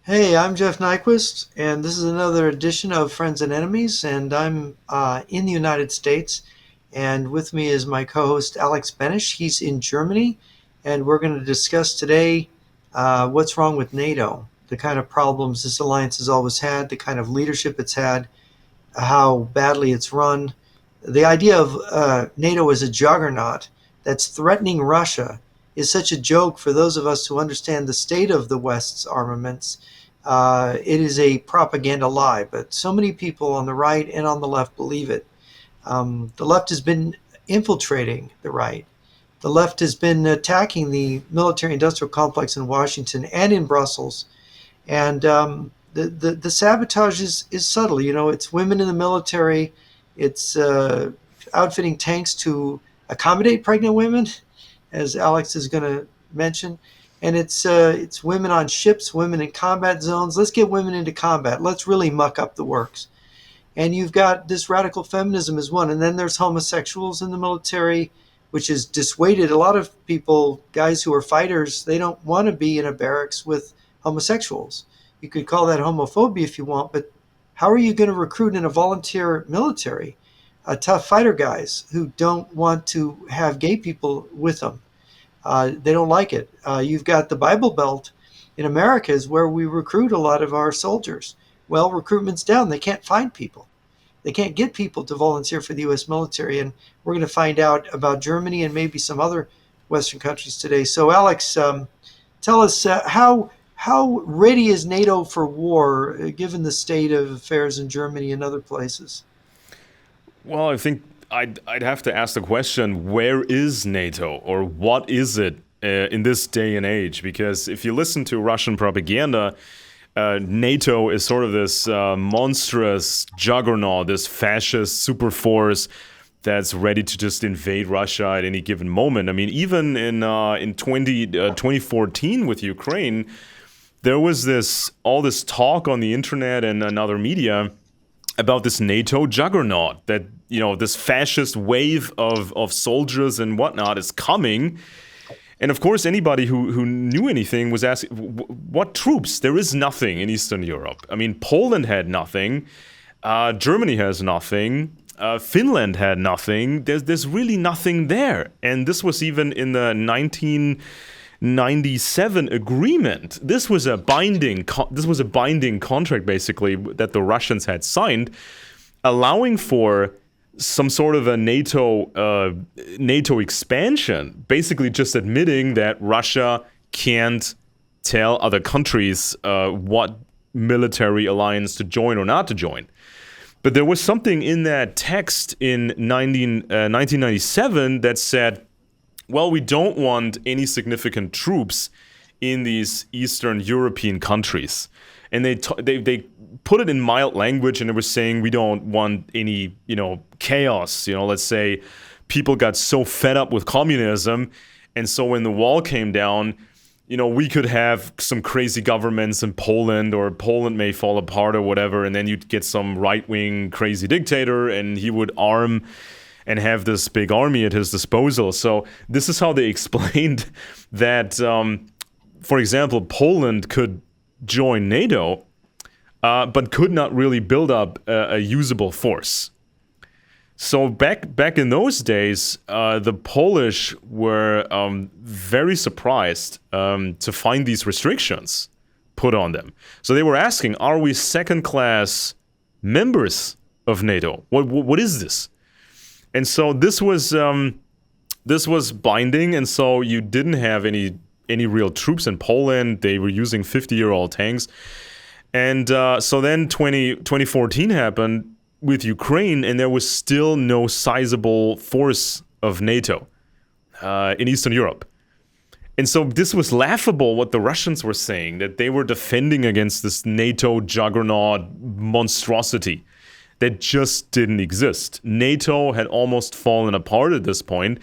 Hey, I'm Jeff Nyquist, and this is another edition of Friends and Enemies, and I'm in the United States, and with me is my co-host Alex Benesch. He's in Germany, and we're going to discuss today what's wrong with NATO, the kind of problems this alliance has always had, the kind of leadership it's had, how badly it's run. The idea of NATO as a juggernaut that's threatening Russia is such a joke for those of us who understand the state of the West's armaments. It is a propaganda lie, but so many people on the right and on the left believe it. The left has been infiltrating the right. The left has been attacking the military industrial complex in Washington and in Brussels, and the sabotage is subtle. You know, it's women in the military, it's outfitting tanks to accommodate pregnant women, as Alex is going to mention, and it's women on ships, women in combat zones. Let's get women into combat. Let's really muck up the works. And you've got this radical feminism as one, and then there's homosexuals in the military, which has dissuaded a lot of people, guys who are fighters. They don't want to be in a barracks with homosexuals. You could call that homophobia if you want, but how are you going to recruit in a volunteer military tough fighter guys who don't want to have gay people with them? They don't like it. You've got the Bible Belt in America is where we recruit a lot of our soldiers. Well, recruitment's down. They can't find people. They can't get people to volunteer for the U.S. military. And we're going to find out about Germany and maybe some other Western countries today. So, Alex, tell us how ready is NATO for war, given the state of affairs in Germany and other places? Well, I think I'd have to ask the question, where is NATO or what is it in this day and age? Because if you listen to Russian propaganda, NATO is sort of this monstrous juggernaut, this fascist super force that's ready to just invade Russia at any given moment. I mean, even in 2014 with Ukraine, there was all this talk on the internet and other media about this NATO juggernaut, that this fascist wave of soldiers and whatnot is coming. And of course, anybody who knew anything was asking, what troops? There is nothing in Eastern Europe. I mean, Poland had nothing. Germany has nothing. Finland had nothing. There's really nothing there. And this was even in the 1997 agreement. This was a binding contract, basically, that the Russians had signed, allowing for some sort of a NATO expansion, basically just admitting that Russia can't tell other countries what military alliance to join or not to join. But there was something in that text in 1997 that said, well, we don't want any significant troops in these Eastern European countries. And they put it in mild language, and they were saying we don't want any, chaos. Let's say people got so fed up with communism, and so when the wall came down, we could have some crazy governments in Poland, or Poland may fall apart or whatever, and then you'd get some right-wing crazy dictator, and he would arm and have this big army at his disposal. So this is how they explained that, for example, Poland could join NATO, but could not really build up a usable force. So back in those days, the Polish were very surprised to find these restrictions put on them. So they were asking, are we second-class members of NATO? What is this? And so this was binding, and so you didn't have any real troops in Poland. They were using 50-year-old tanks. And so then 2014 happened with Ukraine, and there was still no sizable force of NATO in Eastern Europe. And so this was laughable, what the Russians were saying, that they were defending against this NATO juggernaut monstrosity that just didn't exist. NATO had almost fallen apart at this point,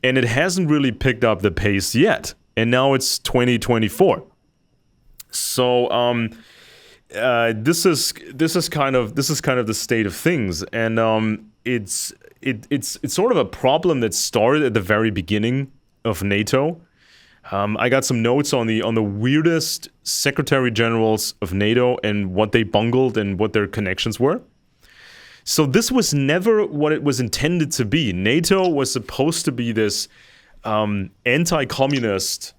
and it hasn't really picked up the pace yet. And now it's 2024. So this is kind of the state of things, and it's sort of a problem that started at the very beginning of NATO. I got some notes on the weirdest secretary generals of NATO and what they bungled and what their connections were. So this was never what it was intended to be. NATO was supposed to be this anti-communist,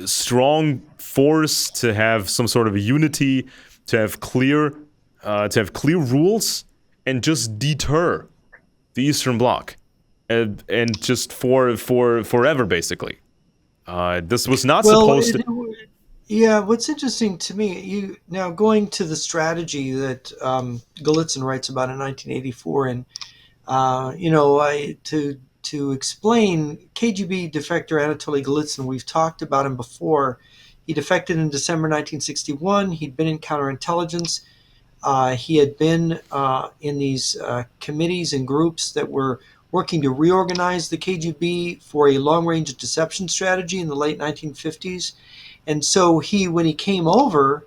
strong force, to have some sort of a unity, to have clear rules, and just deter the Eastern Bloc, and just for forever, basically. This was not Well, supposed to. yeah. What's interesting to me, you now going to the strategy that Golitsyn writes about in 1984, and I to explain KGB defector Anatoly Golitsyn. We've talked about him before. He defected in December 1961. He'd been in counterintelligence. He had been in these committees and groups that were working to reorganize the KGB for a long-range deception strategy in the late 1950s. And so when he came over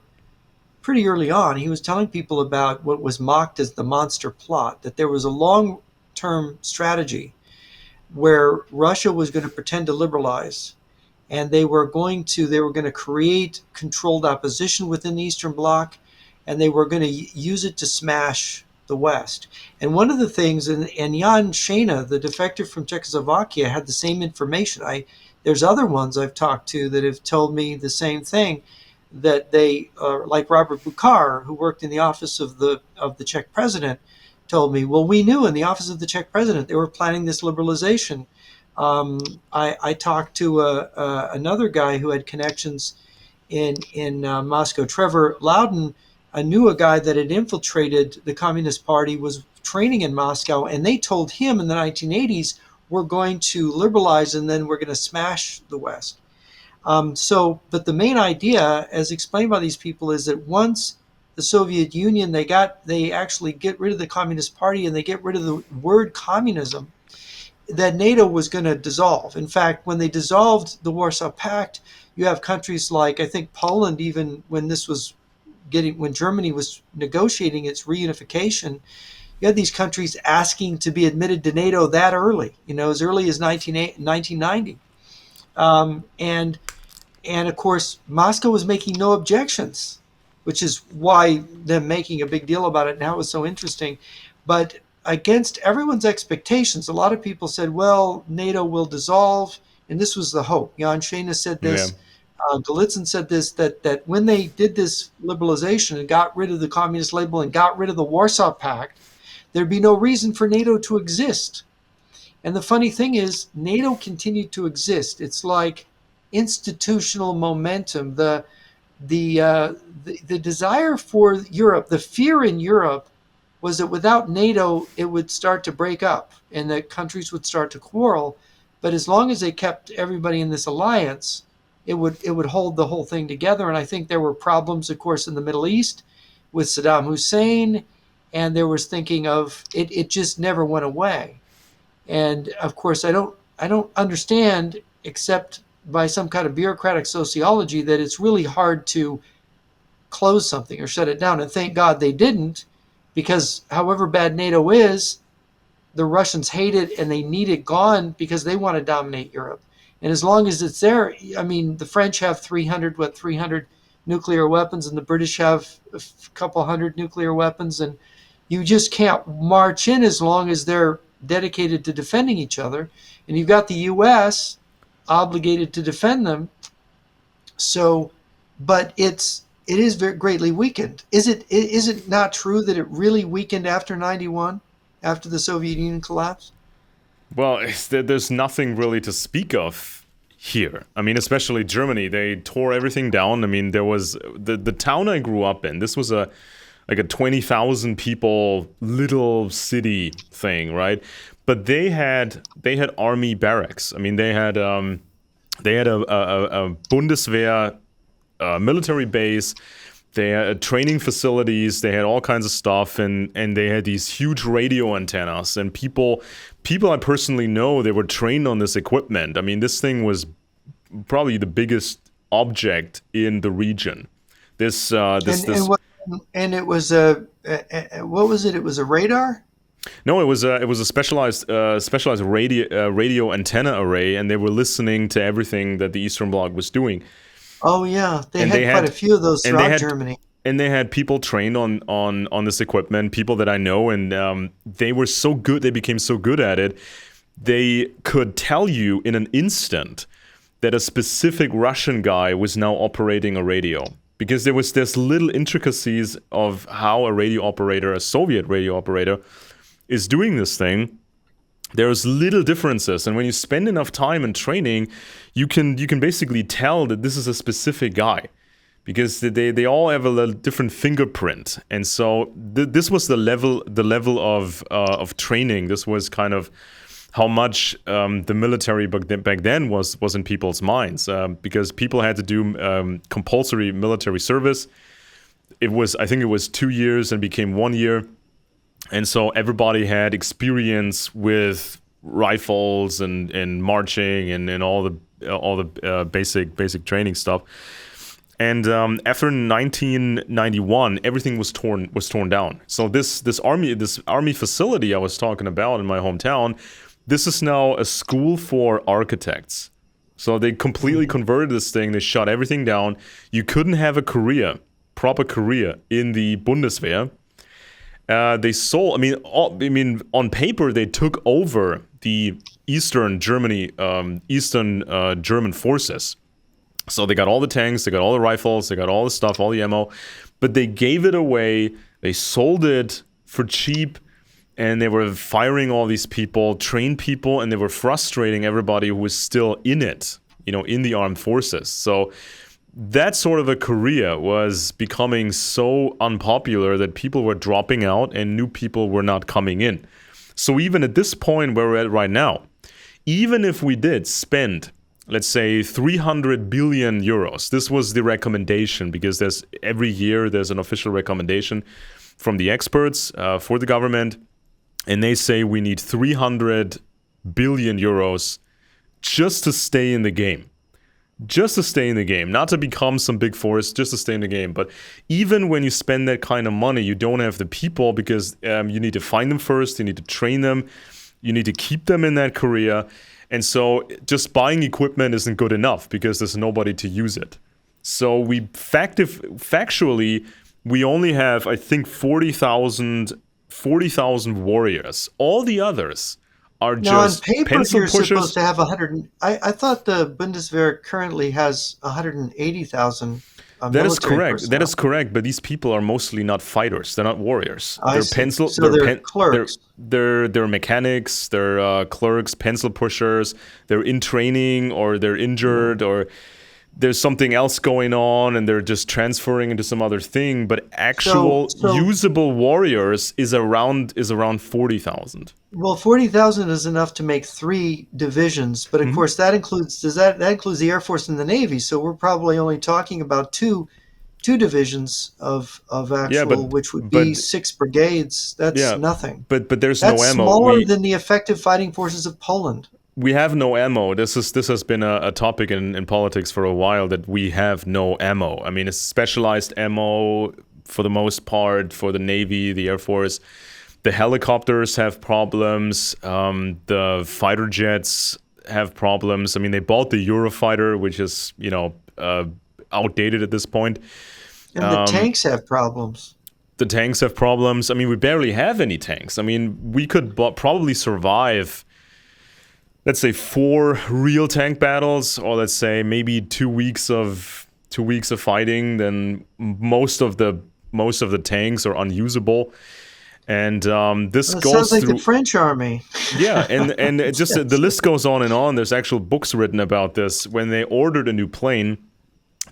pretty early on, he was telling people about what was mocked as the monster plot, that there was a long-term strategy where Russia was going to pretend to liberalize, and they were going to create controlled opposition within the Eastern Bloc, and they were going to use it to smash the West. And one of the things, and Jan Shena, the defector from Czechoslovakia, had the same information. There's other ones I've talked to that have told me the same thing, that they, like Robert Buchar, who worked in the office of the Czech president, told me, well, we knew in the office of the Czech president they were planning this liberalization. I talked to another guy who had connections in Moscow. Trevor Loudon knew a guy that had infiltrated the Communist Party, was training in Moscow, and they told him in the 1980s, we're going to liberalize and then we're going to smash the West. But the main idea, as explained by these people, is that once the Soviet Union, they actually get rid of the Communist Party and they get rid of the word communism, that NATO was going to dissolve. In fact, when they dissolved the Warsaw Pact, you have countries like, I think, Poland, even when Germany was negotiating its reunification, you had these countries asking to be admitted to NATO that early, as early as 1990. And of course, Moscow was making no objections, which is why them making a big deal about it now is so interesting. But against everyone's expectations, a lot of people said, well, NATO will dissolve. And this was the hope. Jan Shena said Yeah. this. Golitsyn said this, that when they did this liberalization and got rid of the communist label and got rid of the Warsaw Pact, there'd be no reason for NATO to exist. And the funny thing is, NATO continued to exist. It's like institutional momentum. The desire for Europe, the fear in Europe, was that without NATO, it would start to break up and that countries would start to quarrel. But as long as they kept everybody in this alliance, it would hold the whole thing together. And I think there were problems, of course, in the Middle East with Saddam Hussein, and there was thinking of it. It just never went away. And of course, I don't understand, except by some kind of bureaucratic sociology, that it's really hard to close something or shut it down. And thank God they didn't, because however bad NATO is, the Russians hate it and they need it gone because they want to dominate Europe. And as long as it's there, I mean, the French have 300 nuclear weapons, and the British have a couple hundred nuclear weapons, and you just can't march in as long as they're dedicated to defending each other. And you've got the U.S. obligated to defend them. So, but it is very greatly weakened. Is it not true that it really weakened after 91, after the Soviet Union collapsed? Well, there's nothing really to speak of here. I mean, especially Germany, they tore everything down. I mean, there was the town I grew up in. This was a 20,000 people little city thing, right? But they had army barracks. I mean, they had a Bundeswehr military base. They had training facilities. They had all kinds of stuff, and they had these huge radio antennas. And people I personally know, they were trained on this equipment. I mean, this thing was probably the biggest object in the region. This. And it was what was it? It was a radar. No, it was a specialized radio antenna array, and they were listening to everything that the Eastern Bloc was doing. Oh yeah, they And had quite a few of those and they throughout had Germany. they had people trained on this equipment, people that I know, and they were so good. They became so good at it. They could tell you in an instant that a specific Russian guy was now operating a radio, because there's little intricacies of how a radio operator, a Soviet radio operator, is doing this thing. There's little differences, and when you spend enough time in training, you can basically tell that this is a specific guy, because they all have a little different fingerprint. And so this was the level of training. This was kind of how much the military back then was in people's minds, because people had to do compulsory military service. I think it was 2 years and became 1 year. And so everybody had experience with rifles and marching and all the basic training stuff. And after 1991, everything was torn down. So this army facility I was talking about in my hometown, this is now a school for architects. So they completely converted this thing. They shut everything down. You couldn't have a proper career in the Bundeswehr. They sold. On paper, they took over the Eastern German forces. So they got all the tanks, they got all the rifles, they got all the stuff, all the ammo, but they gave it away. They sold it for cheap, and they were firing all these people, trained people, and they were frustrating everybody who was still in it, in the armed forces. So that sort of a career was becoming so unpopular that people were dropping out and new people were not coming in. So even at this point where we're at right now, even if we did spend, let's say, 300 billion euros, this was the recommendation, because every year there's an official recommendation from the experts for the government, and they say we need 300 billion euros just to stay in the game. Just to stay in the game, not to become some big force, just to stay in the game. But even when you spend that kind of money, you don't have the people, because you need to find them first, you need to train them, you need to keep them in that career. And so just buying equipment isn't good enough, because there's nobody to use it. So factually, we only have, I think, 40,000 warriors. All the others are just on paper, pencil you're pushers. supposed to have 100. I thought the Bundeswehr currently has 180,000. That is correct. Personnel. That is correct. But these people are mostly not fighters. They're not warriors. They're pencil. So they're clerks. They're mechanics. They're clerks, pencil pushers. They're in training, or they're injured, or there's something else going on, and they're just transferring into some other thing. But actual usable warriors is around 40,000. Well, 40,000 is enough to make 3 divisions, but of course that includes that includes the Air Force and the Navy. So we're probably only talking about two divisions of actual, which would be 6 brigades. That's nothing. But there's That's no ammo. Smaller than the effective fighting forces of Poland. We have no ammo. This has been a topic in politics for a while, that we have no ammo. I mean, it's specialized ammo for the most part for the Navy, the Air Force. The helicopters have problems. The fighter jets have problems. I mean, they bought the Eurofighter, which is outdated at this point. And the tanks have problems. The tanks have problems. I mean, we barely have any tanks. I mean, we could probably survive, let's say, 4 real tank battles, or let's say maybe 2 weeks of fighting. Then most of the tanks are unusable. And this goes sounds like through the French army. Yeah, and it just the list goes on and on. There's actual books written about this. When they ordered a new plane,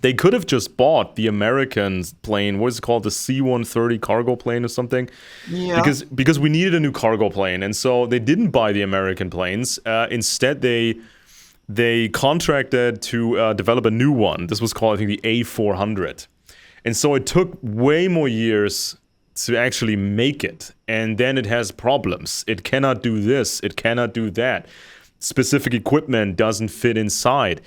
they could have just bought the American plane. What is it called? The C-130 cargo plane or something? Yeah. Because we needed a new cargo plane, and so they didn't buy the American planes. Instead, they contracted to develop a new one. This was called, I think, the A400. And so it took way more years to actually make it, and then it has problems. It cannot do this, it cannot do that. Specific equipment doesn't fit inside.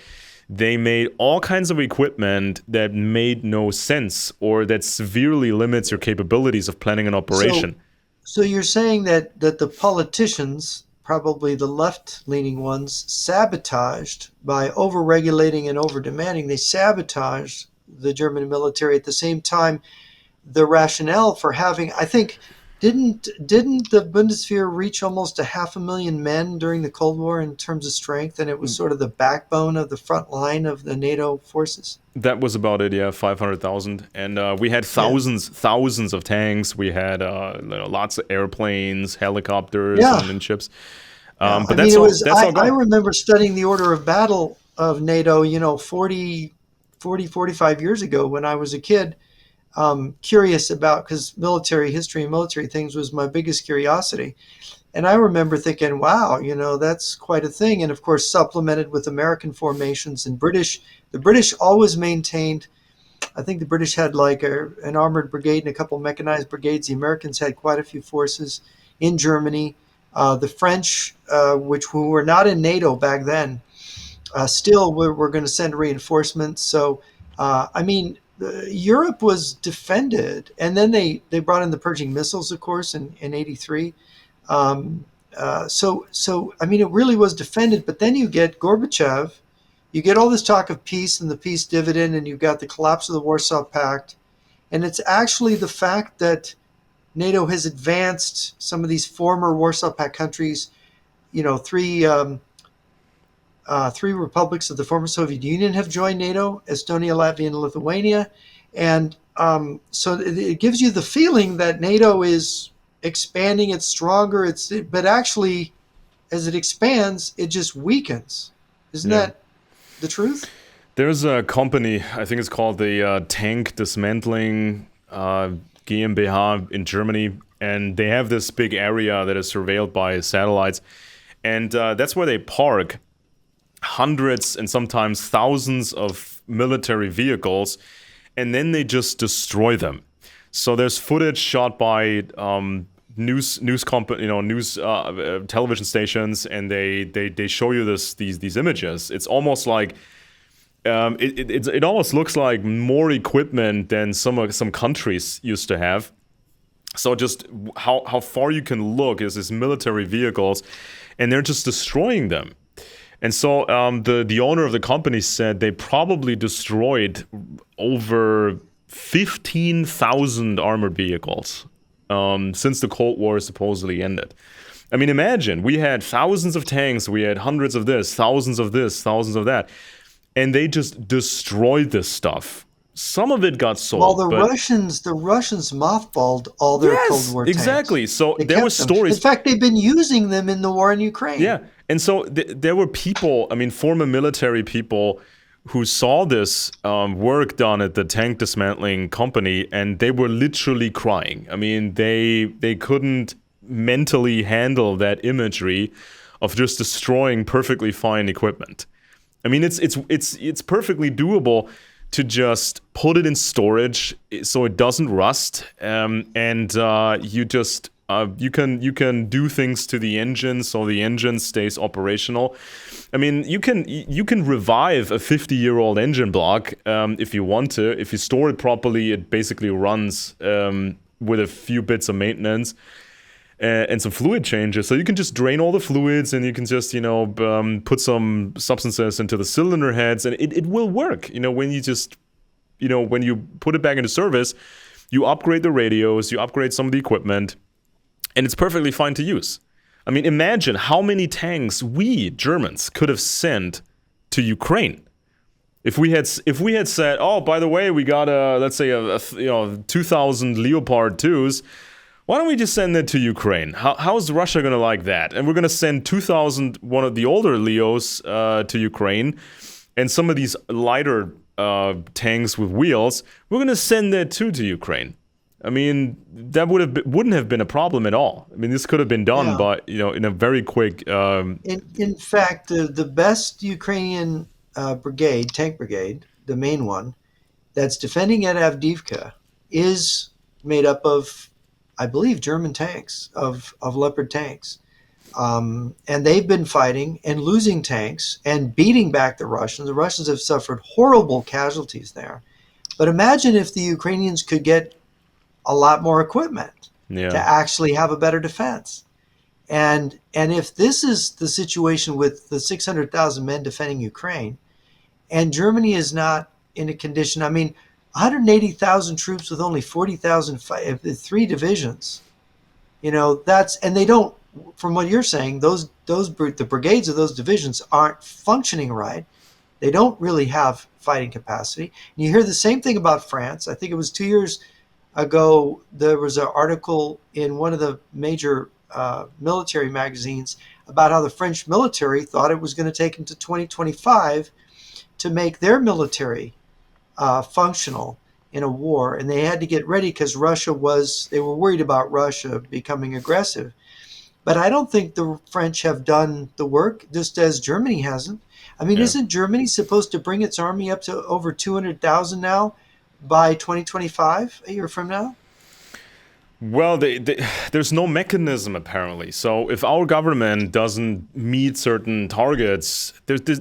They made all kinds of equipment that made no sense, or that severely limits your capabilities of planning an operation. So you're saying that the politicians, probably the left-leaning ones, sabotaged by over-regulating and over-demanding. They sabotaged the German military. At the same time, the rationale for having, I think, didn't the Bundeswehr reach almost a 500,000 men during the Cold War in terms of strength, and it was sort of the backbone of the front line of the NATO forces? That was about it, yeah, 500,000. And we had Yeah, thousands of tanks. We had lots of airplanes, helicopters, yeah, and ships. yeah. But I mean, it was. that's all I gone. remember studying the order of battle of NATO. 45 years ago when I was a kid. Curious about, because military history and military things was my biggest curiosity. And I remember thinking, wow, that's quite a thing. And of course, supplemented with American formations and the British always maintained, I think the British had like an armored brigade and a couple mechanized brigades. The Americans had quite a few forces in Germany. The French, which who were not in NATO back then, still we're going to send reinforcements. So, I mean, Europe was defended, and then they brought in the Pershing missiles, of course, in '83. So I mean, it really was defended. But then you get Gorbachev, you get all this talk of peace and the peace dividend, and you've got the collapse of the Warsaw Pact, and it's actually the fact that NATO has advanced some of these former Warsaw Pact countries. Three republics of the former Soviet Union have joined NATO: Estonia, Latvia, and Lithuania. And so it gives you the feeling that NATO is expanding, it's stronger, but actually, as it expands, it just weakens. Isn't Yeah. that the truth? There's a company, I think it's called the Tank Dismantling GmbH in Germany, and they have this big area that is surveilled by satellites, and that's where they park hundreds and sometimes thousands of military vehicles, and then they just destroy them. So there's footage shot by news television stations, and they show you these images. It's almost like it almost looks like more equipment than some countries used to have. So just how far you can look is these military vehicles, and they're just destroying them. And so the owner of the company said they probably destroyed over 15,000 armored vehicles since the Cold War supposedly ended. I mean, imagine, we had thousands of tanks, we had hundreds of this, thousands of that, and they just destroyed this stuff. Some of it got Well, sold, but The Russians mothballed all their Cold yes, War tanks. exactly. So They there were kept them. In stories. fact, they've been using them in the war in Ukraine. Yeah. And so there were people, I mean, former military people who saw this work done at the tank dismantling company, and they were literally crying. I mean, they couldn't mentally handle that imagery of just destroying perfectly fine equipment. I mean, it's perfectly doable to just put it in storage so it doesn't rust, and you can do things to the engine so the engine stays operational. I mean, you can revive a 50-year-old engine block if you want to. If you store it properly, it basically runs with a few bits of maintenance and some fluid changes. So you can just drain all the fluids, and you can just put some substances into the cylinder heads, and it will work. When you put it back into service, you upgrade the radios, you upgrade some of the equipment, and it's perfectly fine to use. I mean, imagine how many tanks we Germans could have sent to Ukraine if we had said, oh, by the way, we got let's say a 2,000 Leopard 2s. Why don't we just send that to Ukraine? How's Russia going to like that? And we're going to send 2,000, one of the older Leos, to Ukraine, and some of these lighter tanks with wheels, we're going to send that too to Ukraine. I mean, that wouldn't have been a problem at all. I mean, this could have been done, Yeah. but in a very quick. In fact, the best Ukrainian tank brigade, the main one, that's defending at Avdiivka, is made up of, I believe, German tanks, of Leopard tanks. And they've been fighting and losing tanks and beating back the Russians. The Russians have suffered horrible casualties there. But imagine if the Ukrainians could get a lot more equipment. to Yeah. actually have a better defense. And if this is the situation with the 600,000 men defending Ukraine, and Germany is not in a condition, I mean, 180,000 troops with only 40,000, three divisions, that's, and they don't, from what you're saying, the brigades of those divisions aren't functioning right. They don't really have fighting capacity. And you hear the same thing about France. I think it was 2 years ago, there was an article in one of the major military magazines about how the French military thought it was going to take them to 2025 to make their military functional in a war. And they had to get ready because they were worried about Russia becoming aggressive. But I don't think the French have done the work, just as Germany hasn't. I mean, Yeah. isn't Germany supposed to bring its army up to over 200,000 now by 2025, a year from now? Well, there's no mechanism apparently. So if our government doesn't meet certain targets,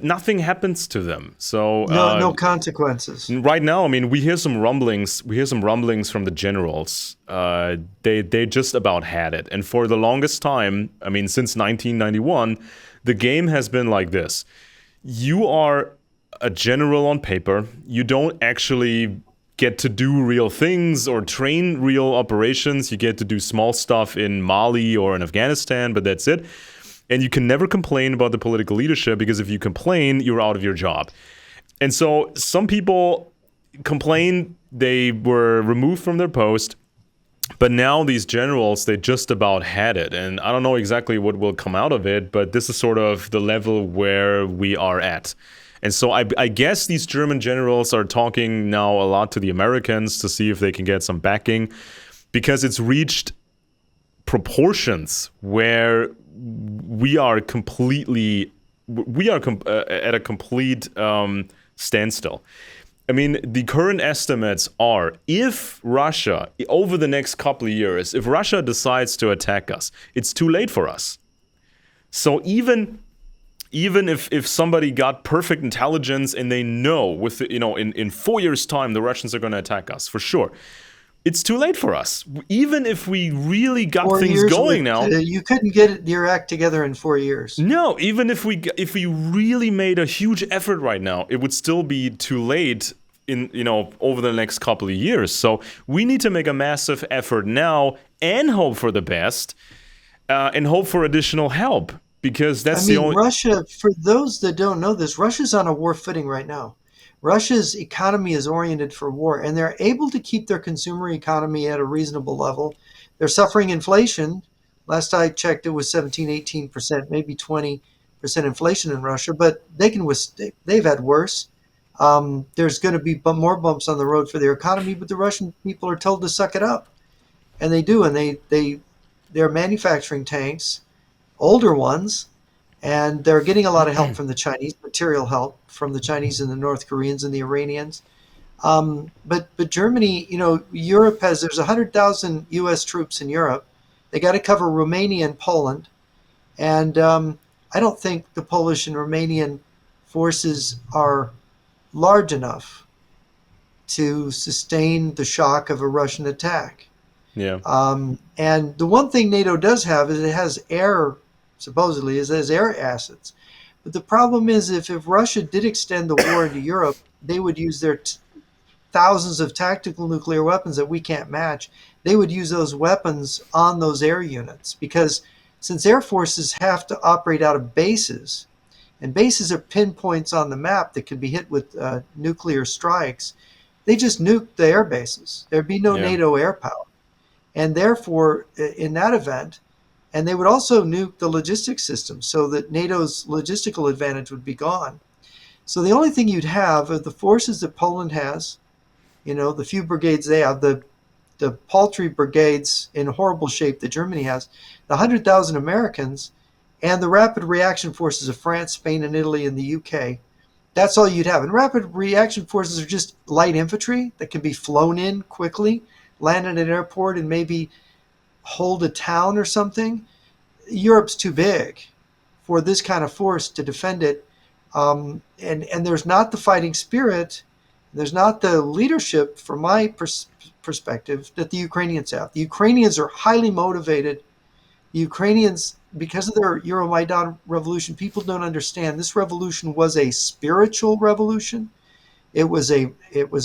nothing happens to them. So No, no consequences. right now, I mean, we hear some rumblings. We hear some rumblings from the generals. They just about had it, and for the longest time, I mean, since 1991, the game has been like this: you are a general on paper. You don't actually get to do real things or train real operations. You get to do small stuff in Mali or in Afghanistan, but that's it. And you can never complain about the political leadership, because if you complain, you're out of your job. And so some people complained, they were removed from their post, but now these generals, they just about had it. And I don't know exactly what will come out of it, but this is sort of the level where we are at. And so I guess these German generals are talking now a lot to the Americans to see if they can get some backing, because it's reached proportions where we are at a complete standstill. I mean, the current estimates are, if Russia, over the next couple of years, if Russia decides to attack us, it's too late for us. So even if somebody got perfect intelligence and they know in 4 years' time the Russians are going to attack us for sure, it's too late for us. Even if we really got Four things years with going now, you couldn't get your act together in 4 years. no, even if we really made a huge effort right now, it would still be too late in over the next couple of years. So we need to make a massive effort now and hope for the best, and hope for additional help, because I that's the mean, only. Russia, for those that don't know this, Russia's on a war footing right now. Russia's economy is oriented for war, and they're able to keep their consumer economy at a reasonable level. They're suffering inflation. Last I checked, it was 17, 18%, maybe 20% inflation in Russia, but they've had worse. There's going to be more bumps on the road for their economy, but the Russian people are told to suck it up, and they do, and they're manufacturing tanks, older ones, and they're getting a lot of help from the Chinese, material help from the Chinese and the North Koreans and the Iranians. But Germany, there's 100,000 U.S. troops in Europe. They got to cover Romania and Poland, and I don't think the Polish and Romanian forces are large enough to sustain the shock of a Russian attack. Yeah. And the one thing NATO does have is it has supposedly, it has air assets. But the problem is, if Russia did extend the war into Europe, they would use their thousands of tactical nuclear weapons that we can't match. They would use those weapons on those air units, because since air forces have to operate out of bases, and bases are pinpoints on the map that can be hit with nuclear strikes, they just nuke the air bases. There'd be no Yeah. NATO air power. And therefore, in that event, and they would also nuke the logistics system so that NATO's logistical advantage would be gone. So the only thing you'd have are the forces that Poland has, the few brigades they have, the paltry brigades in horrible shape that Germany has, the 100,000 Americans, and the rapid reaction forces of France, Spain, and Italy, and the UK. That's all you'd have. And rapid reaction forces are just light infantry that can be flown in quickly, land at an airport, and maybe hold a town or something. Europe's too big for this kind of force to defend it. And there's not the fighting spirit There's not the leadership, from my perspective, that the Ukrainians have. The Ukrainians are highly motivated. The Ukrainians, because of their Euromaidan revolution, people don't understand this revolution was a spiritual revolution. It was a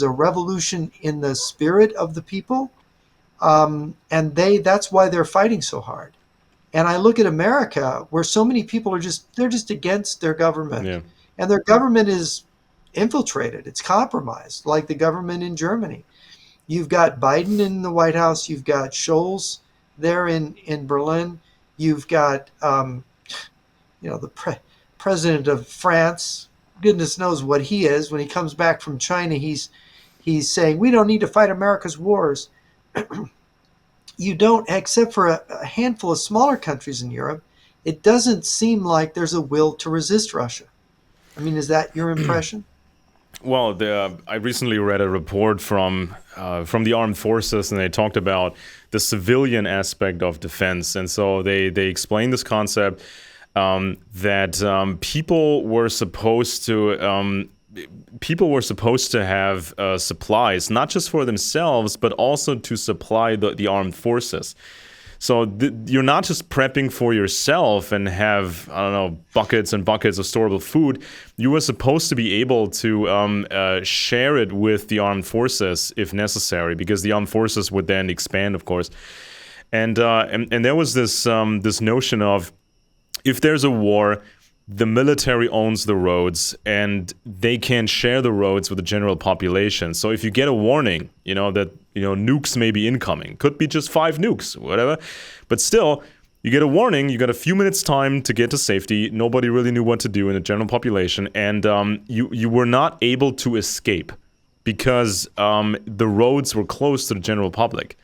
revolution in the spirit of the people, and that's why they're fighting so hard. And I look at America, where so many people they're just against their government, Yeah. and their government is infiltrated. It's compromised, like the government in Germany. You've got Biden in the White House. You've got Scholz there in Berlin. You've got the president of France. Goodness knows what he is. When he comes back from China, he's saying we don't need to fight America's wars. You don't, except for a handful of smaller countries in Europe. It doesn't seem like there's a will to resist Russia. I mean, is that your impression? Well, I recently read a report from the armed forces, and they talked about the civilian aspect of defense, and so they explained this concept that people were supposed to have supplies, not just for themselves, but also to supply the armed forces. So you're not just prepping for yourself and have, I don't know, buckets and buckets of storable food. You were supposed to be able to share it with the armed forces if necessary, because the armed forces would then expand, of course. And there was this notion of, if there's a war, the military owns the roads, and they can share the roads with the general population. So if you get a warning, that nukes may be incoming, could be just 5 nukes, whatever, but still, you get a warning. You got a few minutes time to get to safety. Nobody really knew what to do in the general population, and you were not able to escape because the roads were closed to the general public.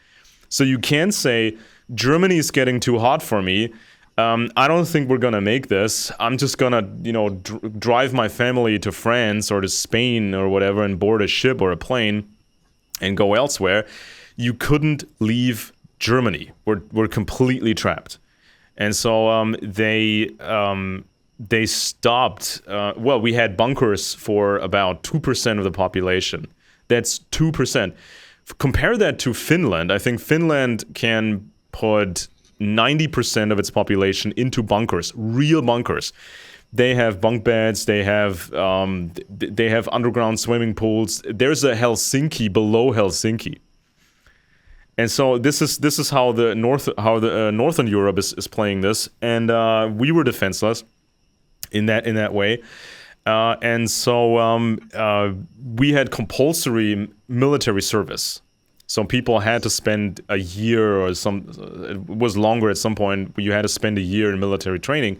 So you can't say Germany is getting too hot for me. I don't think we're gonna make this. I'm just gonna, drive my family to France or to Spain or whatever and board a ship or a plane and go elsewhere. You couldn't leave Germany. We're completely trapped. And so they stopped. We had bunkers for about 2% of the population. That's 2%. Compare that to Finland. I think Finland can put 90% of its population into bunkers, real bunkers. They have bunk beds. They have underground swimming pools. There's a Helsinki below Helsinki, and so this is how the Northern Europe is playing this, and we were defenseless in that way, and so we had compulsory military service. So people had to spend a year, or it was longer at some point. You had to spend a year in military training,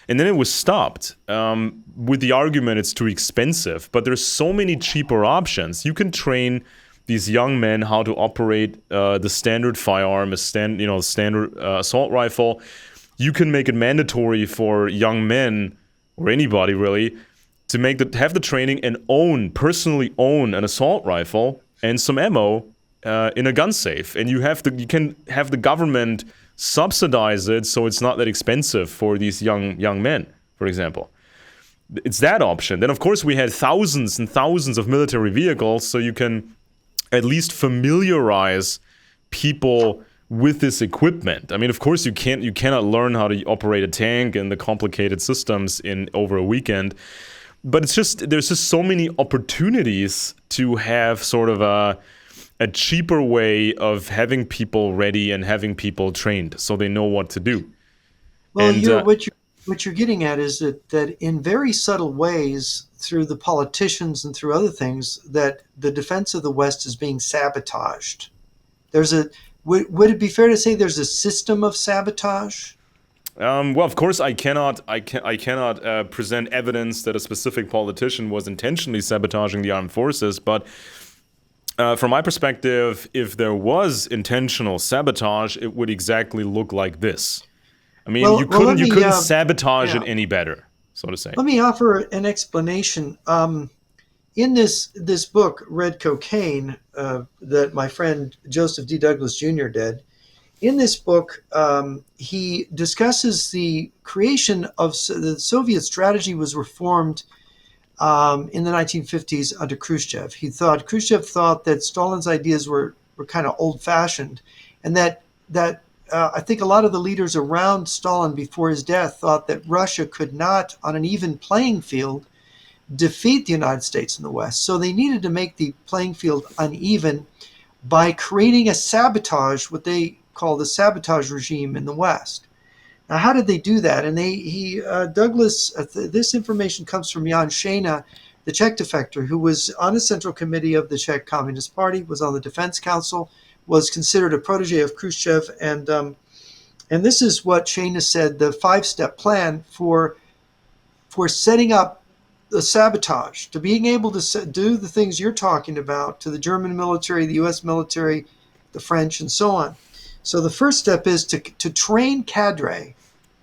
and then it was stopped with the argument it's too expensive. But there's so many cheaper options. You can train these young men how to operate the standard firearm, standard assault rifle. You can make it mandatory for young men, or anybody really, to have the training and personally own an assault rifle and some ammo in a gun safe, and you can have the government subsidize it, so it's not that expensive for these young men, for example. It's that option. Then of course we had thousands and thousands of military vehicles, so you can at least familiarize people with this equipment. I mean, of course you cannot learn how to operate a tank and the complicated systems in over a weekend, but there's just so many opportunities to have sort of a cheaper way of having people ready and having people trained so they know what to do. Well, And what you're getting at is that in very subtle ways, through the politicians and through other things, that the defense of the West is being sabotaged. Would it be fair to say there's a system of sabotage? well, of course, I cannot present evidence that a specific politician was intentionally sabotaging the armed forces, but from my perspective, if there was intentional sabotage, it would exactly look like this. I mean, you couldn't sabotage it any better, so to say. Let me offer an explanation. In this book, Red Cocaine, that my friend Joseph D. Douglas Jr. did, in this book, he discusses the creation of the Soviet strategy was reformed in the 1950s under Khrushchev. Khrushchev thought that Stalin's ideas were kind of old-fashioned, and that I think a lot of the leaders around Stalin before his death thought that Russia could not, on an even playing field, defeat the United States in the West. So they needed to make the playing field uneven by creating a sabotage, what they call the sabotage regime in the West. Now, how did they do that? And this information comes from Jan Šejna, the Czech defector, who was on the Central Committee of the Czech Communist Party, was on the Defense Council, was considered a protege of Khrushchev, and this is what Šejna said: the 5-step plan for setting up the sabotage, to being able to do the things you're talking about to the German military, the U.S. military, the French, and so on. So the first step is to train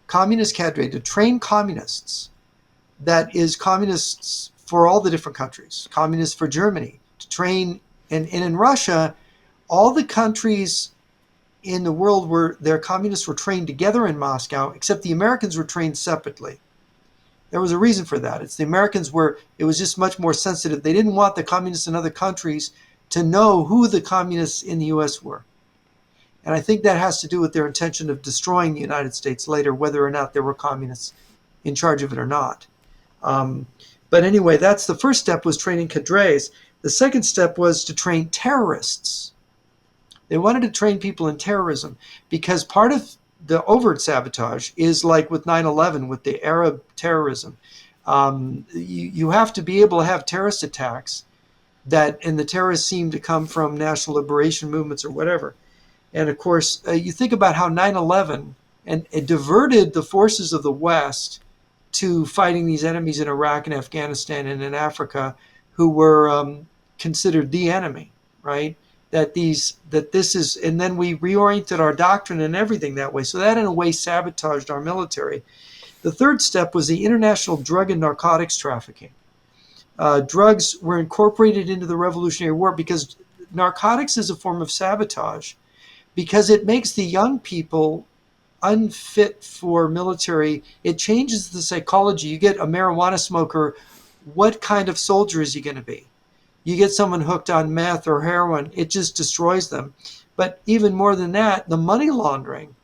communist cadre, to train communists. That is communists for all the different countries, communists for Germany, to train. And in Russia, all the countries in the world where their communists were trained together in Moscow, except the Americans were trained separately. There was a reason for that. It's the Americans it was just much more sensitive. They didn't want the communists in other countries to know who the communists in the U.S. were. And I think that has to do with their intention of destroying the United States later, whether or not there were communists in charge of it or not. But anyway, that's the first step, was training cadres. The second step was to train terrorists. They wanted to train people in terrorism because part of the overt sabotage is like with 9/11, with the Arab terrorism. You have to be able to have terrorist attacks and the terrorists seem to come from national liberation movements or whatever. And of course, you think about how 9/11 and it diverted the forces of the West to fighting these enemies in Iraq and Afghanistan and in Africa, who were considered the enemy, right? And then we reoriented our doctrine and everything that way. So that in a way sabotaged our military. The third step was the international drug and narcotics trafficking. Drugs were incorporated into the Revolutionary War because narcotics is a form of sabotage, because it makes the young people unfit for military. It changes the psychology. You get a marijuana smoker, what kind of soldier is he going to be? You get someone hooked on meth or heroin, it just destroys them. But even more than that, the money laundering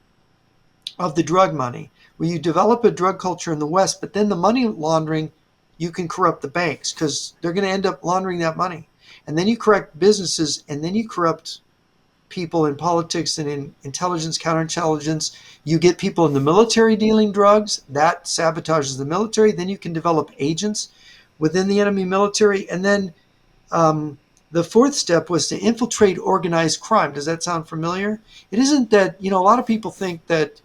of the drug money, where you develop a drug culture in the West, but then the money laundering, you can corrupt the banks because they're going to end up laundering that money. And then you corrupt businesses, and then you corrupt people in politics and in intelligence, counterintelligence. You get people in the military dealing drugs, that sabotages the military. Then you can develop agents within the enemy military. And then the fourth step was to infiltrate organized crime. Does that sound familiar? It isn't that, a lot of people think that,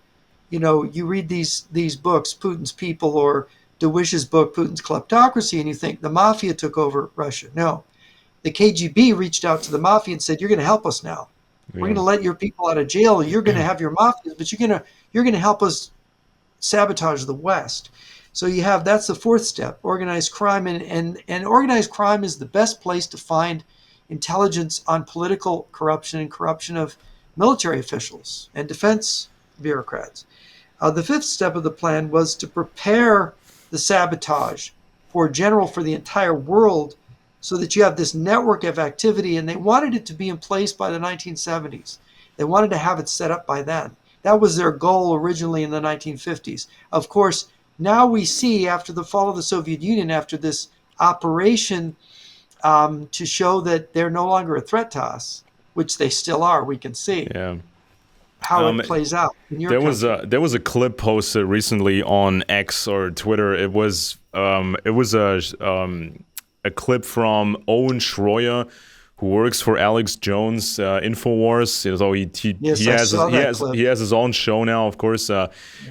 you read these books, Putin's People or DeWish's book, Putin's Kleptocracy, and you think the mafia took over Russia. No, the KGB reached out to the mafia and said, "You're going to help us now. We're going to let your people out of jail. You're going to have your mafias, but you're going to help us sabotage the West." So that's the fourth step, organized crime. And organized crime is the best place to find intelligence on political corruption and corruption of military officials and defense bureaucrats. The fifth step of the plan was to prepare the sabotage for the entire world so that you have this network of activity. And they wanted it to be in place by the 1970s. They wanted to have it set up by then. That was their goal originally in the 1950s. Of course, now we see, after the fall of the Soviet Union, after this operation to show that they're no longer a threat to us, which they still are, we can see how it plays out in your country. There was a clip posted recently on X or Twitter. It was a clip from Owen Schroyer, who works for Alex Jones' Infowars. So he has his own show now, of course,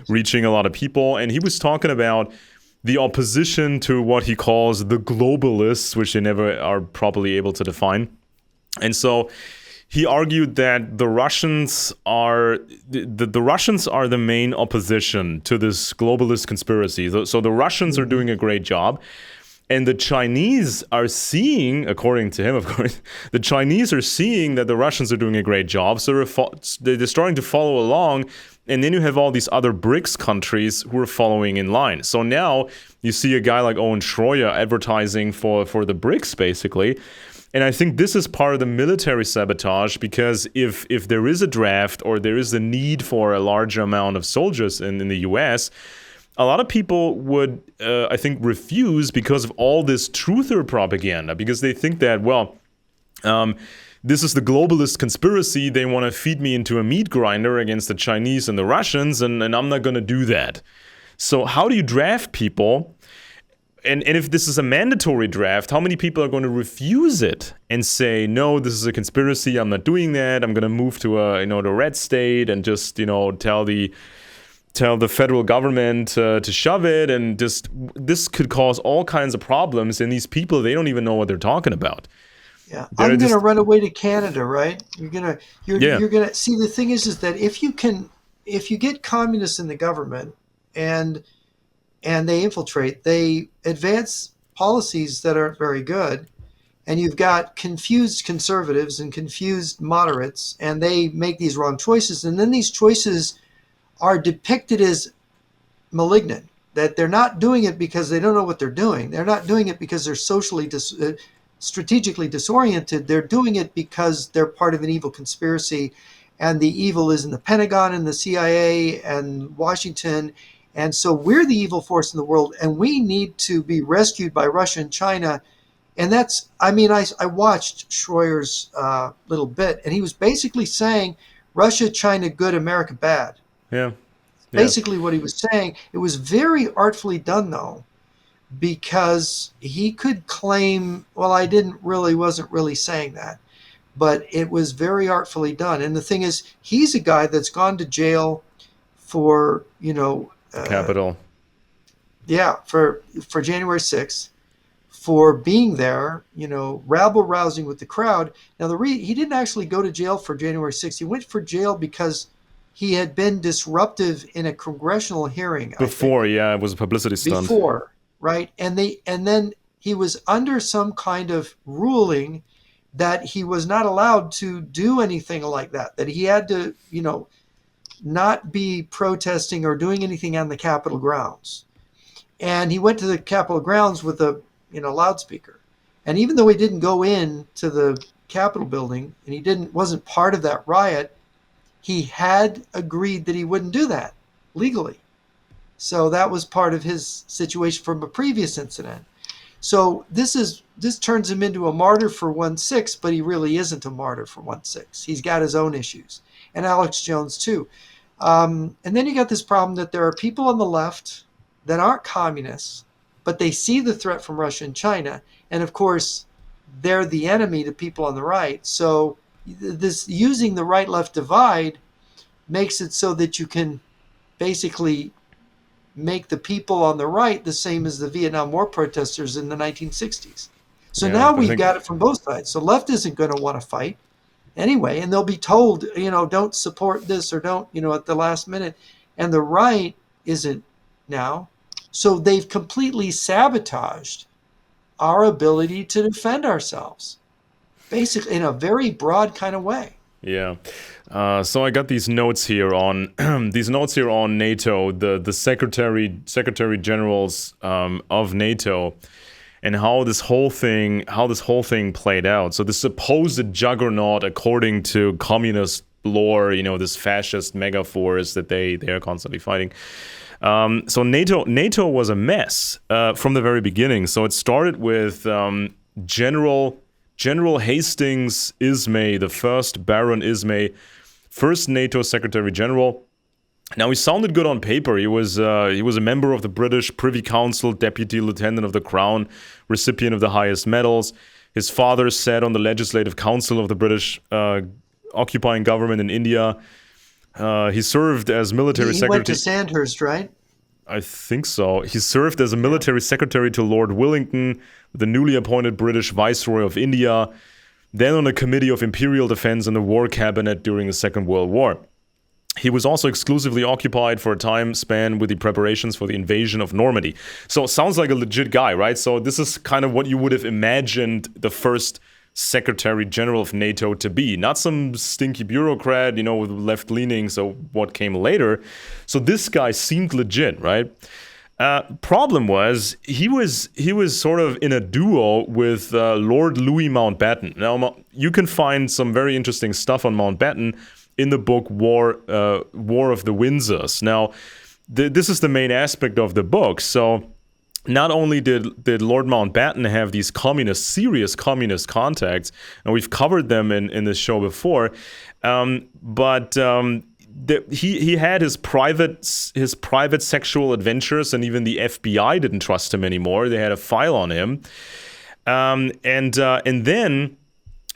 reaching a lot of people. And he was talking about the opposition to what he calls the globalists, which they never are properly able to define. And so he argued that the Russians are the main opposition to this globalist conspiracy. So the Russians are doing a great job. And the Chinese are seeing, according to him, of course, the Chinese are seeing that the Russians are doing a great job. So they're starting to follow along. And then you have all these other BRICS countries who are following in line. So now you see a guy like Owen Schroyer advertising for the BRICS, basically. And I think this is part of the military sabotage, because if there is a draft or there is a need for a larger amount of soldiers in the US, a lot of people would, I think, refuse because of all this truther propaganda, because they think that, well, this is the globalist conspiracy. They want to feed me into a meat grinder against the Chinese and the Russians, and I'm not going to do that. So how do you draft people? And if this is a mandatory draft, how many people are going to refuse it and say, no, this is a conspiracy, I'm not doing that, I'm going to move to the red state and just, tell the federal government to shove it, and just this could cause all kinds of problems. And these people, they don't even know what they're talking about. Yeah, I'm going to run away to Canada, right? You're gonna see. The thing is that if you get communists in the government and they infiltrate, they advance policies that aren't very good, and you've got confused conservatives and confused moderates, and they make these wrong choices, and then these choices are depicted as malignant, that they're not doing it because they don't know what they're doing. They're not doing it because they're strategically disoriented. They're doing it because they're part of an evil conspiracy, and the evil is in the Pentagon and the CIA and Washington. And so we're the evil force in the world, and we need to be rescued by Russia and China. And that's, I watched Schroyer's little bit, and he was basically saying Russia, China, good, America, bad. Yeah. Basically what he was saying. It was very artfully done, though, because he could claim, well, I wasn't really saying that, but it was very artfully done. And the thing is, he's a guy that's gone to jail for, Capitol. Yeah, for January 6th, for being there, rabble rousing with the crowd. Now, he didn't actually go to jail for January 6th. He went for jail because he had been disruptive in a congressional hearing. Before, yeah, it was a publicity stunt. Before, right? And then he was under some kind of ruling that he was not allowed to do anything like that, that he had to, not be protesting or doing anything on the Capitol grounds. And he went to the Capitol grounds with a, loudspeaker. And even though he didn't go in to the Capitol building and he wasn't part of that riot, he had agreed that he wouldn't do that legally. So that was part of his situation from a previous incident. So this turns him into a martyr for 1/6, but he really isn't a martyr for 1/6. He's got his own issues, and Alex Jones too. And then you got this problem that there are people on the left that aren't communists, but they see the threat from Russia and China, and of course, they're the enemy to people on the right. So this using the right-left divide makes it so that you can basically make the people on the right the same as the Vietnam War protesters in the 1960s. So now we've got it from both sides. So left isn't going to want to fight anyway, and they'll be told, don't support this or don't, at the last minute. And the right isn't now. So they've completely sabotaged our ability to defend ourselves, basically in a very broad kind of way. Yeah. So I got these notes here on NATO, the Secretary Generals of NATO, and how this whole thing played out. So the supposed juggernaut, according to communist lore, this fascist mega force that they are constantly fighting. So NATO was a mess from the very beginning. So it started with General Hastings Ismay, the first Baron Ismay, first NATO Secretary General. Now, he sounded good on paper. He was a member of the British Privy Council, Deputy Lieutenant of the Crown, recipient of the highest medals. His father sat on the Legislative Council of the British occupying government in India. He served as military secretary. He went to Sandhurst, right? I think so. He served as a military secretary to Lord Wellington, the newly appointed British Viceroy of India, then on a committee of Imperial Defense in the War Cabinet during the Second World War. He was also exclusively occupied for a time span with the preparations for the invasion of Normandy. So it sounds like a legit guy, right? So this is kind of what you would have imagined the first Secretary General of NATO to be. Not some stinky bureaucrat, with left leaning, so what came later. So this guy seemed legit, right? Problem was, he was sort of in a duo with Lord Louis Mountbatten. Now, you can find some very interesting stuff on Mountbatten in the book War of the Windsors. Now, this is the main aspect of the book. So not only did Lord Mountbatten have these serious communist contacts, and we've covered them in this show before, but he had his private sexual adventures, and even the FBI didn't trust him anymore. They had a file on him, and then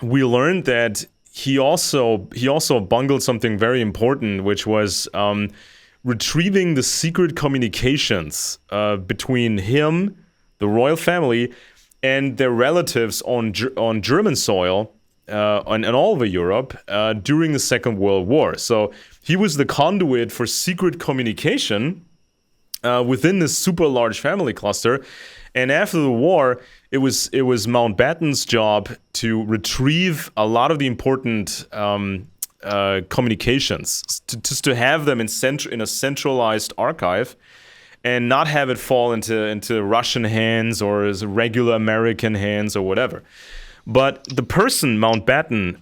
we learned that he also bungled something very important, which was retrieving the secret communications between him, the royal family, and their relatives on German soil and all over Europe during the Second World War. So he was the conduit for secret communication within this super large family cluster. And after the war, it was Mountbatten's job to retrieve a lot of the important communications, just to have them in a centralized archive, and not have it fall into Russian hands or as regular American hands or whatever. But the person Mountbatten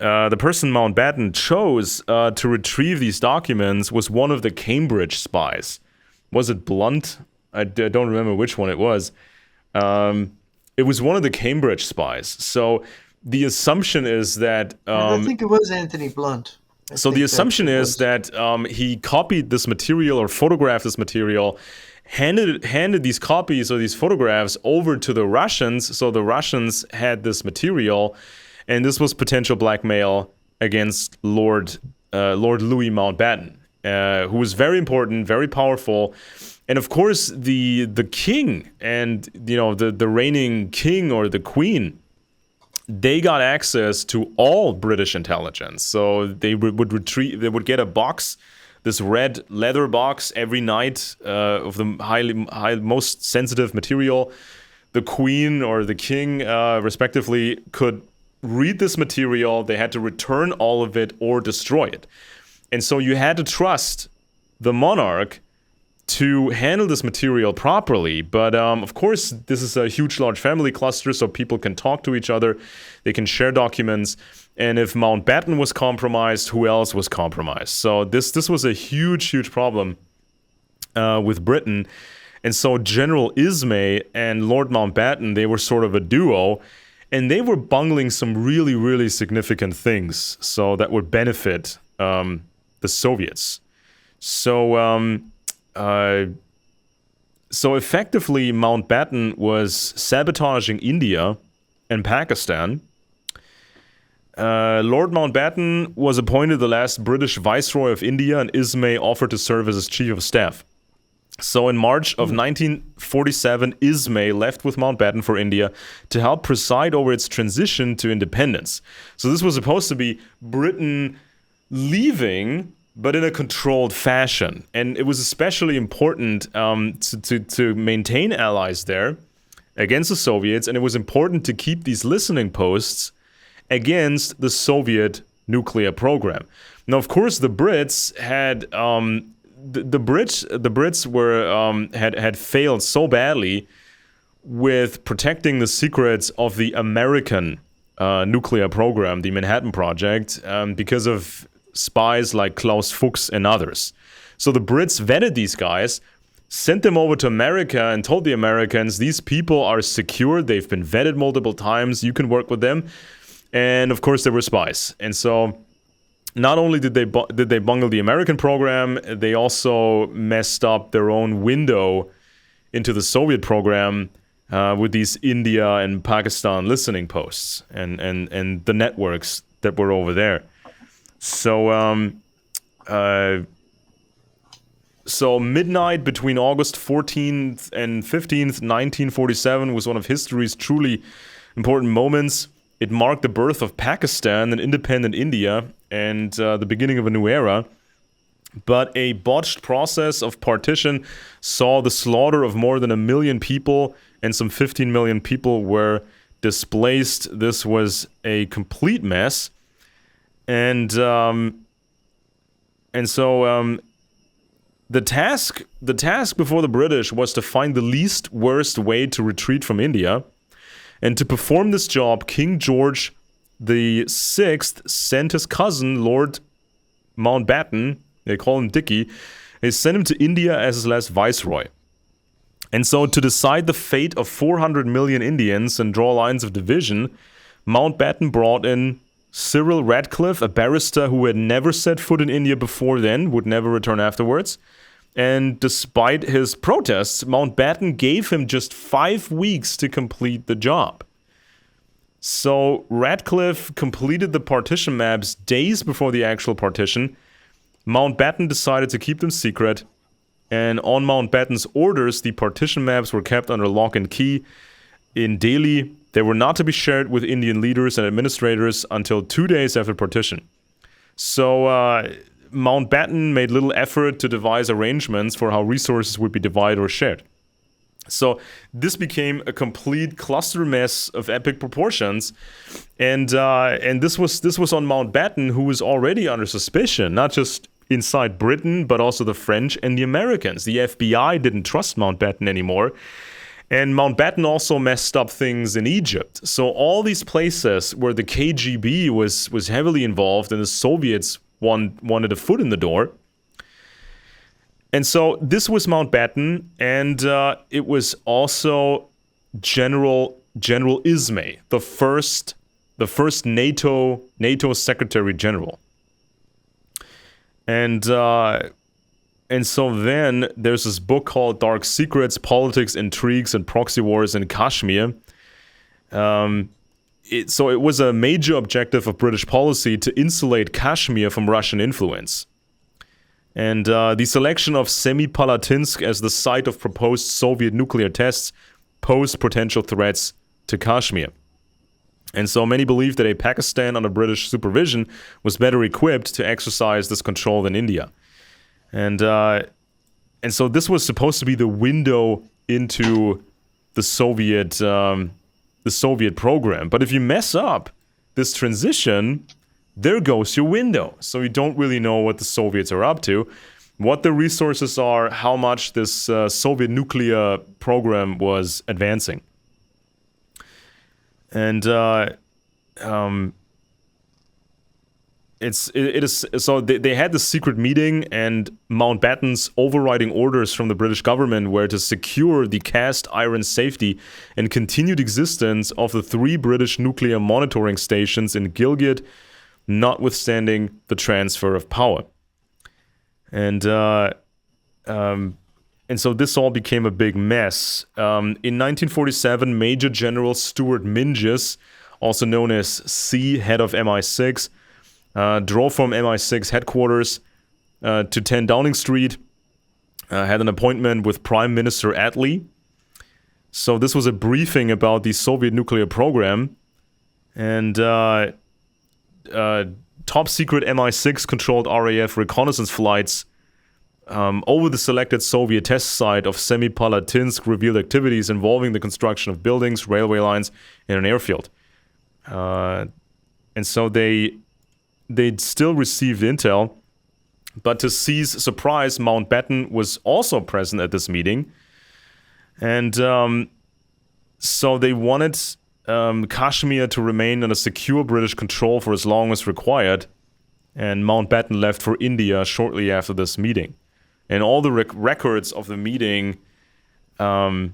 chose to retrieve these documents was one of the Cambridge spies. Was it Blunt? I don't remember which one it was. It was one of the Cambridge spies. So the assumption is that I think it was Anthony Blunt. So the assumption is that he copied this material or photographed this material, handed these copies or these photographs over to the Russians, so the Russians had this material, and this was potential blackmail against Lord Louis Mountbatten, who was very important, very powerful. And of course, the king and the reigning king or the queen, they got access to all British intelligence. So they would get a box, this red leather box every night of the most sensitive material. The queen or the king, respectively, could read this material. They had to return all of it or destroy it. And so you had to trust the monarch to handle this material properly. But of course, this is a huge, large family cluster, so people can talk to each other. They can share documents. And if Mountbatten was compromised, who else was compromised? So this was a huge, huge problem with Britain. And so General Ismay and Lord Mountbatten, they were sort of a duo. And they were bungling some really, really significant things so that would benefit the Soviets. So effectively, Mountbatten was sabotaging India and Pakistan. Lord Mountbatten was appointed the last British Viceroy of India, and Ismay offered to serve as his chief of staff. So in March of 1947, Ismay left with Mountbatten for India to help preside over its transition to independence. So this was supposed to be Britain leaving, but in a controlled fashion. And it was especially important to maintain allies there against the Soviets, and it was important to keep these listening posts against the Soviet nuclear program. Now, of course, the Brits had the Brits were had failed so badly with protecting the secrets of the American nuclear program, the Manhattan Project, because of spies like Klaus Fuchs and others. So the Brits vetted these guys, sent them over to America, and told the Americans, these people are secure, they've been vetted multiple times, you can work with them. And of course, they were spies. And so not only did they bungle the American program, they also messed up their own window into the Soviet program with these India and Pakistan listening posts and the networks that were over there. So midnight between August 14th and 15th, 1947 was one of history's truly important moments. It marked the birth of Pakistan and independent India and the beginning of a new era. But a botched process of partition saw the slaughter of more than 1 million people, and some 15 million people were displaced. This was a complete mess. And so the task before the British was to find the least worst way to retreat from India. And to perform this job, King George the Sixth sent his cousin, Lord Mountbatten, they call him Dickie, they sent him to India as his last viceroy. And so to decide the fate of 400 million Indians and draw lines of division, Mountbatten brought in Cyril Radcliffe, a barrister who had never set foot in India before then, would never return afterwards. And despite his protests, Mountbatten gave him just 5 weeks to complete the job. So Radcliffe completed the partition maps days before the actual partition. Mountbatten decided to keep them secret, and on Mountbatten's orders, the partition maps were kept under lock and key in Delhi. They were not to be shared with Indian leaders and administrators until 2 days after partition. So Mountbatten made little effort to devise arrangements for how resources would be divided or shared. So this became a complete cluster mess of epic proportions, and this was on Mountbatten, who was already under suspicion, not just inside Britain, but also the French and the Americans. The FBI didn't trust Mountbatten anymore. And Mountbatten also messed up things in Egypt. So all these places where the KGB was heavily involved and the Soviets wanted a foot in the door. And so this was Mountbatten, and it was also General Ismay, the first NATO Secretary General. And so then there's this book called Dark Secrets, Politics, Intrigues, and Proxy Wars in Kashmir. So it was a major objective of British policy to insulate Kashmir from Russian influence. And the selection of Semipalatinsk as the site of proposed Soviet nuclear tests posed potential threats to Kashmir. And so many believed that a Pakistan under British supervision was better equipped to exercise this control than India. And so this was supposed to be the window into the Soviet program. But if you mess up this transition, there goes your window. So you don't really know what the Soviets are up to, what the resources are, how much this Soviet nuclear program was advancing. And it is so they had this secret meeting, and Mountbatten's overriding orders from the British government were to secure the cast iron safety and continued existence of the 3 British nuclear monitoring stations in Gilgit, notwithstanding the transfer of power. And so this all became a big mess. In 1947, Major General Stuart Mingus, also known as C, head of MI6, drove from MI6 headquarters to 10 Downing Street, had an appointment with Prime Minister Attlee. So this was a briefing about the Soviet nuclear program, and top secret MI6 controlled RAF reconnaissance flights over the selected Soviet test site of Semipalatinsk revealed activities involving the construction of buildings, railway lines, and an airfield. And so they'd still received intel, but to C's surprise, Mountbatten was also present at this meeting. And so they wanted Kashmir to remain under secure British control for as long as required, and Mountbatten left for India shortly after this meeting. And all the records of the meeting, so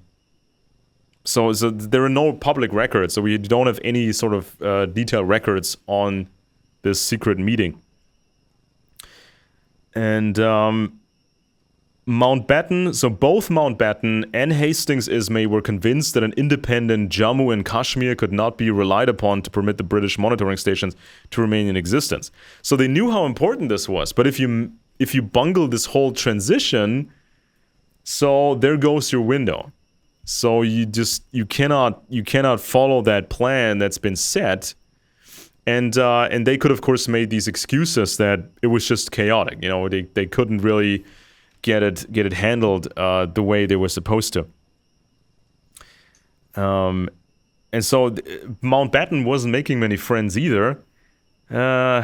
there are no public records, so we don't have any sort of detailed records on this secret meeting. And Mountbatten, so both Mountbatten and Hastings Ismay were convinced that an independent Jammu and Kashmir could not be relied upon to permit the British monitoring stations to remain in existence. So they knew how important this was, but if you bungle this whole transition, so there goes your window. So you cannot follow that plan that's been set. and they could, of course, made these excuses that it was just chaotic. They couldn't really get it handled the way they were supposed to. And so Mountbatten wasn't making many friends either. Uh,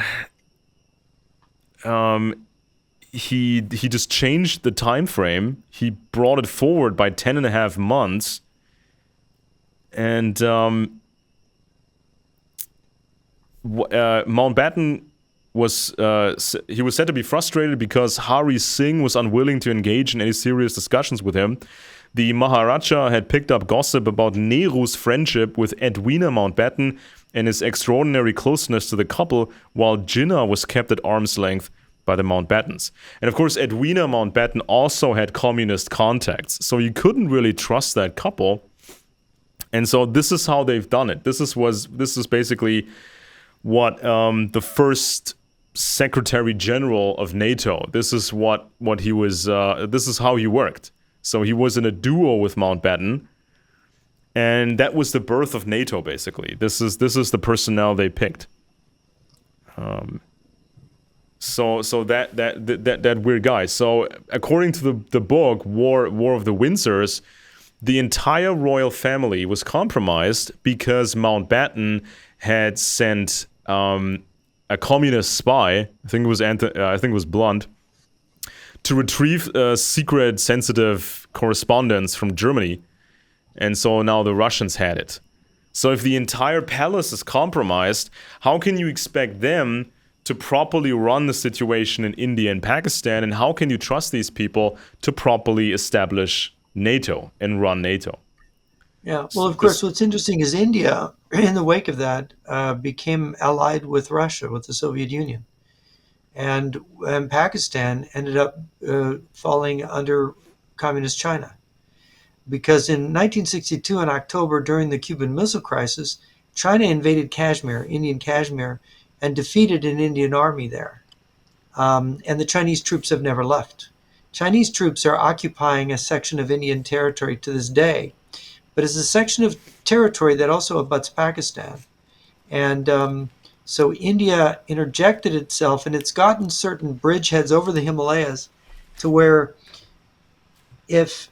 he just changed the time frame. He brought it forward by 10 and a half months. And Mountbatten was said to be frustrated because Hari Singh was unwilling to engage in any serious discussions with him. The Maharaja had picked up gossip about Nehru's friendship with Edwina Mountbatten and his extraordinary closeness to the couple, while Jinnah was kept at arm's length by the Mountbattens. And of course, Edwina Mountbatten also had communist contacts, so you couldn't really trust that couple. And so this is how they've done it. This is basically what the first Secretary General of NATO. This is what he was. This is how he worked. So he was in a duo with Mountbatten, and that was the birth of NATO. Basically, this is the personnel they picked. So that weird guy. So according to the book War of the Windsors, the entire royal family was compromised because Mountbatten had sent a communist spy. I think it was Blunt, to retrieve secret, sensitive correspondence from Germany, and so now the Russians had it. So if the entire palace is compromised, how can you expect them to properly run the situation in India and Pakistan, and how can you trust these people to properly establish NATO and run NATO? Yeah, well, of course, what's interesting is India, in the wake of that, became allied with Russia, with the Soviet Union. And Pakistan ended up falling under communist China. Because in 1962, in October, during the Cuban Missile Crisis, China invaded Kashmir, Indian Kashmir, and defeated an Indian army there. And the Chinese troops have never left. Chinese troops are occupying a section of Indian territory to this day, but it's a section of territory that also abuts Pakistan. And so India interjected itself, and it's gotten certain bridgeheads over the Himalayas to where if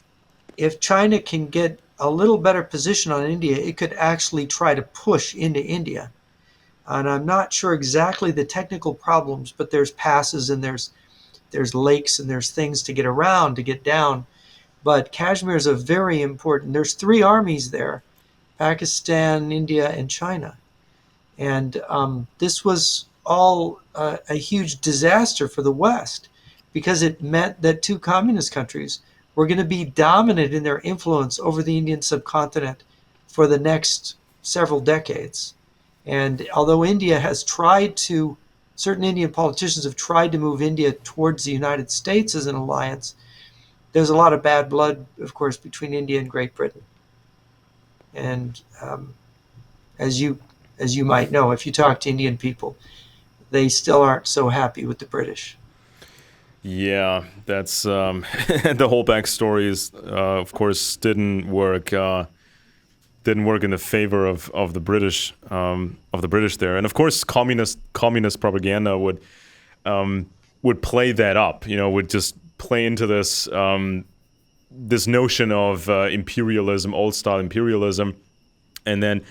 China can get a little better position on India, it could actually try to push into India. And I'm not sure exactly the technical problems, but there's passes and there's lakes and there's things to get around, to get down. But Kashmir is a very important. There's 3 armies there: Pakistan, India, and China. And this was all a huge disaster for the West, because it meant that 2 communist countries were going to be dominant in their influence over the Indian subcontinent for the next several decades. And although India has tried to, certain Indian politicians have tried to move India towards the United States as an alliance, there's a lot of bad blood, of course, between India and Great Britain. And as you might know, if you talk to Indian people, they still aren't so happy with the British. Yeah, that's the whole backstory is, of course, didn't work in the favor of the British there, and of course, communist propaganda would play that up. Would just play into this this notion of imperialism, old style imperialism, and then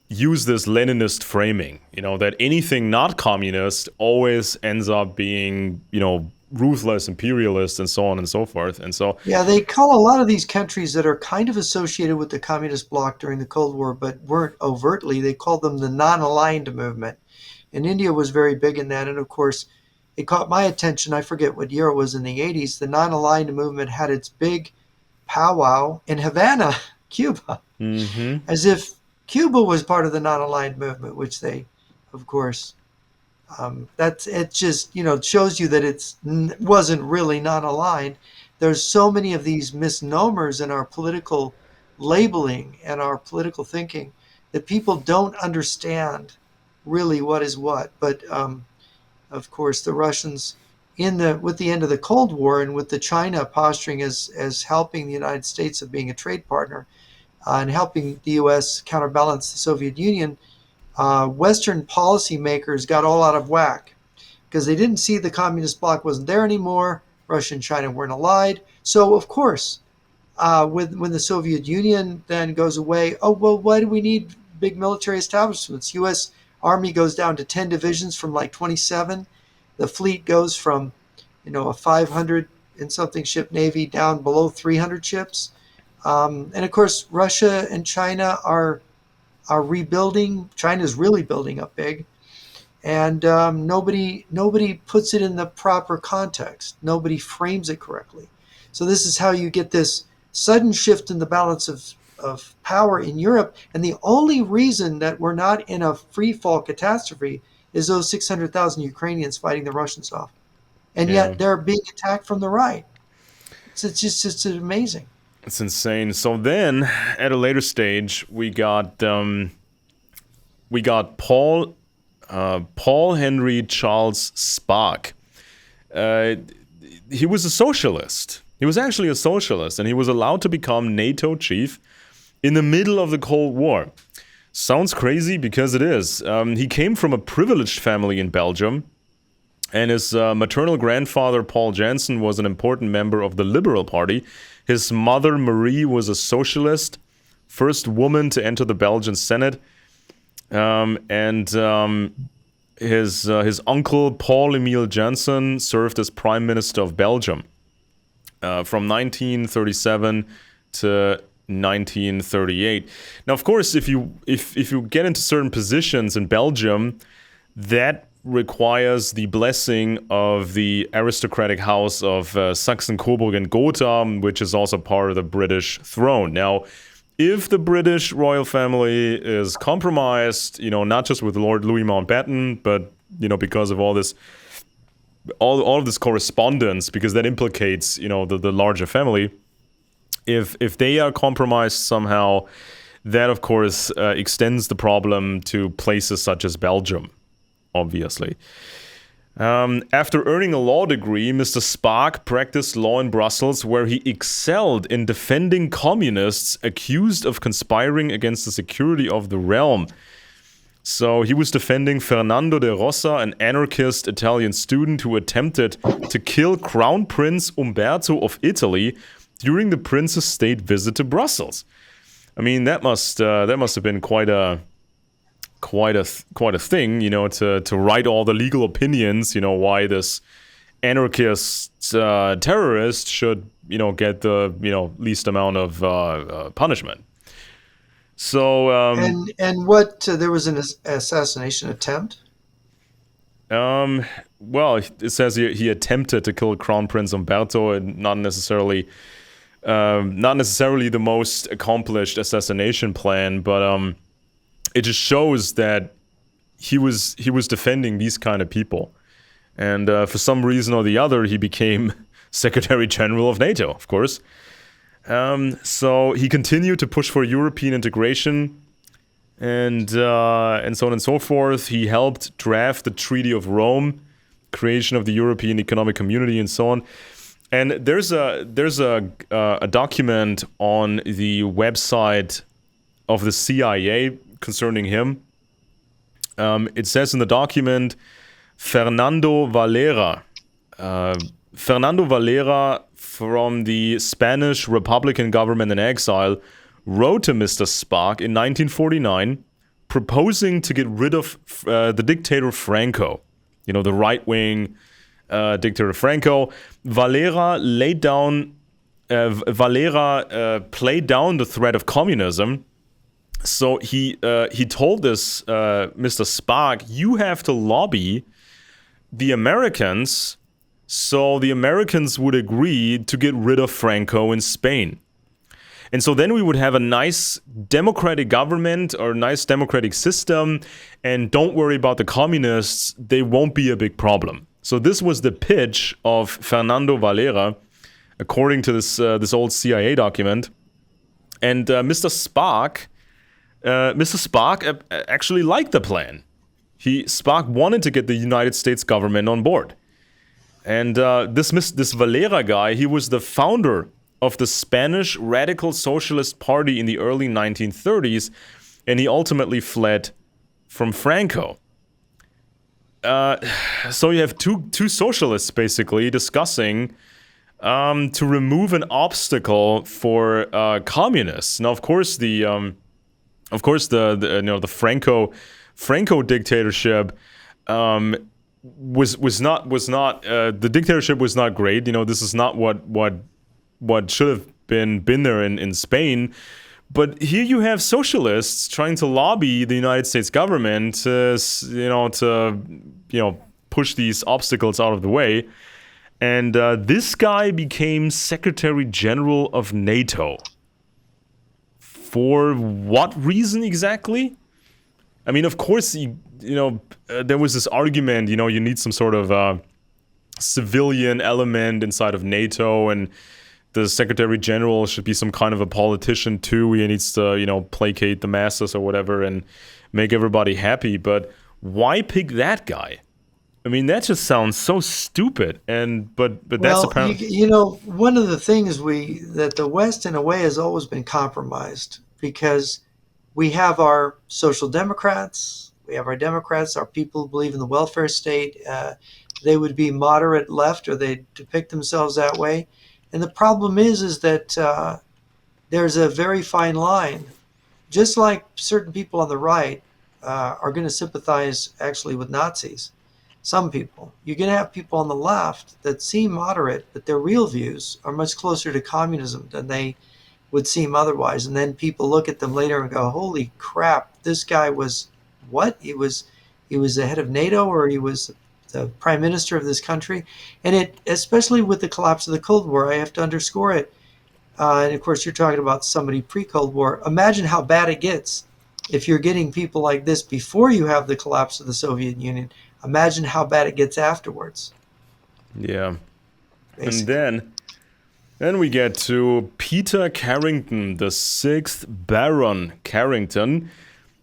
use this Leninist framing, that anything not communist always ends up being, ruthless, imperialist, and so on and so forth. And so, yeah, they call a lot of these countries that are kind of associated with the communist bloc during the Cold War, but weren't overtly, they called them the non-aligned movement. And India was very big in that. And of course, it caught my attention. I forget what year it was, in the 80s. The non-aligned movement had its big powwow in Havana, Cuba, as if Cuba was part of the non-aligned movement, which they, of course, it just shows you that it wasn't really non-aligned. There's so many of these misnomers in our political labeling and our political thinking that people don't understand really what is what. But of course, the Russians, with the end of the Cold War and with the China posturing as helping the United States of being a trade partner, and helping the U.S. counterbalance the Soviet Union, Western policymakers got all out of whack because they didn't see the communist bloc wasn't there anymore. Russia and China weren't allied. So, of course, when the Soviet Union then goes away, oh, well, why do we need big military establishments? U.S. Army goes down to 10 divisions from like 27. The fleet goes from, a 500 and something ship Navy down below 300 ships. And of course, Russia and China are rebuilding. China's really building up big, and nobody puts it in the proper context. Nobody frames it correctly. So this is how you get this sudden shift in the balance of power in Europe. And the only reason that we're not in a free fall catastrophe is those 600,000 Ukrainians fighting the Russians off, and Yeah. yet they're being attacked from the right. It's just it's amazing. It's insane. So then, at a later stage, we got Paul Henry Charles Spaak. He was a socialist. He was actually a socialist, and he was allowed to become NATO chief in the middle of the Cold War. Sounds crazy because it is. He came from a privileged family in Belgium, and his maternal grandfather, Paul Janssen, was an important member of the Liberal Party. His mother, Marie, was a socialist, first woman to enter the Belgian Senate. His uncle, Paul-Emile Janssen, served as Prime Minister of Belgium from 1937 to 1938. Now, of course, if you get into certain positions in Belgium, that requires the blessing of the aristocratic house of Saxon, Coburg, and Gotha, which is also part of the British throne. Now, if the British royal family is compromised, not just with Lord Louis Mountbatten, but because of all of this correspondence, because that implicates the larger family. If they are compromised somehow, that of course extends the problem to places such as Belgium, obviously. After earning a law degree, Mr. Spaak practiced law in Brussels, where he excelled in defending communists accused of conspiring against the security of the realm. So he was defending Fernando de Rossa, an anarchist Italian student who attempted to kill Crown Prince Umberto of Italy during the prince's state visit to Brussels. I mean, that must have been quite a thing, to write all the legal opinions, why this anarchist terrorist should, get the, least amount of punishment. So, and what there was an assassination attempt. Well, it says he attempted to kill Crown Prince Umberto, and not necessarily the most accomplished assassination plan, but it just shows that he was defending these kind of people, and for some reason or the other, he became Secretary General of NATO, of course. So he continued to push for European integration, and so on and so forth. He helped draft the Treaty of Rome, creation of the European Economic Community, and so on. And there's a document on the website of the CIA concerning him. It says in the document, Fernando Valera from the Spanish Republican government in exile wrote to Mr. Spaak in 1949 proposing to get rid of the dictator Franco, the right-wing dictator Franco. Valera played down the threat of communism. So he told this Mr. Spaak, you have to lobby the Americans so the Americans would agree to get rid of Franco in Spain. And so then we would have a nice democratic government or a nice democratic system, and don't worry about the communists, they won't be a big problem. So this was the pitch of Fernando Valera, according to this old CIA document. And Mr. Spaak actually liked the plan. Spaak wanted to get the United States government on board. And this Valera guy, he was the founder of the Spanish Radical Socialist Party in the early 1930s, and he ultimately fled from Franco. Uh, so you have two socialists basically discussing to remove an obstacle for communists. Now, of course, the Franco dictatorship was not the dictatorship was not great. This is not what should have been there in Spain. But here you have socialists trying to lobby the United States government to push these obstacles out of the way. And this guy became Secretary General of NATO. For what reason exactly? I mean, of course, there was this argument, you need some sort of civilian element inside of NATO, and the Secretary General should be some kind of a politician too. He needs to, placate the masses or whatever and make everybody happy. But why pick that guy? I mean, that just sounds so stupid. But that's apparently one of the things that the West in a way has always been compromised, because we have our social democrats, we have our Democrats, our people who believe in the welfare state. They would be moderate left, or they depict themselves that way. And the problem is that there's a very fine line. Just like certain people on the right are going to sympathize actually with Nazis, some people. You're going to have people on the left that seem moderate, but their real views are much closer to communism than they would seem otherwise. And then people look at them later and go, holy crap, this guy was what? He was the head of NATO, or he was the prime minister of this country. And it, especially with the collapse of the Cold War, I have to underscore it. And of course, you're talking about somebody pre-Cold War. Imagine how bad it gets if you're getting people like this before you have the collapse of the Soviet Union. Imagine how bad it gets afterwards. Yeah. Basically. And then we get to Peter Carrington, the 6th Baron Carrington.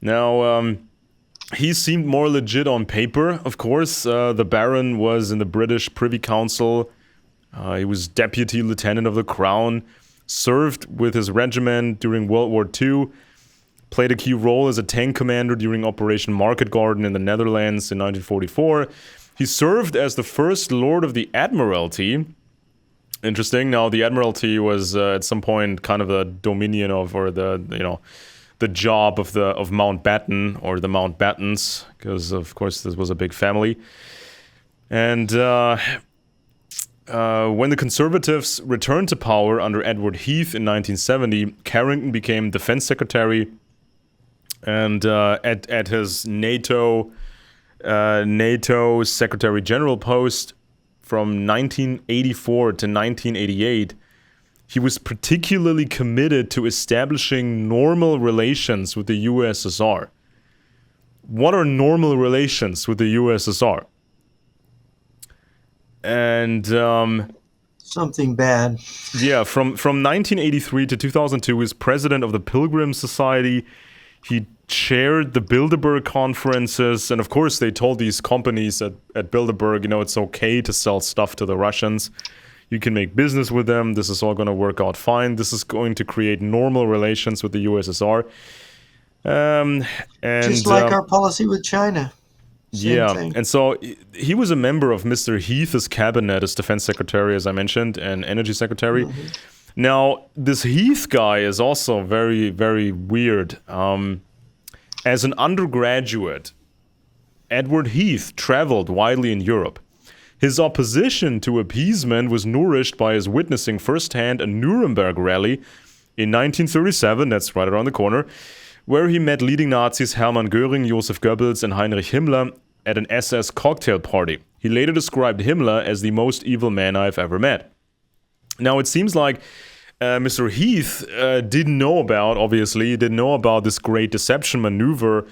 Now, he seemed more legit on paper, of course. The Baron was in the British Privy Council. He was Deputy Lieutenant of the Crown, served with his regiment during World War II, played a key role as a tank commander during Operation Market Garden in the Netherlands in 1944. He served as the first Lord of the Admiralty. Interesting. Now, the Admiralty was at some point kind of the dominion of, or the job of Mountbatten, or the Mountbattens, because of course this was a big family. And when the Conservatives returned to power under Edward Heath in 1970, Carrington became Defense Secretary, and at his NATO Secretary General post from 1984 to 1988, he was particularly committed to establishing normal relations with the USSR. What are normal relations with the USSR? And something bad. Yeah, from 1983 to 2002, he was president of the Pilgrim Society. He chaired the Bilderberg conferences, and of course they told these companies at Bilderberg, it's okay to sell stuff to the Russians. You can make business with them. This is all going to work out fine. This is going to create normal relations with the USSR. And just like our policy with China. Same thing. And so he was a member of Mr. Heath's cabinet as Defense Secretary, as I mentioned, and Energy Secretary. Mm-hmm. Now, this Heath guy is also very, very weird. As an undergraduate, Edward Heath traveled widely in Europe. His opposition to appeasement was nourished by his witnessing firsthand a Nuremberg rally in 1937, that's right around the corner, where he met leading Nazis Hermann Göring, Joseph Goebbels, and Heinrich Himmler at an SS cocktail party. He later described Himmler as the most evil man I've ever met. Now, it seems like Mr. Heath didn't know about this great deception maneuver,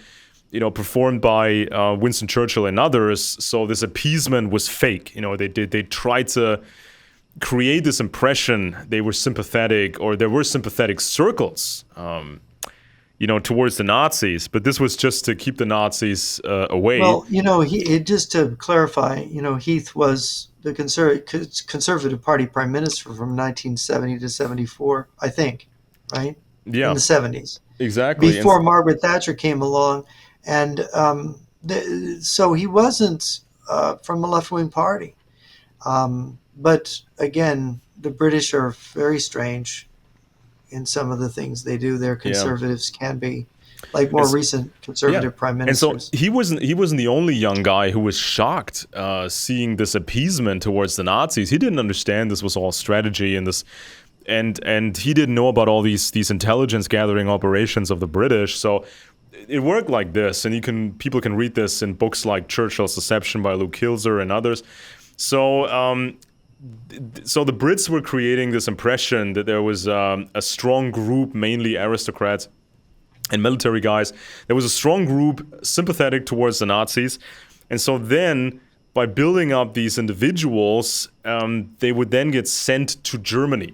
performed by Winston Churchill and others. So this appeasement was fake. They tried to create this impression they were sympathetic, or there were sympathetic circles, towards the Nazis. But this was just to keep the Nazis away. Well, just to clarify, Heath was the Conservative Party Prime Minister from 1970 to 74, I think, right? Yeah. In the 70s. Exactly. Before Margaret Thatcher came along, and so he wasn't from a left-wing party. But again, the British are very strange in some of the things they do. Their Yeah. conservatives can be, like more It's, recent yeah. conservative prime And so ministers. he wasn't the only young guy who was shocked seeing this appeasement towards the Nazis. He didn't understand this was all strategy and this and he didn't know about all these intelligence gathering operations of the British. So it worked like this, and people can read this in books like Churchill's Deception by Luke Kilzer and others. So so the Brits were creating this impression that there was a strong group, mainly aristocrats and military guys. There was a strong group sympathetic towards the Nazis. And so then, by building up these individuals, they would then get sent to Germany.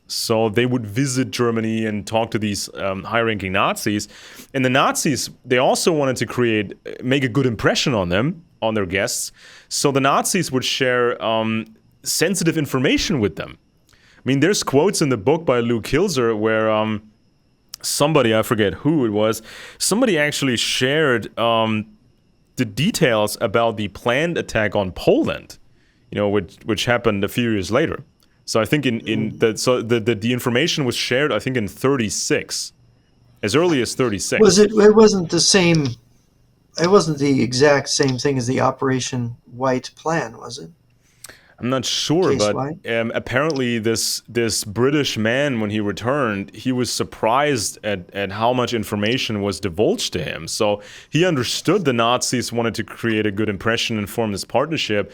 So they would visit Germany and talk to these high-ranking Nazis. And the Nazis, they also wanted to make a good impression on them, on their guests. So the Nazis would share sensitive information with them. I mean, there's quotes in the book by Luke Kilzer where somebody, I forget who it was, somebody actually shared the details about the planned attack on Poland, which happened a few years later. So I think the information was shared, I think, in 36, as early as 36. Was it? It wasn't the same. It wasn't the exact same thing as the Operation White plan, was it? I'm not sure, Case but White. apparently this British man, when he returned, he was surprised at how much information was divulged to him. So he understood the Nazis wanted to create a good impression and form this partnership,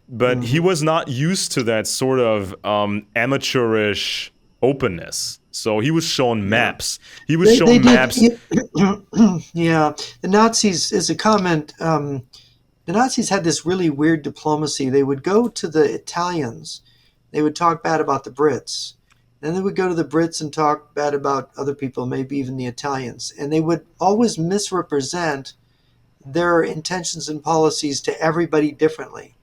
but he was not used to that sort of amateurish openness. So he was shown maps. He was shown They maps. did. Yeah, the Nazis, as a comment, the Nazis had this really weird diplomacy. They would go to the Italians, they would talk bad about the Brits. Then they would go to the Brits and talk bad about other people, maybe even the Italians. And they would always misrepresent their intentions and policies to everybody differently.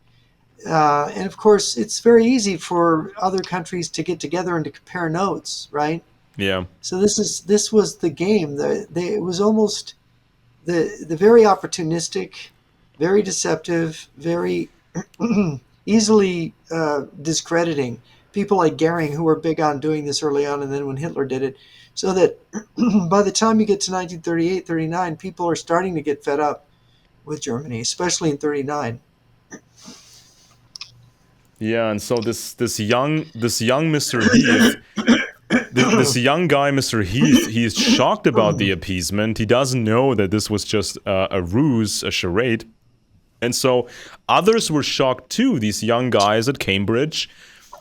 And of course, it's very easy for other countries to get together and to compare notes, right? Yeah. So this was the game. It was almost the very opportunistic, very deceptive, very easily discrediting people like Goering, who were big on doing this early on, and then when Hitler did it, so that by the time you get to 1938, 39, people are starting to get fed up with Germany, especially in 39. Yeah, and so this young Mr. Heath, this young guy, Mr. Heath, he's shocked about the appeasement. He doesn't know that this was just a ruse, a charade. And so others were shocked too, these young guys at Cambridge,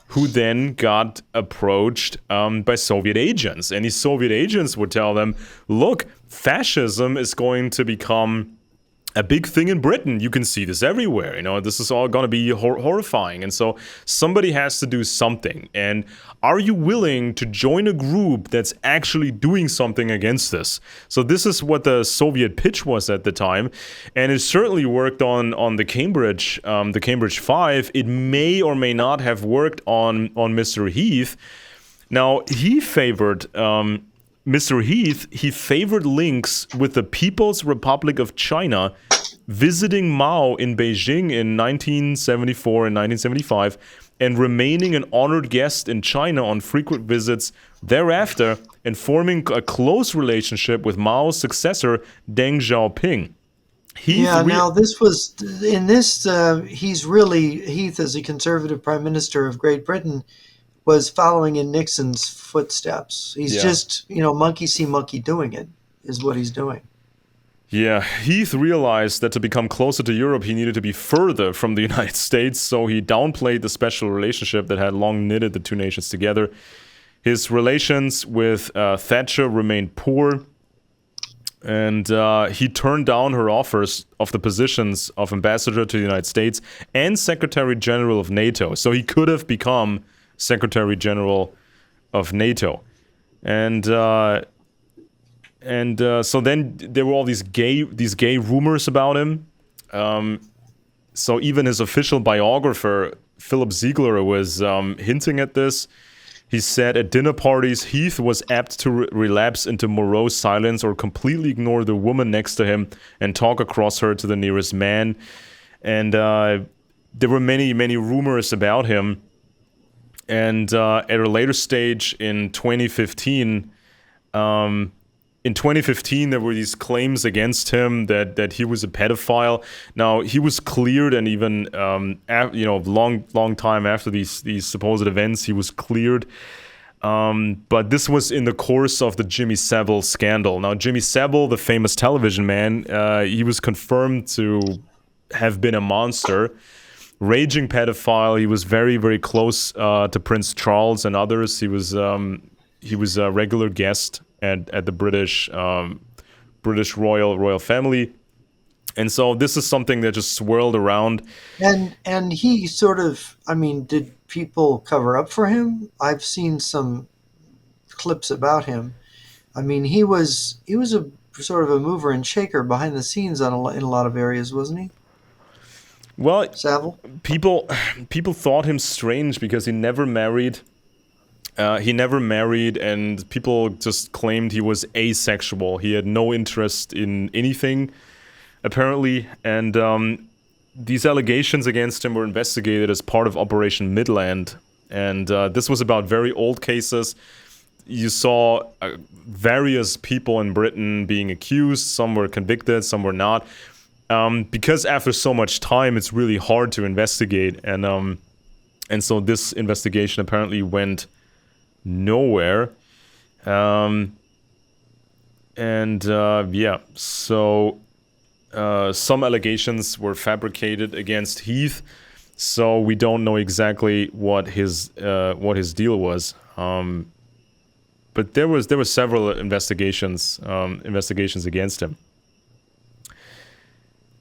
who then got approached by Soviet agents. And these Soviet agents would tell them, look, fascism is going to become a big thing in Britain. You can see this everywhere. This is all going to be horrifying. And so somebody has to do something. And are you willing to join a group that's actually doing something against this? So this is what the Soviet pitch was at the time. And it certainly worked on the Cambridge Five. It may or may not have worked on Mr. Heath. Now, he favored... Mr. Heath, he favored links with the People's Republic of China, visiting Mao in Beijing in 1974 and 1975, and remaining an honored guest in China on frequent visits thereafter, and forming a close relationship with Mao's successor, Deng Xiaoping. Now this was, in this, Heath, as a conservative prime minister of Great Britain, was following in Nixon's footsteps. He's just, monkey see monkey doing it, is what he's doing. Yeah, Heath realized that to become closer to Europe, he needed to be further from the United States, so he downplayed the special relationship that had long knitted the two nations together. His relations with Thatcher remained poor, and he turned down her offers of the positions of ambassador to the United States and Secretary General of NATO. So he could have become Secretary General of NATO, and so then there were all these gay rumors about him. So even his official biographer Philip Ziegler was hinting at this. He said at dinner parties, Heath was apt to relapse into morose silence or completely ignore the woman next to him and talk across her to the nearest man. And there were many, many rumors about him. And at a later stage in 2015, there were these claims against him that he was a pedophile. Now, he was cleared, and even long time after these supposed events, he was cleared. But this was in the course of the Jimmy Savile scandal. Now, Jimmy Savile, the famous television man, he was confirmed to have been a monster, raging pedophile. He was very, very close to Prince Charles and others. He was a regular guest at the British royal family, and so this is something that just swirled around. And he sort of, I mean, did people cover up for him? I've seen some clips about him. I mean, he was a sort of a mover and shaker behind the scenes in a lot of areas, wasn't he? Well, Savile? people thought him strange because he never married. And people just claimed he was asexual. He had no interest in anything, apparently. And these allegations against him were investigated as part of Operation Midland. And this was about very old cases. You saw various people in Britain being accused. Some were convicted, some were not. Because after so much time, it's really hard to investigate. And so this investigation apparently went nowhere. So some allegations were fabricated against Heath, so we don't know exactly what his deal was. But there were several investigations against him.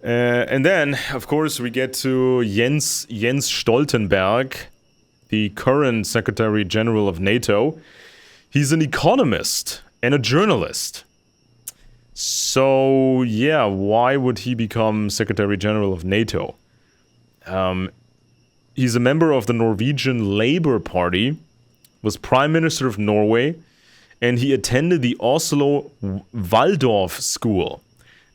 And then, of course, we get to Jens Stoltenberg, the current Secretary General of NATO. He's an economist and a journalist. So, yeah, why would he become Secretary General of NATO? He's a member of the Norwegian Labour Party, was Prime Minister of Norway, and he attended the Oslo Waldorf School.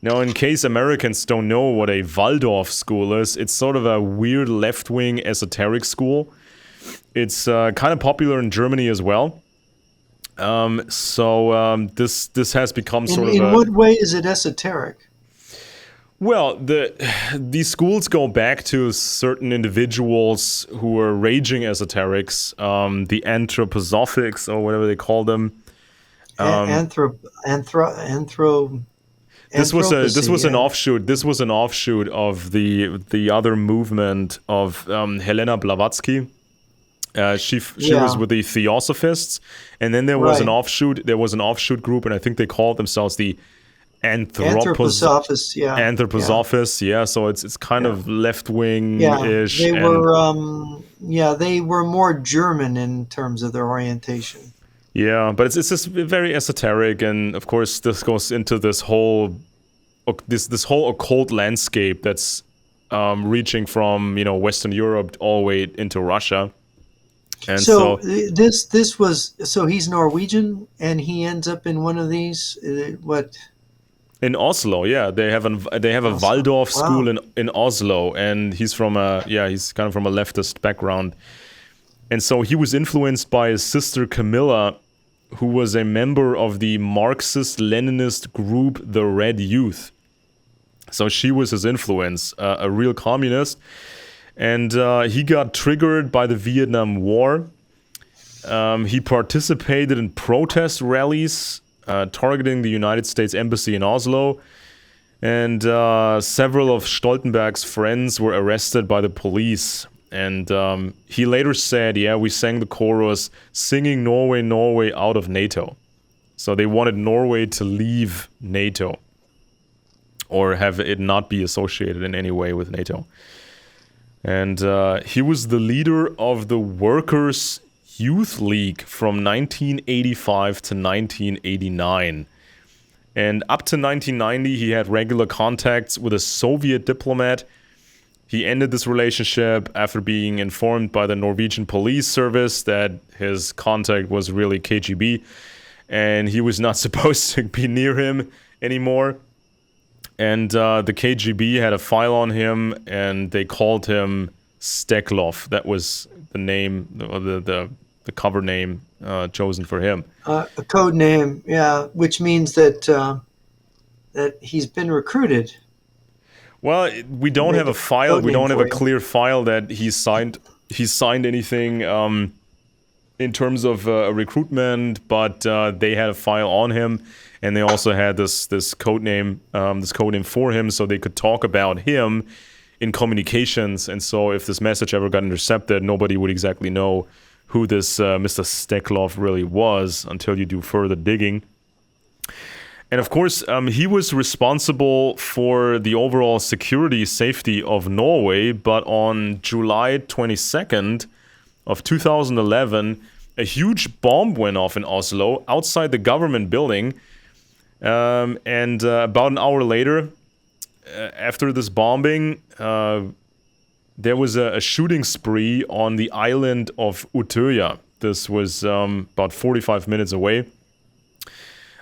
Now, in case Americans don't know what a Waldorf school is, it's sort of a weird left-wing esoteric school. It's kind of popular in Germany as well. This has become sort of in what way is it esoteric? Well, these schools go back to certain individuals who were raging esoterics, the anthroposophics or whatever they call them. This was an offshoot. This was an offshoot of the other movement of Helena Blavatsky. She was with the Theosophists, and then there was an offshoot. There was an offshoot group, and I think they called themselves the Anthroposophists. Yeah, Anthroposophists. Yeah, so it's kind of left wing ish. They were more German in terms of their orientation. Yeah, but it's just very esoteric, and of course this goes into this whole occult landscape that's reaching from Western Europe all the way into Russia. And so he's Norwegian, and he ends up in one of these in Oslo. Yeah, they have a Waldorf school in Oslo, and he's kind of from a leftist background. And so he was influenced by his sister Camilla, who was a member of the Marxist-Leninist group, the Red Youth. So she was his influence, a real communist. And he got triggered by the Vietnam War. He participated in protest rallies targeting the United States Embassy in Oslo. And several of Stoltenberg's friends were arrested by the police. And he later said, we sang the chorus, singing Norway, Norway out of NATO. So they wanted Norway to leave NATO or have it not be associated in any way with NATO. And he was the leader of the Workers' Youth League from 1985 to 1989. And up to 1990, he had regular contacts with a Soviet diplomat. He ended this relationship after being informed by the Norwegian police service that his contact was really KGB, and he was not supposed to be near him anymore. And the KGB had a file on him, and they called him Steklov. That was the name, the cover name chosen for him. A code name, yeah, which means that he's been recruited. Well, we don't have a file. We don't have a clear file that he signed anything in terms of recruitment, but they had a file on him, and they also had this code name for him, so they could talk about him in communications. And so, if this message ever got intercepted, nobody would exactly know who this Mr. Steklov really was until you do further digging. And of course, he was responsible for the overall security safety of Norway. But on July 22nd of 2011, a huge bomb went off in Oslo outside the government building. And about an hour later, after this bombing, there was a shooting spree on the island of Utøya. This was about 45 minutes away.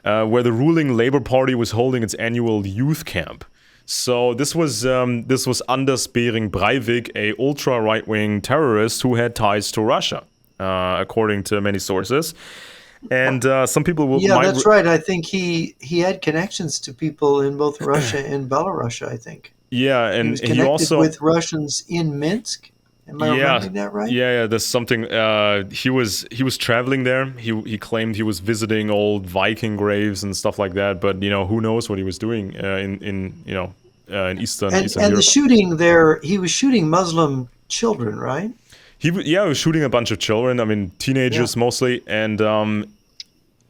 Where the ruling Labour Party was holding its annual youth camp. So this was Anders Behring Breivik, a ultra right-wing terrorist who had ties to Russia, according to many sources. And some people will. Yeah, that's right. I think he had connections to people in both Russia and Belarus, I think. Yeah, and he was connected also with Russians in Minsk. Am I remembering that right? Yeah, there's something. He was traveling there. He claimed he was visiting old Viking graves and stuff like that. But who knows what he was doing in Eastern Europe. And the shooting there, he was shooting Muslim children, right? He was shooting a bunch of children. I mean, teenagers mostly, and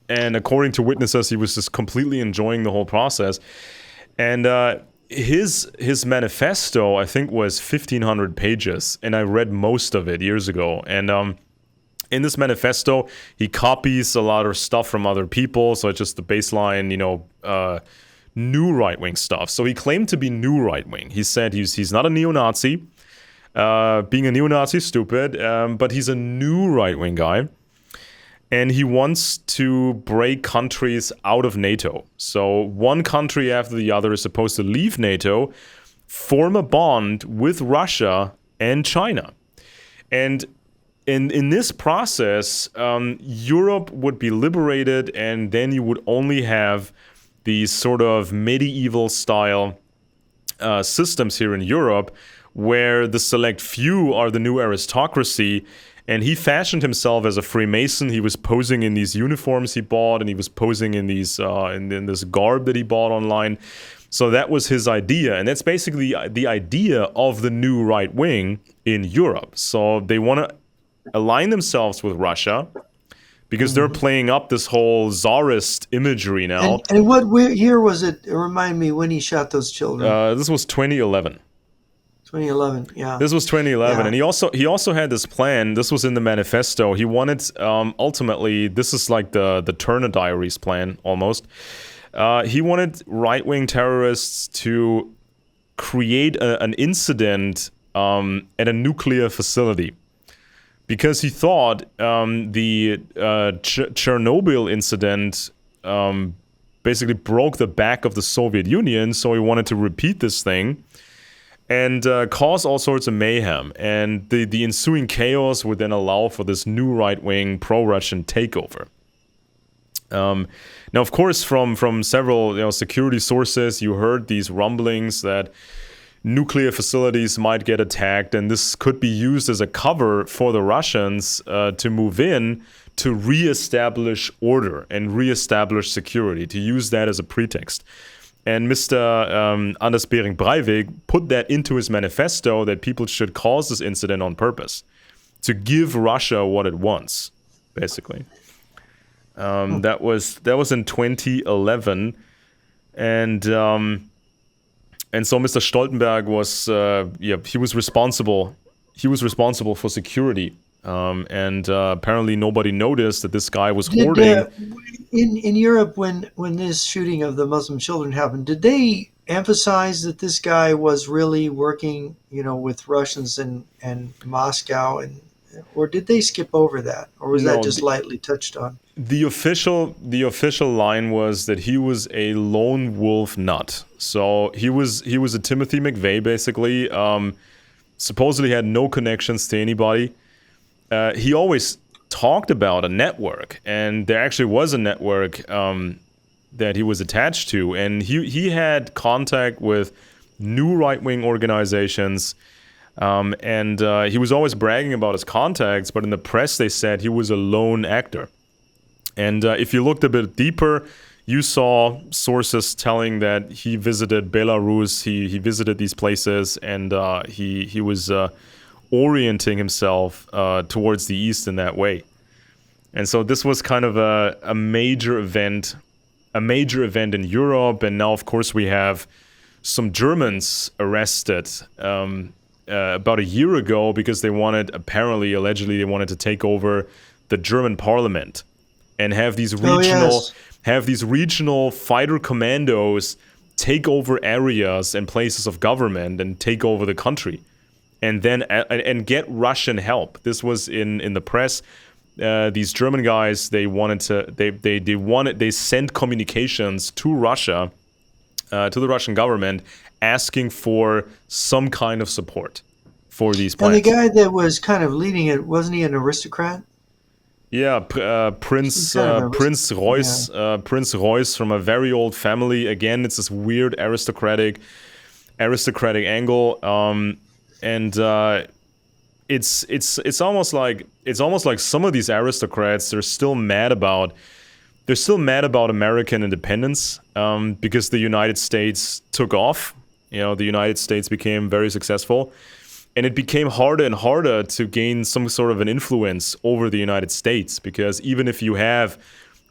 according to witnesses, he was just completely enjoying the whole process. And his manifesto, I think, was 1,500 pages, and I read most of it years ago. And in this manifesto, he copies a lot of stuff from other people, so it's just the baseline, new right-wing stuff. So he claimed to be new right-wing. He said he's not a neo-Nazi. Being a neo-Nazi is stupid, but he's a new right-wing guy. And he wants to break countries out of NATO. So one country after the other is supposed to leave NATO, form a bond with Russia and China. And in this process, Europe would be liberated, and then you would only have these sort of medieval style systems here in Europe, where the select few are the new aristocracy. And he fashioned himself as a Freemason. He was posing in these uniforms he bought, and he was posing in these in this garb that he bought online. So that was his idea, and that's basically the idea of the new right wing in Europe. So they want to align themselves with Russia because they're playing up this whole czarist imagery now. And what year was it? Remind me when he shot those children. This was 2011. 2011, yeah. This was 2011, and he also had this plan. This was in the manifesto. He wanted, ultimately, this is like the Turner Diaries plan, almost. He wanted right-wing terrorists to create an incident at a nuclear facility. Because he thought the Chernobyl incident basically broke the back of the Soviet Union, so he wanted to repeat this thing and cause all sorts of mayhem. And the ensuing chaos would then allow for this new right-wing pro-Russian takeover. Now, of course, from several security sources, you heard these rumblings that nuclear facilities might get attacked, and this could be used as a cover for the Russians to move in to reestablish order and reestablish security, to use that as a pretext. And Mr. Anders Behring Breivik put that into his manifesto that people should cause this incident on purpose, to give Russia what it wants, basically. That was in 2011, and so Mr. Stoltenberg was he was responsible. He was responsible for security, and apparently nobody noticed that this guy was hoarding. In Europe, when this shooting of the Muslim children happened, did they emphasize that this guy was really working, with Russians and Moscow, or did they skip over that, or was that No, just lightly touched on? the official line was that he was a lone wolf nut. So he was a Timothy McVeigh basically. Supposedly had no connections to anybody. He always talked about a network, and there actually was a network that he was attached to, and he had contact with new right-wing organizations, and he was always bragging about his contacts, but in the press they said he was a lone actor. And if you looked a bit deeper, you saw sources telling that he visited Belarus, he visited these places, and he was orienting himself towards the east in that way. And so this was kind of a major event, in Europe. And now, of course, we have some Germans arrested about a year ago because allegedly, they wanted to take over the German parliament and have these regional fighter commandos take over areas and places of government and take over the country, and then and get Russian help. This was in the press. These German guys, they sent communications to Russia, to the Russian government, asking for some kind of support for these And the plans. guy that was kind of leading it, wasn't he an aristocrat? Yeah, Some kind of Prince yeah. Royce, Prince Royce from a very old family. Again, it's this weird aristocratic angle, and it's almost like some of these aristocrats, they're still mad about American independence, because the United States took off. The United States became very successful. And it became harder and harder to gain some sort of an influence over the United States, because even if you have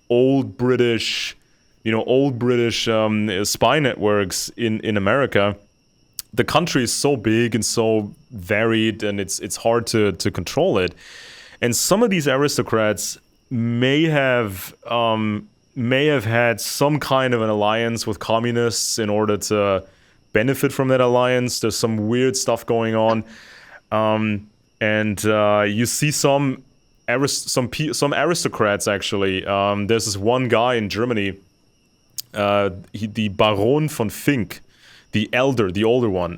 old British spy networks in America, the country is so big and so varied, and it's hard to control it. And some of these aristocrats may have had some kind of an alliance with communists in order to benefit from that alliance. There's some weird stuff going on, and you see some aristocrats actually. There's this one guy in Germany, the Baron von Fink, the older one,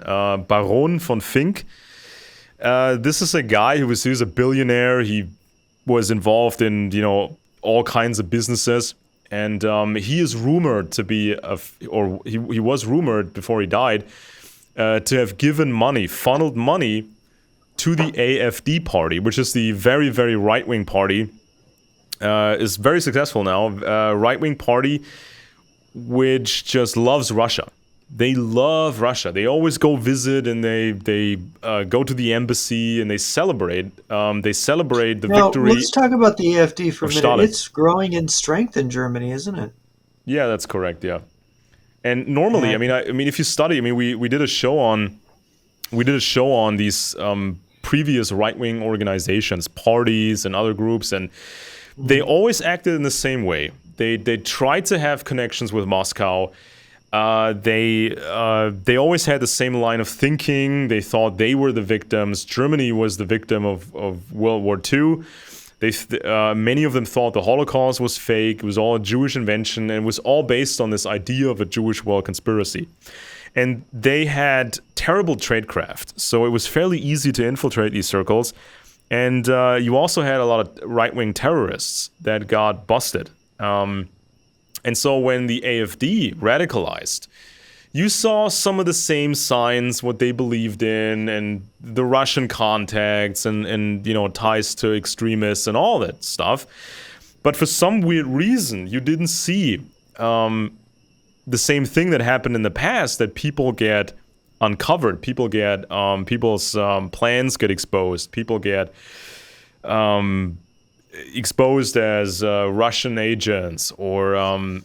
Baron von Fink. This is a guy who was a billionaire. He was involved in all kinds of businesses. And he is rumored to be, he was rumored before he died, to have funneled money to the AfD party, which is the very, very right-wing party. Is very successful now. Right-wing party which just loves Russia. They love Russia. They always go visit, and they go to the embassy, and they celebrate. They celebrate the Now, victory let's talk about the AfD for a of minute. Stalin. It's growing in strength in Germany, isn't it? Yeah, that's correct. Yeah, and normally, And I mean, if you study, we did a show on these previous right-wing organizations, parties, and other groups, and they always acted in the same way. They tried to have connections with Moscow. They always had the same line of thinking. They thought they were the victims. Germany was the victim of World War II. Many of them thought the Holocaust was fake. It was all a Jewish invention, and it was all based on this idea of a Jewish world conspiracy. And they had terrible tradecraft, so it was fairly easy to infiltrate these circles. And you also had a lot of right-wing terrorists that got busted. And so when the AfD radicalized, you saw some of the same signs, what they believed in, and the Russian contacts and ties to extremists and all that stuff. But for some weird reason, you didn't see the same thing that happened in the past, that people get uncovered, people's plans get exposed, people get exposed as Russian agents or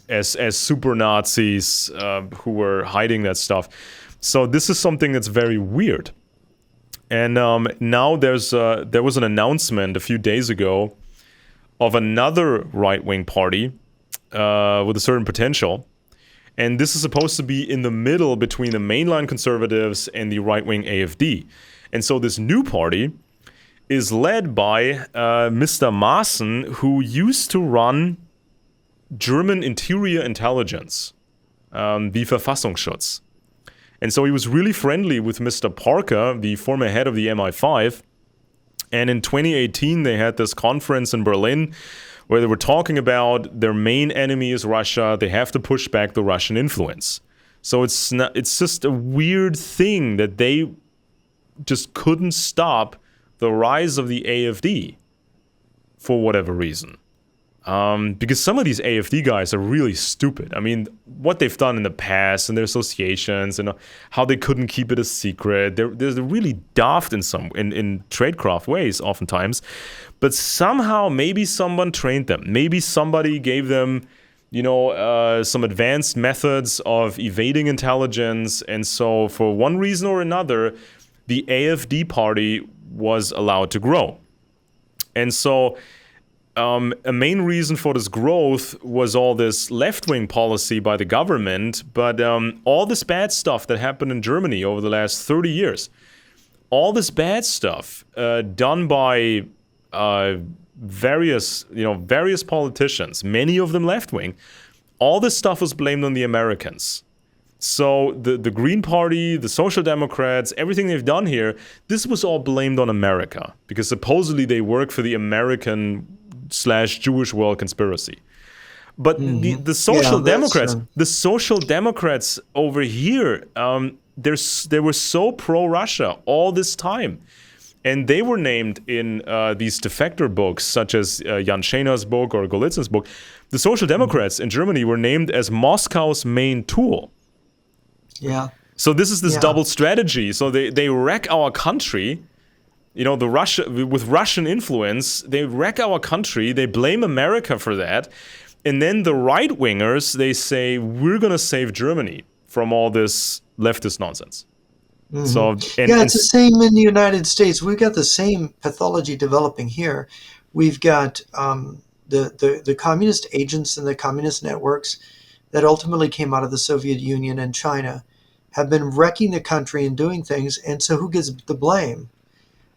as super Nazis who were hiding that stuff. So this is something that's very weird. And now there was an announcement a few days ago of another right-wing party with a certain potential. And this is supposed to be in the middle between the mainline conservatives and the right-wing AfD. And so this new party is led by Mr. Maaßen, who used to run German interior intelligence, the Verfassungsschutz. And so he was really friendly with Mr. Parker, the former head of the MI5. And in 2018, they had this conference in Berlin where they were talking about their main enemy is Russia. They have to push back the Russian influence. So it's just a weird thing that they just couldn't stop the rise of the AfD for whatever reason. Because some of these AfD guys are really stupid. I mean, what they've done in the past and their associations and how they couldn't keep it a secret. They're really daft in tradecraft ways oftentimes. But somehow maybe someone trained them. Maybe somebody gave them, some advanced methods of evading intelligence. And so for one reason or another, the AfD party was allowed to grow. And so a main reason for this growth was all this left-wing policy by the government, but all this bad stuff that happened in Germany over the last 30 years, all this bad stuff done by various politicians, many of them left-wing, all this stuff was blamed on the Americans. So the Green Party, the Social Democrats, everything they've done here, this was all blamed on America because supposedly they work for the American/Jewish world conspiracy. But the Social Democrats, the Social Democrats over here, they were so pro-Russia all this time. And they were named in these defector books, such as Jan Schener's book or Golitsyn's book. The Social Democrats in Germany were named as Moscow's main tool. Yeah. So this is this double strategy. So they wreck our country, with Russian influence, they wreck our country, they blame America for that. And then the right-wingers, they say, we're going to save Germany from all this leftist nonsense. Mm-hmm. So it's the same in the United States. We've got the same pathology developing here. We've got the communist agents and the communist networks that ultimately came out of the Soviet Union and China have been wrecking the country and doing things. And so who gets the blame?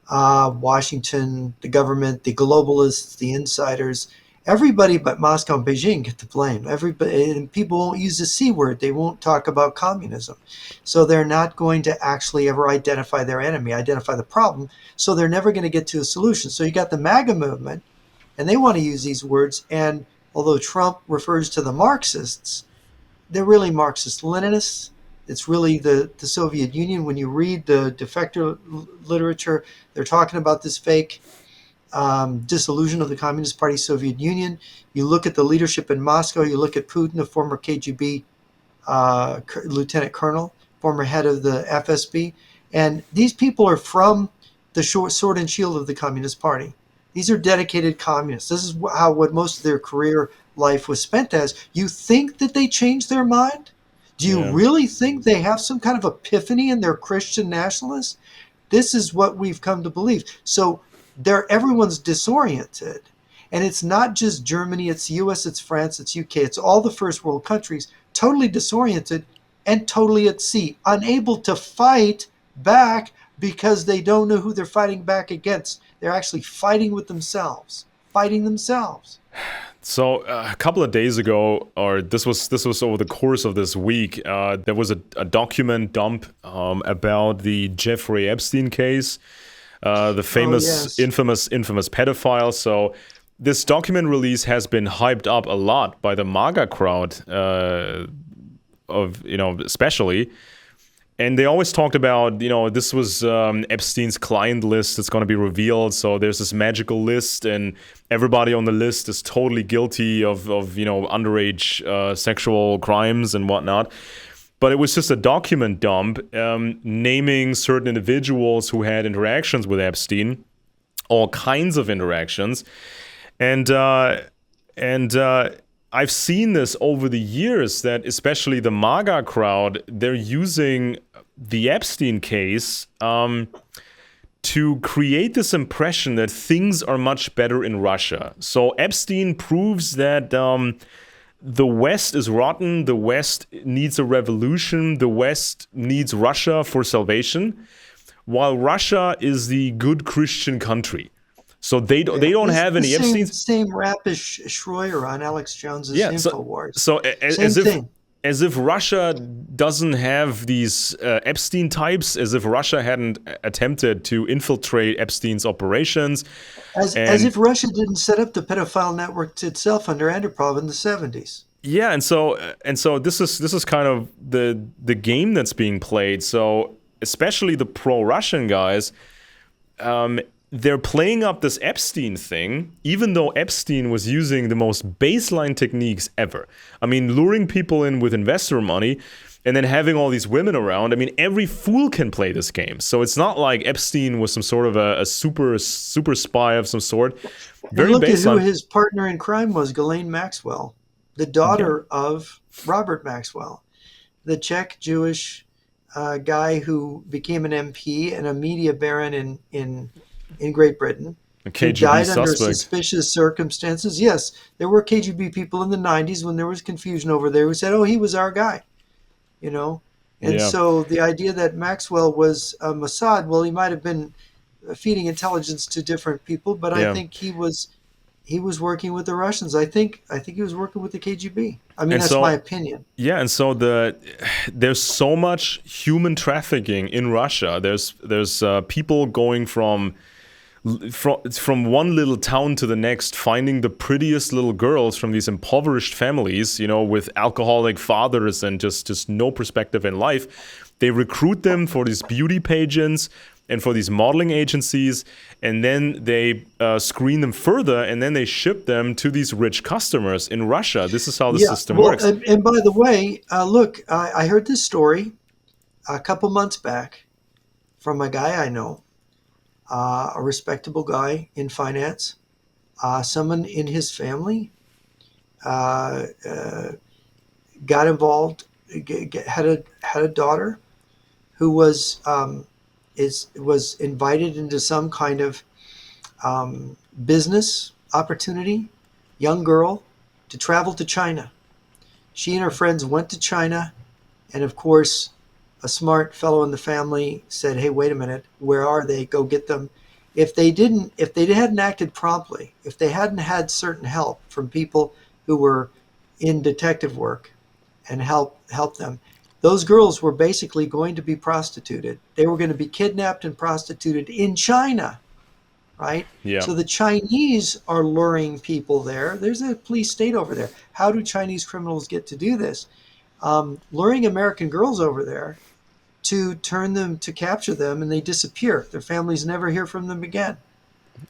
Washington, the government, the globalists, the insiders, everybody but Moscow and Beijing get the blame. Everybody, and people won't use the C word. They won't talk about communism. So they're not going to actually ever identify their enemy, identify the problem. So they're never going to get to a solution. So you got the MAGA movement, and they want to use these words. And although Trump refers to the Marxists, they're really Marxist-Leninists. It's really the Soviet Union. When you read the defector literature, they're talking about this fake dissolution of the Communist Party Soviet Union. You look at the leadership in Moscow. You look at Putin, a former KGB lieutenant colonel, former head of the FSB. And these people are from the sword and shield of the Communist Party. These are dedicated communists. This is what most of their career life was spent as. You think that they changed their mind? Do you really think they have some kind of epiphany and they're Christian nationalists? This is what we've come to believe. So everyone's disoriented. And it's not just Germany, it's US, it's France, it's UK, it's all the first world countries, totally disoriented and totally at sea, unable to fight back because they don't know who they're fighting back against. They're actually fighting with themselves, fighting themselves. So a couple of days ago, or this was over the course of this week, there was a document dump about the Jeffrey Epstein case, the famous, infamous pedophile. So this document release has been hyped up a lot by the MAGA crowd, especially. And they always talked about, this was Epstein's client list that's going to be revealed. So there's this magical list, and everybody on the list is totally guilty of underage sexual crimes and whatnot. But it was just a document dump naming certain individuals who had interactions with Epstein, all kinds of interactions. And I've seen this over the years that especially the MAGA crowd, they're using the Epstein case to create this impression that things are much better in Russia. So Epstein proves that the West is rotten. The West needs a revolution. The West needs Russia for salvation, while Russia is the good Christian country. So they don't It's have the any Epstein's. same rap as Schroyer on Alex Jones's Yeah. Infowars. So Same thing. as if Russia doesn't have these Epstein types, as if Russia hadn't attempted to infiltrate Epstein's operations, As and if Russia didn't set up the pedophile network itself under Andropov in the 70s. yeah, and so this is kind of the game that's being played. So especially the pro-Russian guys, they're playing up this Epstein thing, even though Epstein was using the most baseline techniques ever. I mean, luring people in with investor money and then having all these women around. I mean, every fool can play this game. So it's not like Epstein was some sort of a super spy of some sort. And Very look at who baseline. his partner in crime was, Ghislaine Maxwell, the Yeah. daughter of Robert Maxwell, the Czech Jewish guy who became an MP and a media baron in Great Britain, A who KGB died under suspect. suspicious circumstances. Yes, there were KGB people in the 90s when there was confusion over there who said, oh, he was our guy, you know? And Yeah. so the idea that Maxwell was Mossad, well, he might have been feeding intelligence to different people, but I Yeah. think he was working with the Russians. I think he was working with the KGB. I mean, And that's so my opinion. Yeah, and so there's so much human trafficking in Russia. There's people going from one little town to the next, finding the prettiest little girls from these impoverished families, with alcoholic fathers and just no perspective in life. They recruit them for these beauty pageants and for these modeling agencies, and then they screen them further, and then they ship them to these rich customers in Russia. This is how the system Well, works. and by the way, look, I heard this story a couple months back from a guy I know, a respectable guy in finance, someone in his family uh, uh, got involved, had a daughter who was invited into some kind of business opportunity, young girl, to travel to China. She and her friends went to China, and of course, a smart fellow in the family said, "Hey, wait a minute, where are they? Go get them." If they hadn't acted promptly, if they hadn't had certain help from people who were in detective work and help them, those girls were basically going to be prostituted. They were going to be kidnapped and prostituted in China, right? Yeah. So the Chinese are luring people there. There's a police state over there. How do Chinese criminals get to do this? Luring American girls over there to capture them, and they disappear. Their families never hear from them again.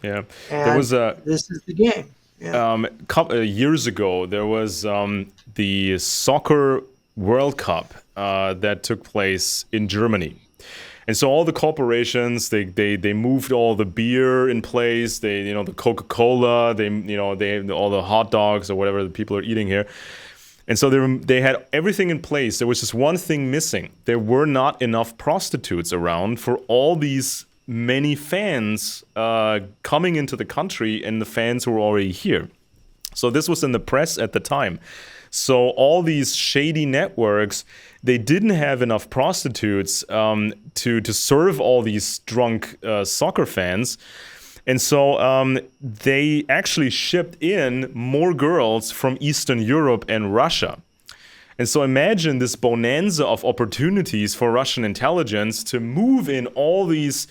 Yeah. There And was a this is the game. Yeah. couple years ago. There was the soccer World Cup that took place in Germany, and so all the corporations they moved all the beer in place. They the Coca-Cola. They all the hot dogs or whatever the people are eating here. And so they had everything in place. There was just one thing missing. There were not enough prostitutes around for all these many fans coming into the country and the fans who were already here. So this was in the press at the time. So all these shady networks, they didn't have enough prostitutes to serve all these drunk soccer fans. And so they actually shipped in more girls from Eastern Europe and Russia. And so imagine this bonanza of opportunities for Russian intelligence to move in all these,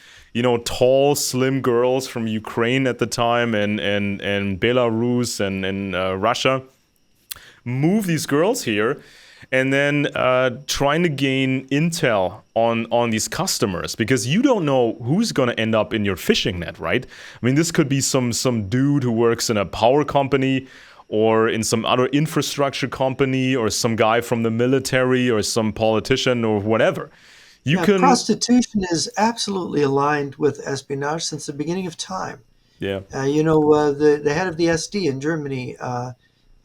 tall, slim girls from Ukraine at the time and Belarus and Russia. Move these girls here and then trying to gain intel on these customers, because you don't know who's going to end up in your fishing net, right? I mean, this could be some dude who works in a power company or in some other infrastructure company or some guy from the military or some politician or whatever. Prostitution is absolutely aligned with espionage since the beginning of time. Yeah. The head of the SD in Germany,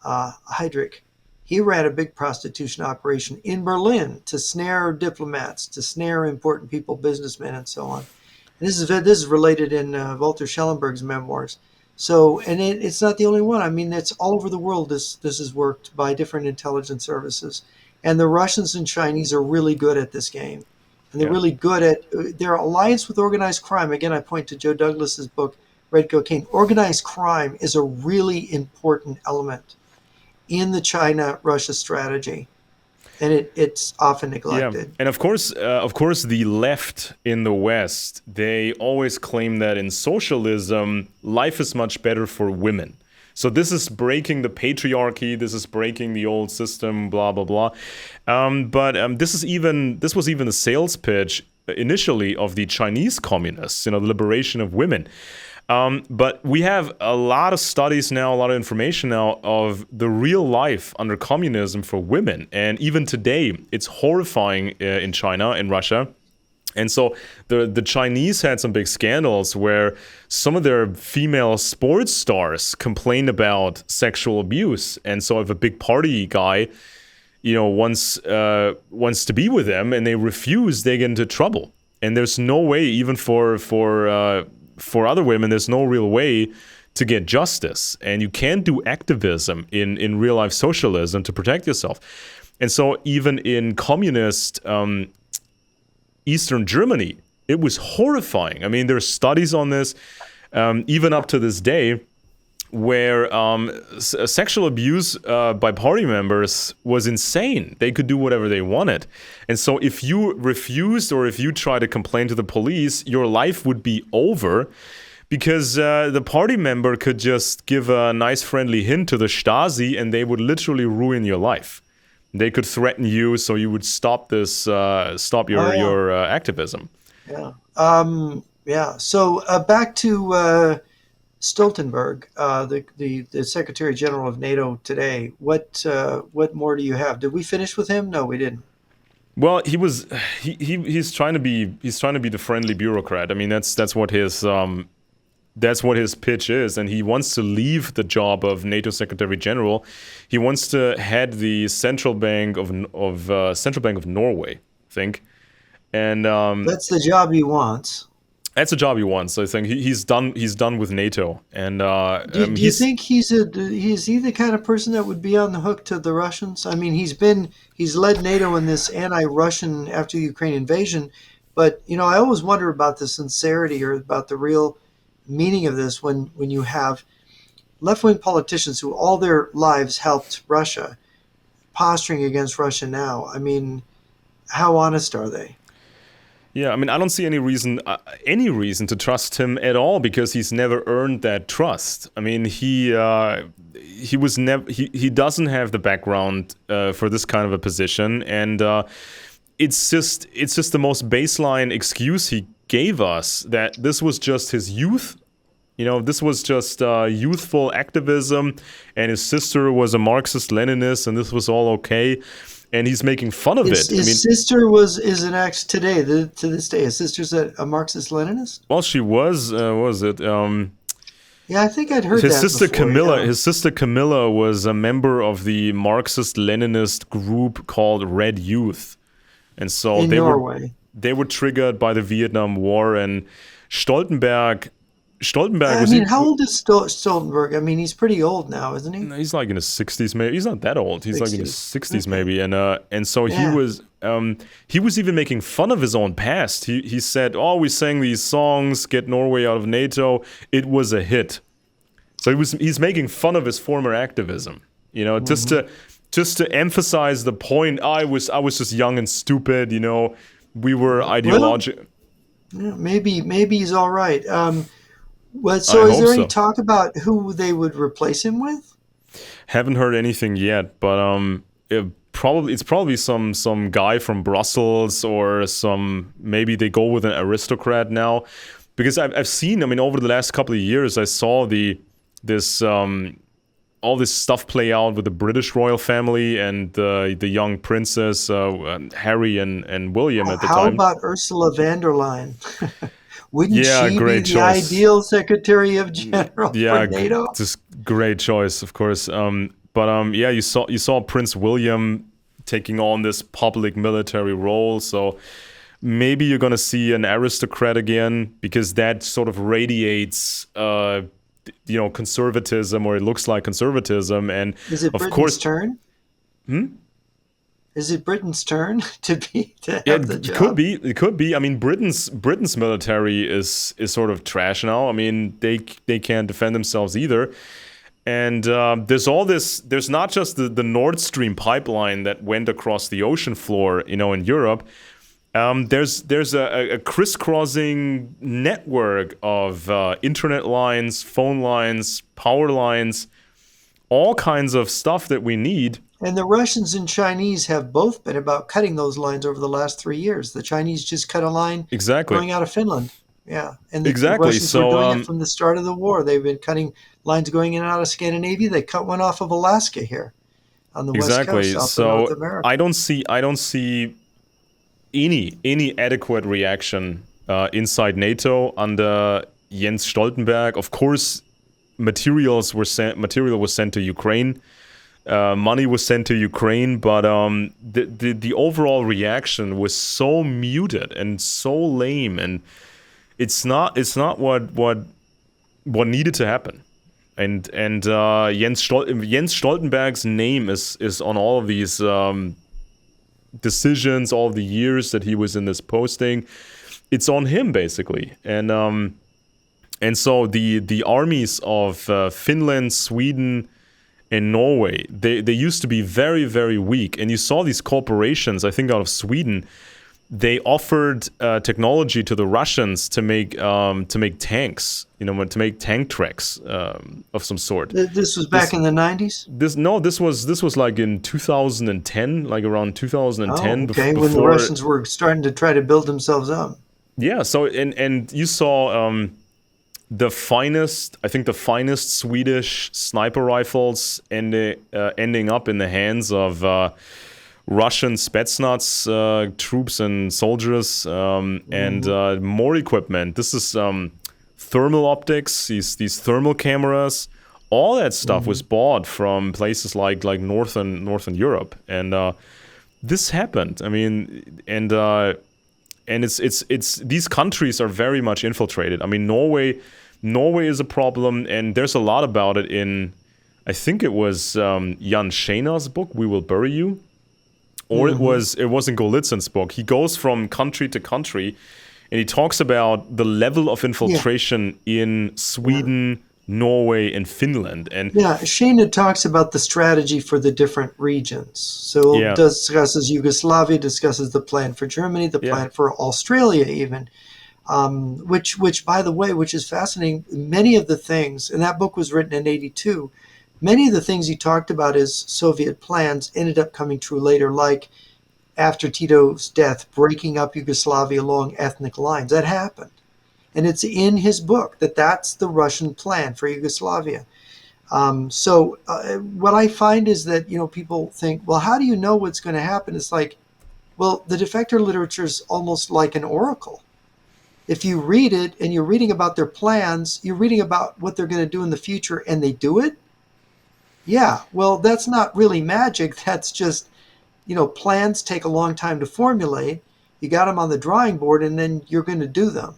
Heydrich, he ran a big prostitution operation in Berlin to snare diplomats, to snare important people, businessmen, and so on. And this is related in Walter Schellenberg's memoirs. So, and it's not the only one. I mean, it's all over the world. This is worked by different intelligence services, and the Russians and Chinese are really good at this game, and they're Yeah. really good at their alliance with organized crime. Again, I point to Joe Douglas's book, Red Cocaine. Organized crime is a really important element in the China-Russia strategy, and it's often Yeah, neglected. and of course, the left in the West, they always claim that in socialism, life is much better for women. So this is breaking the patriarchy. This is breaking the old system. Blah blah blah. But this was even a sales pitch initially of the Chinese communists. The liberation of women. But we have a lot of studies now, a lot of information now of the real life under communism for women. And even today, it's horrifying in China, in Russia. And so the Chinese had some big scandals where some of their female sports stars complained about sexual abuse. And so if a big party guy, wants to be with them and they refuse, they get into trouble. And there's no way, even for other women, there's no real way to get justice. And you can't do activism in real life socialism to protect yourself. And so even in communist Eastern Germany, it was horrifying. I mean, there's studies on this, even up to this day, where sexual abuse by party members was insane. They could do whatever they wanted. And so if you refused or if you tried to complain to the police, your life would be over because the party member could just give a nice friendly hint to the Stasi and they would literally ruin your life. They could threaten you so you would stop your activism. Yeah. Yeah. So back to Stoltenberg, the Secretary General of NATO today. What more do you have? Did we finish with him? No, we didn't. Well, he's trying to be the friendly bureaucrat. I mean, that's what his pitch is, and he wants to leave the job of NATO Secretary General. He wants to head the Central Bank of Norway, I think, and That's the job he wants. that's a job he wants. I think he's done. He's done with NATO, and Do you think is he the kind of person that would be on the hook to the Russians? I mean, he's led NATO in this anti-Russian after the Ukraine invasion, but I always wonder about the sincerity or about the real meaning of this when you have left-wing politicians who all their lives helped Russia posturing against Russia now. I mean, how honest are they? Yeah, I mean, I don't see any reason to trust him at all because he's never earned that trust. I mean, he doesn't have the background for this kind of a position, and it's just the most baseline excuse he gave us that this was just his youth. This was just youthful activism, and his sister was a Marxist-Leninist, and this was all okay. And he's making fun of it. His sister is an ex today, to this day. His sister's a Marxist-Leninist? Well, she was it? Yeah, I think I'd heard his that sister before, Camilla. yeah. His sister Camilla was a member of the Marxist-Leninist group called Red Youth, and so In Norway. they were triggered by the Vietnam War. And Stoltenberg I was mean, how old is Stoltenberg? I mean, he's pretty old now, isn't he? he's like in his 60s maybe. He's not that old. He's like in his 60s Okay. maybe. And so Yeah. he was even making fun of his own past. He said, "Oh, we sang these songs, get Norway out of NATO. It was a hit." So he's making fun of his former activism. Just to emphasize the point. I was just young and stupid. We were ideological. Yeah, maybe he's all right. So I is hope there any so. talk about who they would replace him with? Haven't heard anything yet, but it's probably some guy from Brussels or maybe they go with an aristocrat now, because I've seen. I mean, over the last couple of years, I saw all this stuff play out with the British royal family and the young princess Harry and William at the How time. about Ursula von der Leyen? Wouldn't Yeah, she be great the choice. ideal Secretary of General Yeah, for NATO? just great choice, of course. Yeah, you saw Prince William taking on this public military role, so maybe you're gonna see an aristocrat again because that sort of radiates conservatism, or it looks like conservatism. And Is it of Britain's course, turn? hmm? Is it Britain's turn to have the It could job? be. It could be. I mean, Britain's military is sort of trash now. I mean, they can't defend themselves either. And there's all this. There's not just the Nord Stream pipeline that went across the ocean floor, in Europe. There's a crisscrossing network of internet lines, phone lines, power lines, all kinds of stuff that we need. And the Russians and Chinese have both been about cutting those lines over the last 3 years. The Chinese just cut a line Exactly. going out of Finland. Yeah. And the Exactly. Russians were So doing it from the start of the war. They've been cutting lines going in and out of Scandinavia. They cut one off of Alaska here on the west coast, exactly. south of North So America. I don't see any adequate reaction inside NATO under Jens Stoltenberg. Of course, material was sent to Ukraine. Money was sent to Ukraine, but the overall reaction was so muted and so lame, and it's not what needed to happen. And Jens Stoltenberg's name is on all of these decisions, all of the years that he was in this posting. It's on him basically, and so the armies of Finland, Sweden, and Norway, they used to be very, very weak. And you saw these corporations, I think out of Sweden, they offered technology to the Russians to make tanks, to make tank tracks of some sort. This was back in the 90s? This was like in 2010, like around 2010, Oh, okay, when the before. Russians were starting to try to build themselves up. Yeah, so and you saw I think the finest Swedish sniper rifles ending up in the hands of Russian Spetsnaz troops and soldiers, and more equipment. This is thermal optics, these thermal cameras. All that stuff was bought from places like northern Europe, and this happened. I mean, and it's these countries are very much infiltrated. I mean, Norway is a problem, and there's a lot about it in, I think it was Jan Schener's book, We Will Bury You, or it was in Golitsyn's book. He goes from country to country, and he talks about the level of infiltration in Sweden, Norway, and Finland. And Shana talks about the strategy for the different regions. So discusses Yugoslavia, discusses the plan for Germany, the plan for Australia even, which by the way, which is fascinating. Many of the things, and that book was written in 82, many of the things he talked about as Soviet plans ended up coming true later, like after Tito's death, breaking up Yugoslavia along ethnic lines. That happened. And it's in his book that's the Russian plan for Yugoslavia. So what I find is that, people think, well, how do you know what's going to happen? It's like, well, the defector literature is almost like an oracle. If you read it and you're reading about their plans, you're reading about what they're going to do in the future, and they do it. Yeah, well, that's not really magic. That's just, plans take a long time to formulate. You got them on the drawing board, and then you're going to do them.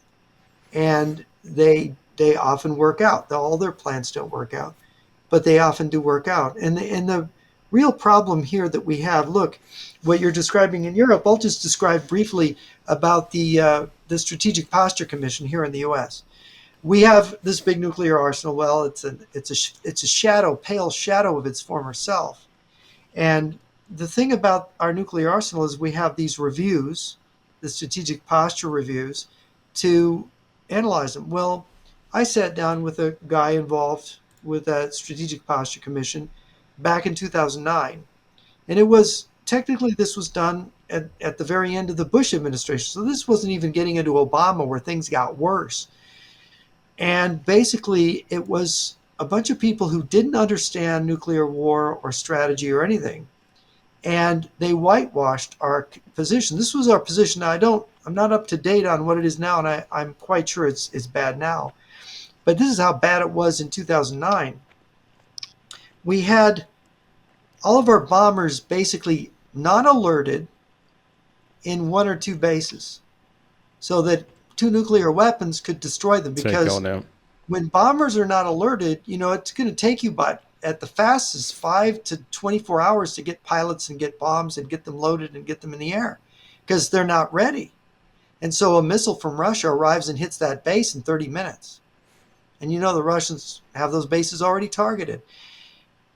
And they often work out. All their plans don't work out, but they often do work out. And the real problem here that we have, look, what you're describing in Europe, I'll just describe briefly about the Strategic Posture Commission here in the U.S. We have this big nuclear arsenal. Well, it's a pale shadow of its former self. And the thing about our nuclear arsenal is we have these reviews, the strategic posture reviews, to analyze them. Well, I sat down with a guy involved with that Strategic Posture Commission back in 2009. And it was, technically, this was done at the very end of the Bush administration. So this wasn't even getting into Obama where things got worse. And basically, it was a bunch of people who didn't understand nuclear war or strategy or anything. And they whitewashed our position. This was our position. Now, I'm not up to date on what it is now, and I'm quite sure it's bad now. But this is how bad it was in 2009. We had all of our bombers basically non-alerted in one or two bases, so that two nuclear weapons could destroy them, because when bombers are not alerted, it's going to take you about at the fastest 5 to 24 hours to get pilots and get bombs and get them loaded and get them in the air because they're not ready. And so a missile from Russia arrives and hits that base in 30 minutes. And the Russians have those bases already targeted.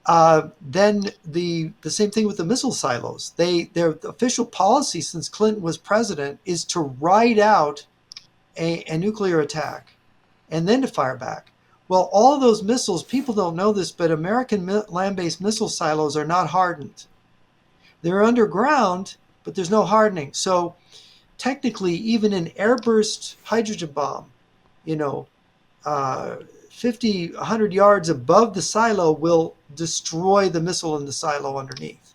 Then the same thing with the missile silos. Their official policy since Clinton was president is to ride out a nuclear attack and then to fire back. Well, all of those missiles, people don't know this, but American land-based missile silos are not hardened. They're underground, but there's no hardening. So technically, even an airburst hydrogen bomb, 50, 100 yards above the silo will destroy the missile in the silo underneath.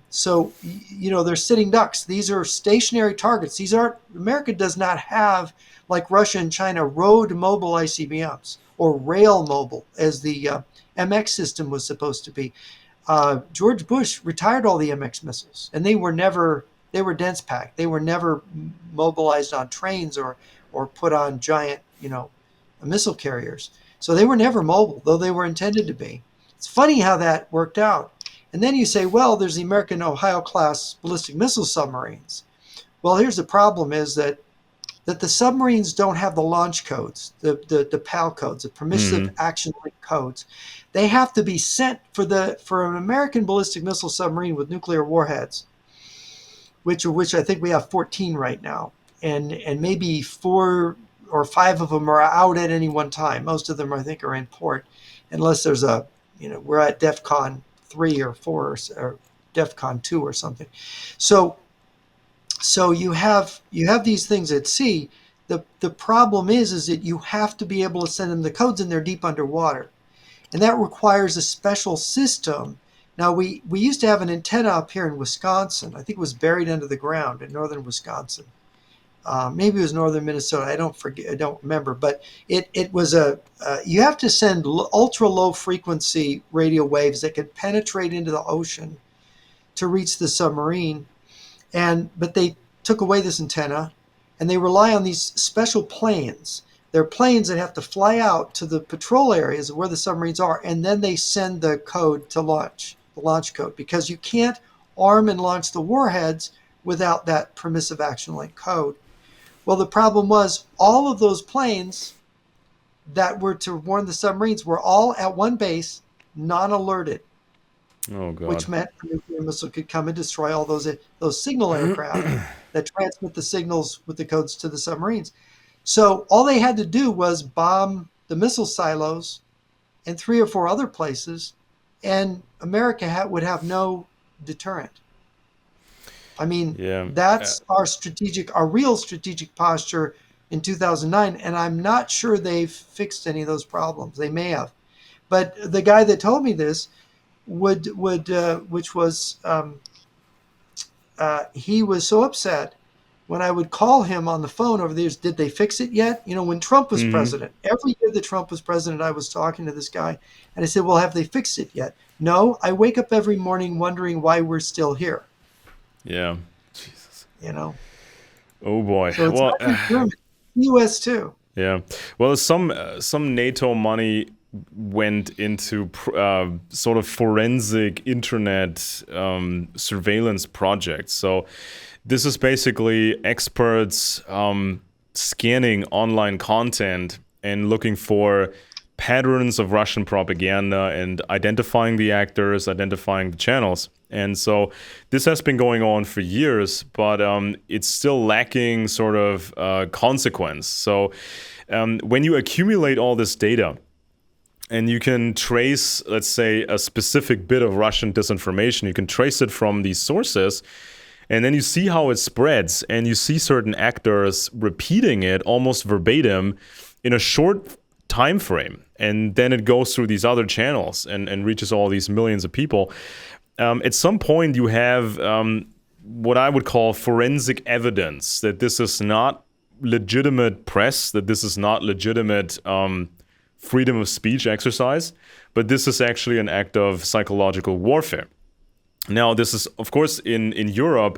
So they're sitting ducks. These are stationary targets. America does not have, like Russia and China, road mobile ICBMs or rail mobile, as the MX system was supposed to be. George Bush retired all the MX missiles, and they were dense packed. They were never mobilized on trains or put on giant, missile carriers. So they were never mobile, though they were intended to be. It's funny how that worked out. And then you say, well, there's the American Ohio-class ballistic missile submarines. Well, here's the problem is that the submarines don't have the launch codes, the PAL codes, the permissive action link codes. They have to be sent for an American ballistic missile submarine with nuclear warheads, which I think we have 14 right now. And maybe 4 or 5 of them are out at any one time. Most of them, I think, are in port, unless there's we're at DEFCON 3 or 4 or DEFCON 2 or something. So you have these things at sea. The problem is that you have to be able to send them the codes, and they're deep underwater, and that requires a special system. Now we used to have an antenna up here in Wisconsin. I think it was buried under the ground in northern Wisconsin. Maybe it was northern Minnesota. I don't remember. But it was you have to send ultra low frequency radio waves that could penetrate into the ocean to reach the submarine. But they took away this antenna, and they rely on these special planes. They're planes that have to fly out to the patrol areas where the submarines are, and then they send the code to launch, the launch code, because you can't arm and launch the warheads without that permissive action link code. Well, the problem was all of those planes that were to warn the submarines were all at one base, non-alerted. Oh, God. Which meant a nuclear missile could come and destroy all those signal aircraft that transmit the signals with the codes to the submarines. So all they had to do was bomb the missile silos and 3 or 4 other places, and America would have no deterrent. I mean, that's our real strategic posture in 2009, and I'm not sure they've fixed any of those problems. They may have, but the guy that told me this which was he was so upset when I would call him on the phone over the years. Did they fix it yet? When Trump was president, every year that Trump was president, I was talking to this guy, and I said, "Well, have they fixed it yet?" No, I wake up every morning wondering why we're still here. Yeah, Jesus. Oh boy. So it's not just Germany, U.S. too. Yeah. Well, some NATO money went into sort of forensic internet surveillance projects. So this is basically experts scanning online content and looking for patterns of Russian propaganda and identifying the actors, identifying the channels. And so this has been going on for years, but it's still lacking sort of consequence. So when you accumulate all this data, and you can trace, let's say, a specific bit of Russian disinformation, you can trace it from these sources, and then you see how it spreads, and you see certain actors repeating it almost verbatim in a short time frame, and then it goes through these other channels and reaches all these millions of people. At some point, you have what I would call forensic evidence that this is not legitimate press, that this is not legitimate freedom of speech exercise, but this is actually an act of psychological warfare. Now, this is, of course, in Europe,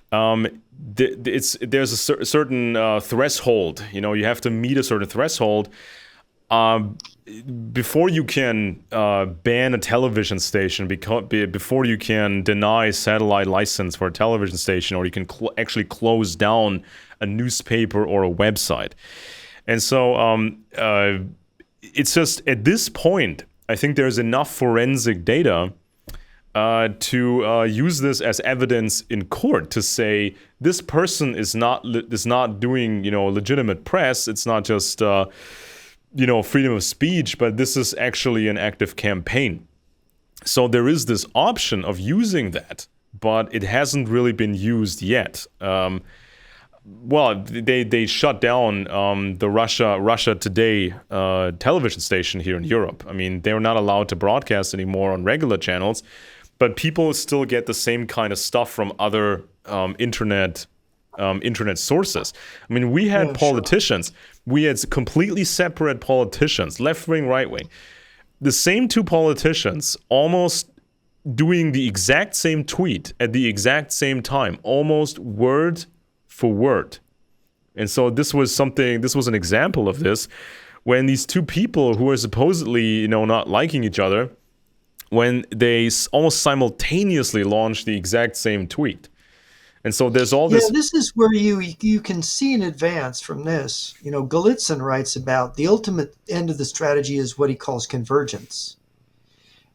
there's a certain threshold. You have to meet a certain threshold um, before you can ban a television station, before you can deny satellite license for a television station, or you can actually close down a newspaper or a website. And so it's just at this point, I think there's enough forensic data to use this as evidence in court to say this person is not doing legitimate press. It's not just freedom of speech, but this is actually an active campaign. So there is this option of using that, but it hasn't really been used yet. Well, they shut down the Russia Today television station here in Europe. I mean, they're not allowed to broadcast anymore on regular channels, but people still get the same kind of stuff from other internet sources. I mean, we had politicians. We had completely separate politicians, left wing, right wing. The same two politicians almost doing the exact same tweet at the exact same time, almost word for word. And so this was an example of this, when these two people who are supposedly, not liking each other, when they almost simultaneously launched the exact same tweet. And so there's all this. Yeah, this is where you can see in advance from this. Galitzin writes about the ultimate end of the strategy is what he calls convergence.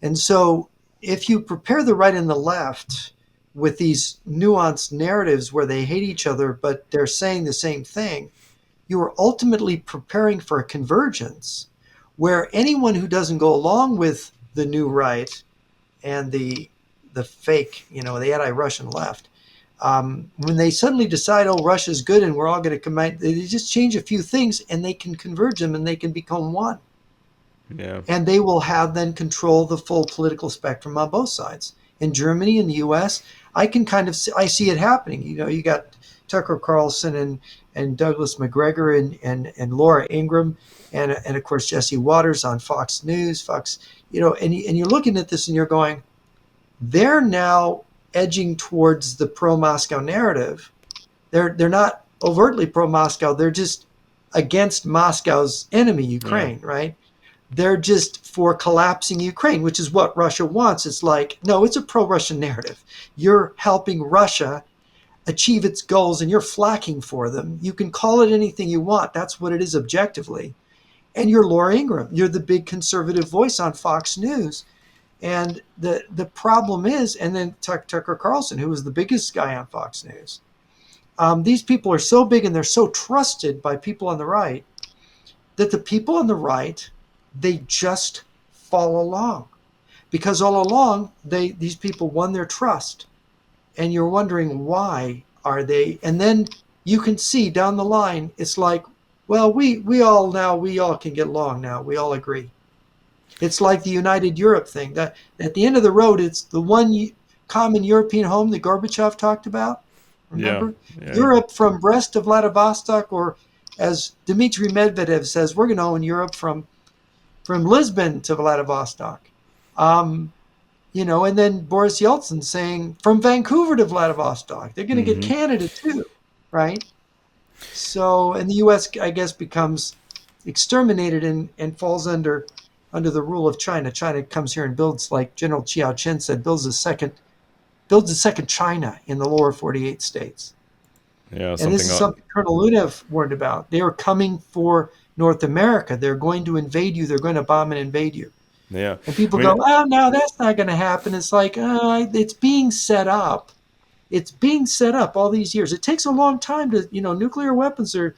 And so if you prepare the right and the left with these nuanced narratives where they hate each other, but they're saying the same thing, you are ultimately preparing for a convergence where anyone who doesn't go along with the new right and the fake, the anti-Russian left, when they suddenly decide, oh, Russia's good and we're all going to combine, they just change a few things and they can converge them and they can become one. Yeah. And they will have then control the full political spectrum on both sides. In Germany, in the U.S., I see it happening. You got Tucker Carlson and Douglas McGregor and Laura Ingraham and of course Jesse Waters on Fox News, and you're looking at this and you're going, they're now edging towards the pro-Moscow narrative. They're not overtly pro-Moscow. They're just against Moscow's enemy, Ukraine, right? They're just for collapsing Ukraine, which is what Russia wants. It's like, no, it's a pro-Russian narrative. You're helping Russia achieve its goals and you're flacking for them. You can call it anything you want. That's what it is objectively. And you're Laura Ingraham. You're the big conservative voice on Fox News. And the problem is, and then Tucker Carlson, who was the biggest guy on Fox News. These people are so big and they're so trusted by people on the right that the people on the right, they just follow along. Because all along, these people won their trust. And you're wondering, why are they? And then you can see down the line, it's like, well, we all can get along now. We all agree. It's like the United Europe thing. That at the end of the road, it's the one common European home that Gorbachev talked about. Remember? Yeah. Europe from Brest to Vladivostok, or as Dmitry Medvedev says, we're going to own Europe from Lisbon to Vladivostok. And then Boris Yeltsin saying from Vancouver to Vladivostok. They're going to get Canada too, right? So, and the U.S., I guess, becomes exterminated and falls under the rule of China. China comes here and builds, like General Chiao Chen said, builds a second China in the lower 48 states. Yeah, and this is something Colonel Lunev warned about. They are coming for North America. They're going to invade you. They're going to bomb and invade you. Yeah. And people go, oh, no, that's not going to happen. It's like, it's being set up. It's being set up all these years. It takes a long time to, nuclear weapons are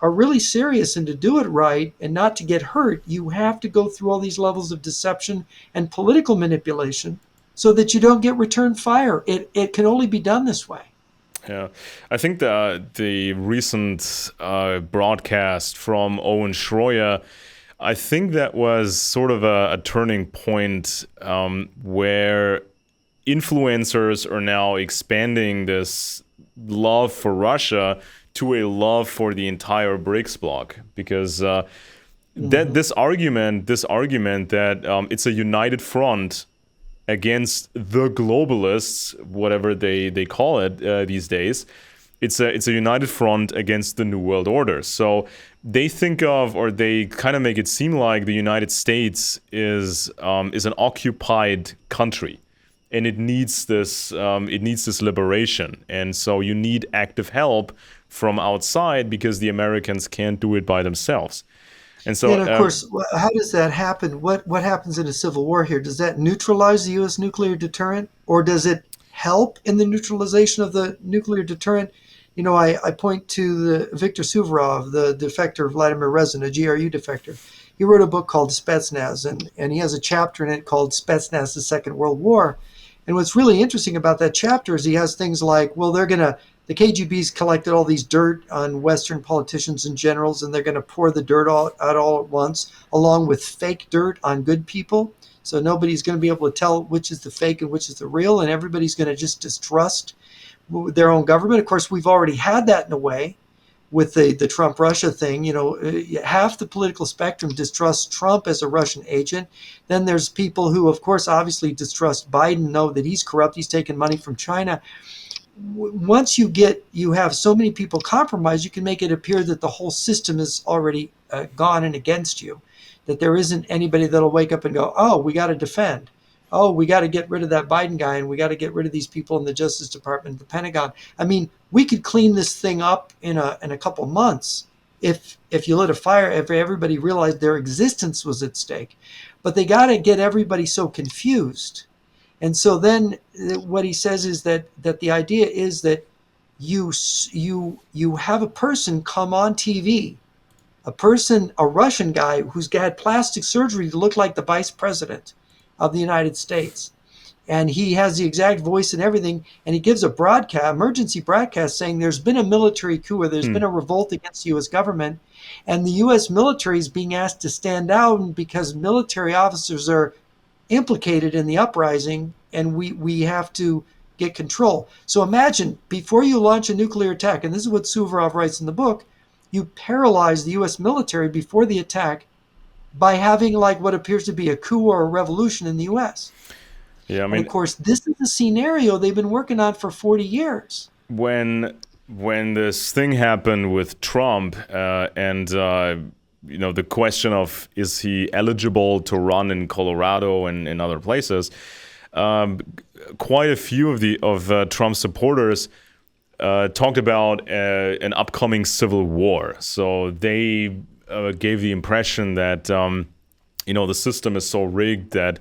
really serious, and to do it right and not to get hurt, you have to go through all these levels of deception and political manipulation so that you don't get return fire. It can only be done this way. Yeah, I think the recent broadcast from Owen Schroyer, I think that was sort of a turning point where influencers are now expanding this love for Russia to a love for the entire BRICS bloc, because that this argument that it's a united front against the globalists, whatever they call it these days, It's a united front against the New World Order. So they think of, or they kind of make it seem like, the United States is an occupied country, and it needs this liberation. And so you need active help from outside because the Americans can't do it by themselves. And so And of course, how does that happen? What happens in a civil war here? Does that neutralize the U.S. nuclear deterrent, or does it help in the neutralization of the nuclear deterrent? I point to the Viktor Suvorov, the defector Vladimir Rezin, a GRU defector. He wrote a book called Spetsnaz, and he has a chapter in it called Spetsnaz, the Second World War. And what's really interesting about that chapter is he has things like, well, the KGB's collected all these dirt on Western politicians and generals, and they're going to pour the dirt out all at once, along with fake dirt on good people. So nobody's going to be able to tell which is the fake and which is the real, and everybody's going to just distrust their own government. Of course, we've already had that in a way with the Trump-Russia thing. Half the political spectrum distrusts Trump as a Russian agent. Then there's people who, of course, obviously distrust Biden, know that he's corrupt, he's taking money from China. Once you have so many people compromised, you can make it appear that the whole system is already gone and against you, that there isn't anybody that'll wake up and go, oh, we got to defend. Oh, we got to get rid of that Biden guy, and we got to get rid of these people in the Justice Department, the Pentagon. I mean, we could clean this thing up in a couple months if you lit a fire, if everybody realized their existence was at stake. But they got to get everybody so confused. And so then what he says is that the idea is that you have a person come on TV, a Russian guy who's had plastic surgery to look like the vice president of the United States. And he has the exact voice and everything. And he gives emergency broadcast saying there's been a military coup, or there's been a revolt against the U.S. government. And the U.S. military is being asked to stand down because military officers are implicated in the uprising, and we have to get control. So imagine, before you launch a nuclear attack, and this is what Suvorov writes in the book, you paralyze the U.S. military before the attack by having like what appears to be a coup or a revolution in the U.S. Yeah, I And mean, of course, this is a scenario they've been working on for 40 years. when this thing happened with Trump, and the question of, is he eligible to run in Colorado and in other places, quite a few of Trump's supporters talked about an upcoming civil war. So they gave the impression that the system is so rigged that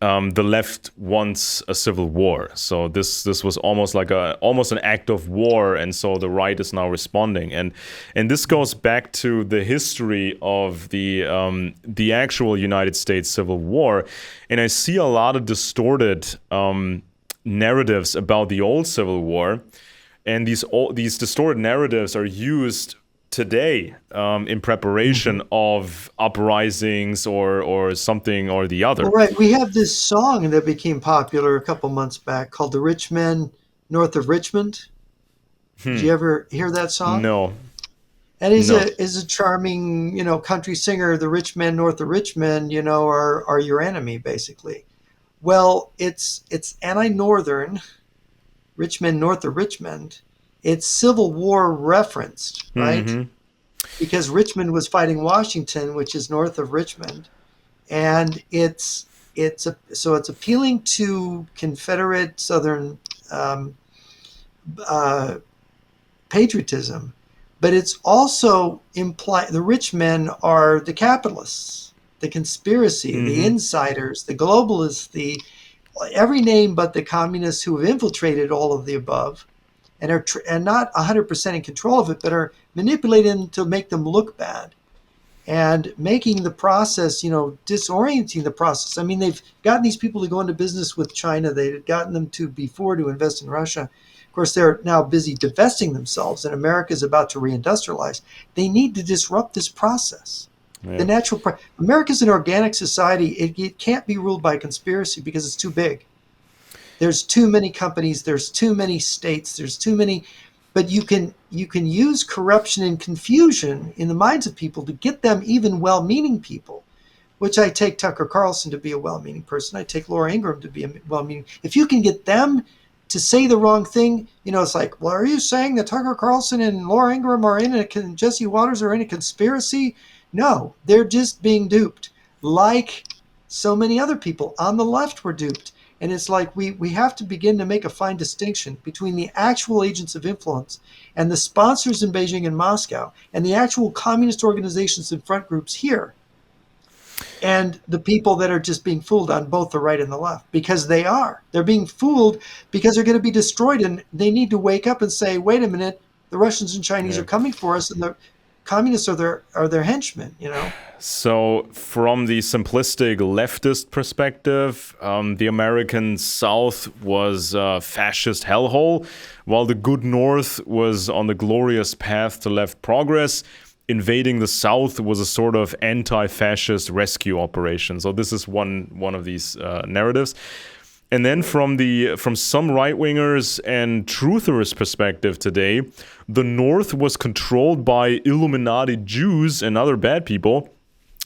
the left wants a civil war. So this was almost like almost an act of war, and so the right is now responding. And this goes back to the history of the actual United States Civil War. And I see a lot of distorted narratives about the old Civil War, and these distorted narratives are used today in preparation of uprisings or something or the other. Well, right. We have this song that became popular a couple months back called "The Rich Men North of Richmond." Did you ever hear that song? No, And he's no. a charming, country singer. The rich men north of Richmond, are your enemy, basically. Well, it's anti-northern, rich men north of Richmond. It's Civil War referenced, right? Mm-hmm. Because Richmond was fighting Washington, which is north of Richmond, and it's appealing to Confederate Southern patriotism, but it's also implied the rich men are the capitalists, the conspiracy, the insiders, the globalists, the every name but the communists who have infiltrated all of the above, and are and not 100% in control of it, but are manipulating to make them look bad, and making the process, disorienting the process. I mean, they've gotten these people to go into business with China. They've gotten them before to invest in Russia. Of course, they're now busy divesting themselves, and America is about to reindustrialize. They need to disrupt this process. Yeah. The natural America's an organic society. It can't be ruled by conspiracy because it's too big. There's too many companies. There's too many states. There's too many. But you can use corruption and confusion in the minds of people to get them, even well-meaning people, which I take Tucker Carlson to be a well-meaning person. I take Laura Ingraham to be a well-meaning. If you can get them to say the wrong thing, it's like, well, are you saying that Tucker Carlson and Laura Ingraham are and Jesse Waters are in a conspiracy? No, they're just being duped, like so many other people on the left were duped. And it's like we have to begin to make a fine distinction between the actual agents of influence and the sponsors in Beijing and Moscow and the actual communist organizations and front groups here and the people that are just being fooled on both the right and the left, because they're being fooled because they're going to be destroyed, and they need to wake up and say, wait a minute, the Russians and Chinese Yeah. are coming for us, and the communists are their henchmen. So, from the simplistic leftist perspective, the American South was a fascist hellhole, while the good North was on the glorious path to left progress. Invading the South was a sort of anti-fascist rescue operation. So this is one of these narratives. And then from some right-wingers and truthers' perspective today, the North was controlled by Illuminati Jews and other bad people.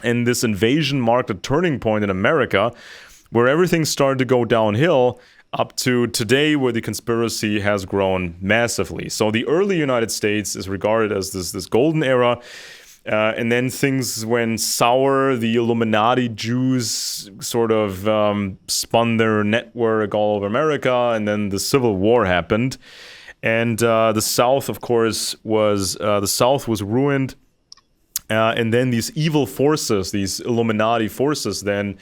And this invasion marked a turning point in America where everything started to go downhill up to today, where the conspiracy has grown massively. So the early United States is regarded as this golden era. And then things went sour. The Illuminati Jews sort of spun their network all over America. And then the Civil War happened. And the South, of course, was ruined. And then these evil forces, these Illuminati forces, then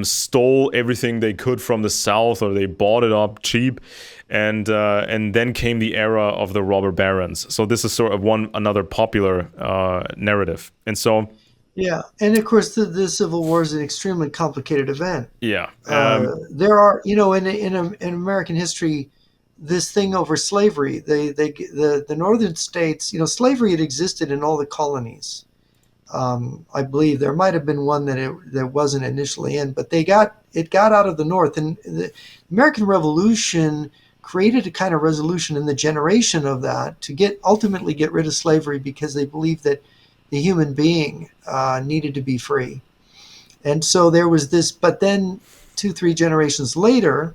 stole everything they could from the South, or they bought it up cheap, and then came the era of the robber barons. So this is sort of another popular narrative, and so Yeah, and of course the Civil War is an extremely complicated event. yeah, There are, in American history, this thing over slavery. The northern states, slavery had existed in all the colonies. I believe there might have been one that wasn't initially in, but it got out of the North, and the American Revolution created a kind of resolution in the generation of that to ultimately get rid of slavery, because they believed that the human being needed to be free. And so there was this, but then 2-3 generations later,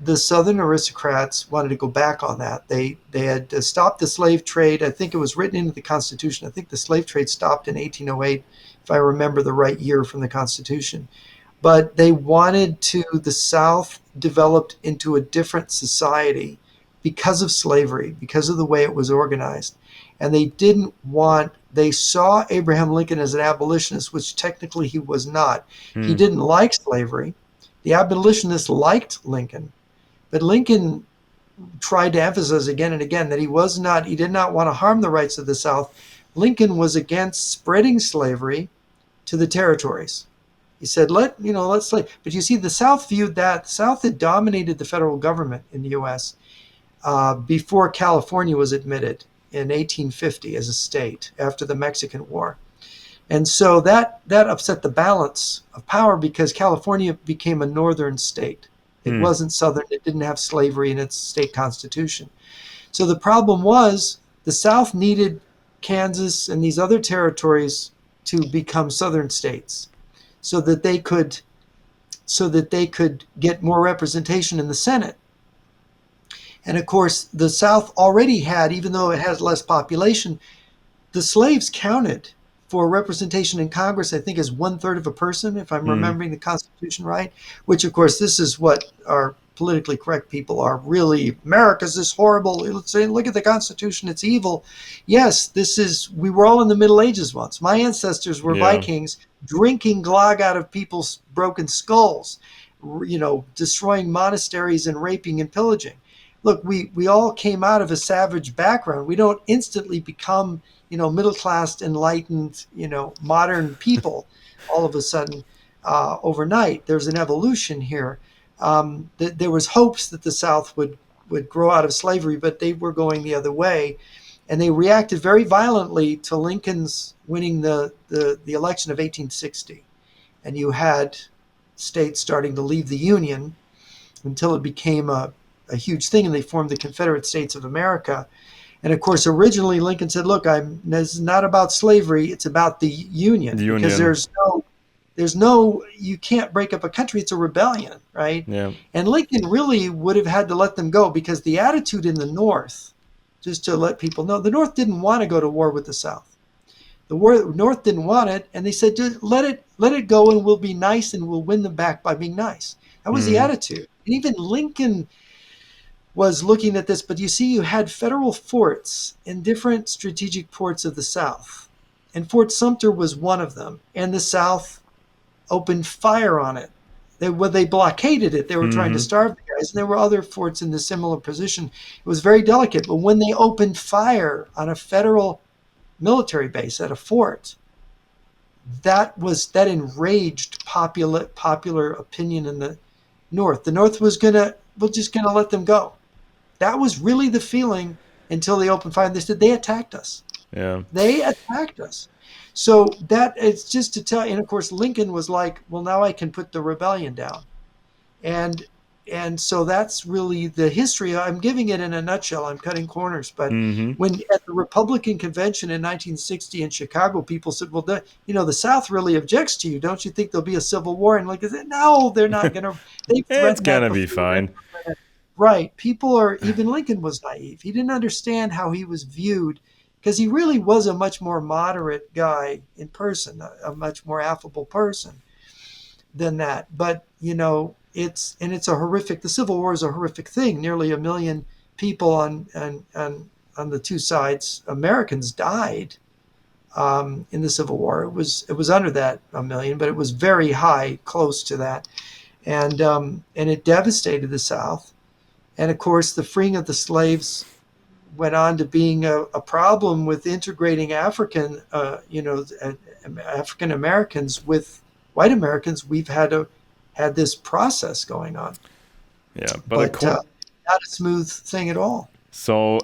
the Southern aristocrats wanted to go back on that. They had stopped the slave trade. I think it was written into the Constitution. I think the slave trade stopped in 1808, if I remember the right year from the Constitution. But they wanted the South developed into a different society because of slavery, because of the way it was organized. And they saw Abraham Lincoln as an abolitionist, which technically he was not. He didn't like slavery. The abolitionists liked Lincoln. But Lincoln tried to emphasize again and again that he did not want to harm the rights of the South. Lincoln was against spreading slavery to the territories. He said, let's slave. But you see, the South viewed that. The South had dominated the federal government in the U.S. Before California was admitted in 1850 as a state after the Mexican War. And so that upset the balance of power, because California became a northern state. It wasn't southern. It didn't have slavery in its state constitution. So the problem was the South needed Kansas and these other territories to become southern states so that they could get more representation in the Senate. And of course, the South already had, even though it has less population, the slaves counted for representation in Congress, I think, is 1/3 of a person, if I'm remembering the Constitution right, which, of course, this is what our politically correct people are really. America's this horrible. Let's say, look at the Constitution, it's evil. Yes, we were all in the Middle Ages once. My ancestors were Vikings drinking glog out of people's broken skulls, destroying monasteries and raping and pillaging. Look, we all came out of a savage background. We don't instantly become middle-class, enlightened, modern people all of a sudden overnight. There's an evolution here. There was hopes that the South would grow out of slavery, but they were going the other way. And they reacted very violently to Lincoln's winning the election of 1860. And you had states starting to leave the Union until it became a huge thing, and they formed the Confederate States of America. And of course, originally Lincoln said, "Look, this is not about slavery; it's about the Union, because there's You can't break up a country. It's a rebellion, right? Yeah. And Lincoln really would have had to let them go because the attitude in the North, just to let people know, the North didn't want to go to war with the South. North didn't want it, and they said, just let it go, and we'll be nice, and we'll win them back by being nice. That was the Mm-hmm. attitude. And even Lincoln was looking at this, but you see, you had federal forts in different strategic ports of the South, and Fort Sumter was one of them. And the South opened fire on it. They blockaded it. They were trying to Mm-hmm. starve the guys, and there were other forts in the similar position. It was very delicate. But when they opened fire on a federal military base at a fort, that enraged popular opinion in the North. The North was just gonna let them go. That was really the feeling until they opened fire. They said they attacked us. Yeah. They attacked us. So that it's just to tell. And of course, Lincoln was like, "Well, now I can put the rebellion down," and and so that's really the history. I'm giving it in a nutshell. I'm cutting corners, but Mm-hmm. when at the Republican convention in 1960 in Chicago, people said, "Well, the South really objects to you. Don't you think there'll be a civil war?" And Lincoln said, "No, they're not going to. They've It's threatened that gonna be before." fine. Right. People are, even Lincoln was naive. He didn't understand how he was viewed because he really was a much more moderate guy in person, a much more affable person than that. But, it's a horrific, the Civil War is a horrific thing. Nearly a million people on the two sides, Americans died in the Civil War. It was under that a million, but it was very high, close to that. And it devastated the South. And of course, the freeing of the slaves went on to being a problem with integrating African Americans with white Americans. We've had this process going on, Yeah, but but not a smooth thing at all. so,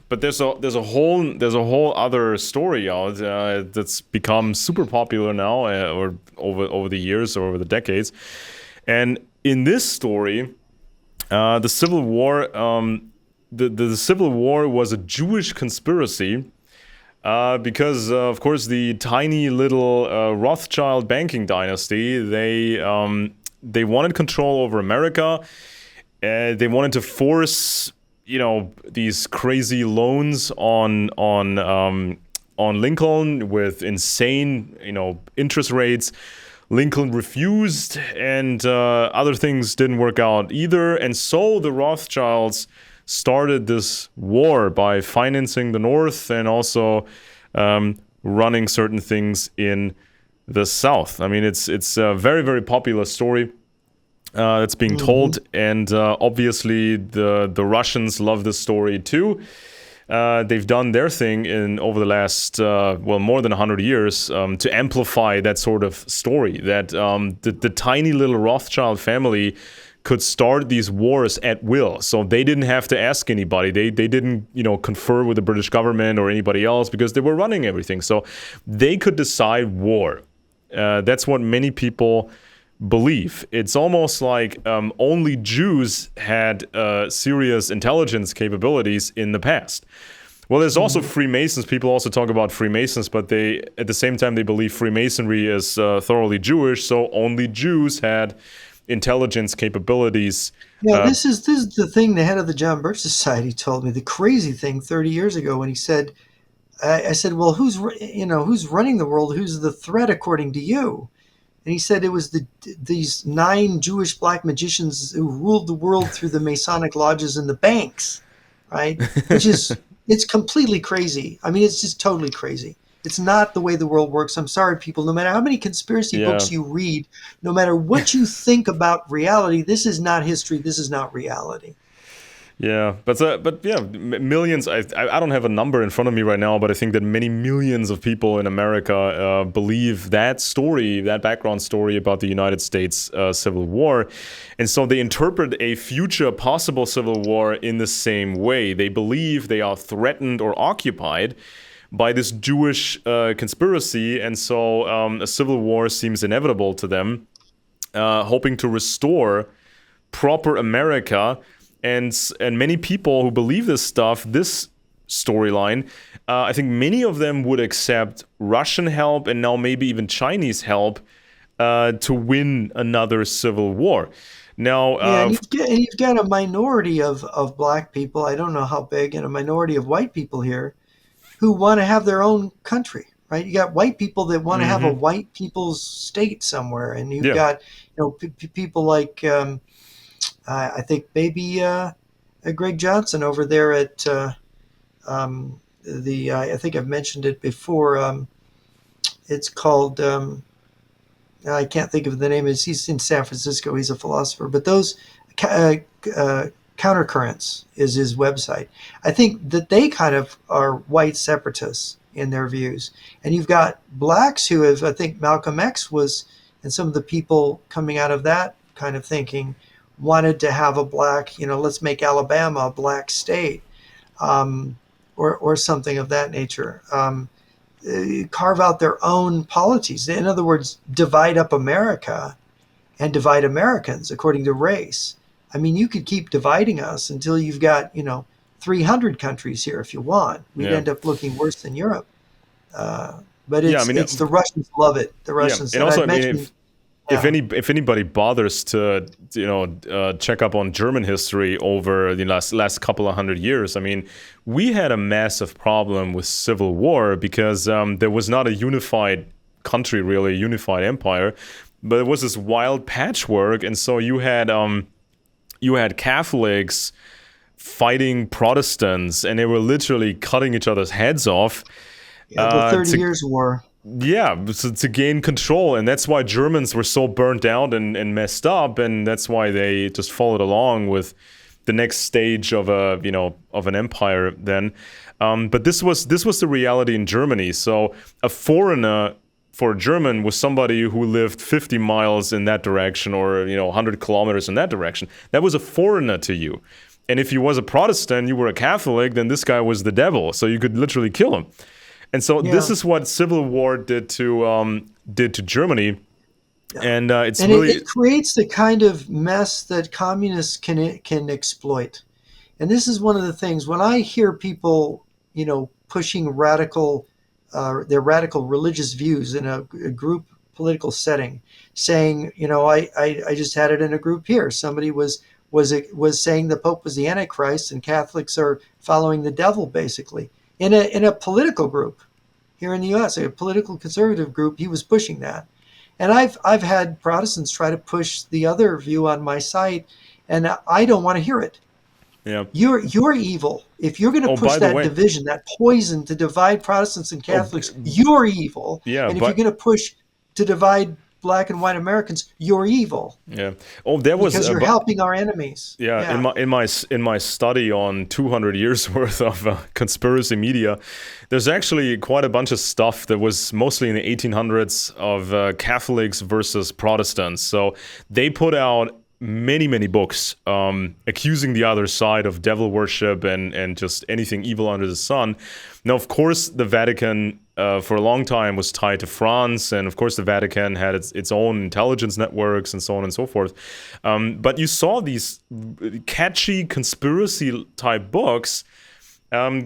but there's a whole other story out that's become super popular now, or over the years or over the decades, and in this story, the Civil War, the Civil War was a Jewish conspiracy. Because of course the tiny little Rothschild banking dynasty, they wanted control over America. They wanted to force these crazy loans on Lincoln with insane interest rates. Lincoln refused, and other things didn't work out either. And so the Rothschilds started this war by financing the North and also running certain things in the South. I mean, it's a very, very popular story that's being Mm-hmm. told, and obviously the Russians love this story too. They've done their thing over the last more than 100 years to amplify that sort of story, that the tiny little Rothschild family could start these wars at will. So they didn't have to ask anybody. They didn't confer with the British government or anybody else because they were running everything. So they could decide war. That's what many people believe. It's almost like only Jews had serious intelligence capabilities in the past. Well, there's also Freemasons. People also talk about Freemasons, but at the same time, they believe Freemasonry is thoroughly Jewish, so only Jews had intelligence capabilities. This is the thing the head of the John Birch Society told me. The crazy thing 30 years ago when he said, I said, "Well, who's running the world? Who's the threat according to you?" And he said it was these 9 Jewish black magicians who ruled the world through the Masonic lodges and the banks, right? It's completely crazy. I mean, it's just totally crazy. It's not the way the world works. I'm sorry, people. No matter how many conspiracy Yeah. books you read, no matter what you think about reality, this is not history. This is not reality. Yeah, but yeah, millions. I don't have a number in front of me right now, but I think that many millions of people in America believe that story, that background story about the United States Civil War, and so they interpret a future possible civil war in the same way. They believe they are threatened or occupied by this Jewish conspiracy, and so a civil war seems inevitable to them, hoping to restore proper America. And many people who believe this stuff, this storyline, I think many of them would accept Russian help and now maybe even Chinese help to win another civil war. Now, Yeah, and you've got a minority of black people, I don't know how big, and a minority of white people here who want to have their own country, right? You got white people that want to have a mhm, white people's state somewhere, and you've yeah, got people like I think maybe Greg Johnson over there at the I think I've mentioned it before. It's called I can't think of the name. He's in San Francisco. He's a philosopher. But those uh, uh, countercurrents is his website. I think that they kind of are white separatists in their views. And you've got blacks who have, I think Malcolm X was, and some of the people coming out of that kind of thinking wanted to have a black, let's make Alabama a black state, um, or something of that nature. Carve out their own polities. In other words, divide up America and divide Americans according to race. I mean, you could keep dividing us until you've got, 300 countries here if you want. We'd yeah, end up looking worse than Europe. Uh, but yeah. I it's mean, it's the Russians love it. The yeah, Russians, and and also, I've I mean, mentioned, if yeah, anybody bothers to check up on German history over the last couple of hundred years, I mean, we had a massive problem with civil war because there was not a unified country, really, a unified empire, but it was this wild patchwork, and so you had Catholics fighting Protestants, and they were literally cutting each other's heads off. yeah, the 30 To Years' War. Yeah, to gain control, and that's why Germans were so burnt out and messed up, and that's why they just followed along with the next stage of an empire. Then, but this was the reality in Germany. So a foreigner for a German was somebody who lived 50 miles in that direction, or 100 kilometers in that direction. That was a foreigner to you. And if you was a Protestant, you were a Catholic, then this guy was the devil. So you could literally kill him. And so this Yeah. is what civil war did to Germany, and it's And really it creates the kind of mess that communists can exploit. And this is one of the things when I hear people, pushing their radical religious views in a group political setting, saying, I just had it in a group here. Somebody was saying the Pope was the Antichrist and Catholics are following the devil, basically. In a political group here in the U.S., a political conservative group, he was pushing that. And I've had Protestants try to push the other view on my site, and I don't want to hear it. yeah. You're evil. If you're going to Oh, push by the that way, division, that poison to divide Protestants and oh Catholics, you're evil. yeah, And if you're but going to push to divide black and white Americans, you're evil yeah. Oh, there was because you're helping our enemies. yeah, Yeah. in my study on 200 years worth of conspiracy media, there's actually quite a bunch of stuff that was mostly in the 1800s of Catholics versus Protestants. So they put out many books accusing the other side of devil worship and just anything evil under the sun. Now, of course, the Vatican for a long time was tied to France, and of course the Vatican had its own intelligence networks and so on and so forth. But you saw these catchy conspiracy type books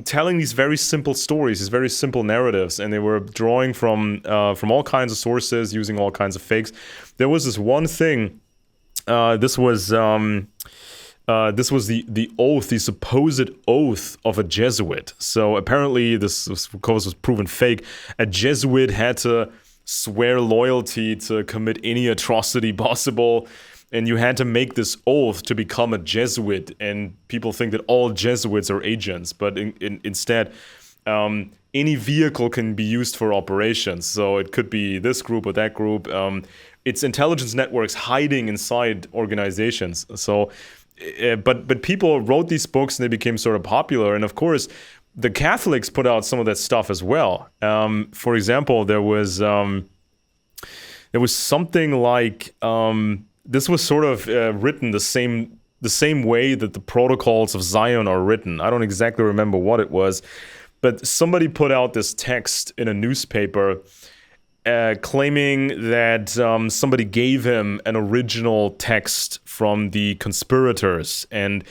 telling these very simple stories, these very simple narratives, and they were drawing from all kinds of sources, using all kinds of fakes. There was this one thing. This was the oath, the supposed oath of a Jesuit. So apparently, this was, of course, was proven fake. A Jesuit had to swear loyalty to commit any atrocity possible, and you had to make this oath to become a Jesuit. And people think that all Jesuits are agents, but instead, any vehicle can be used for operations. So it could be this group or that group. It's intelligence networks hiding inside organizations. So, but people wrote these books and they became sort of popular. And of course, the Catholics put out some of that stuff as well. For example, there was something like this was sort of written the same way that the Protocols of Zion are written. I don't exactly remember what it was, but somebody put out this text in a newspaper claiming that somebody gave him an original text from the conspirators, and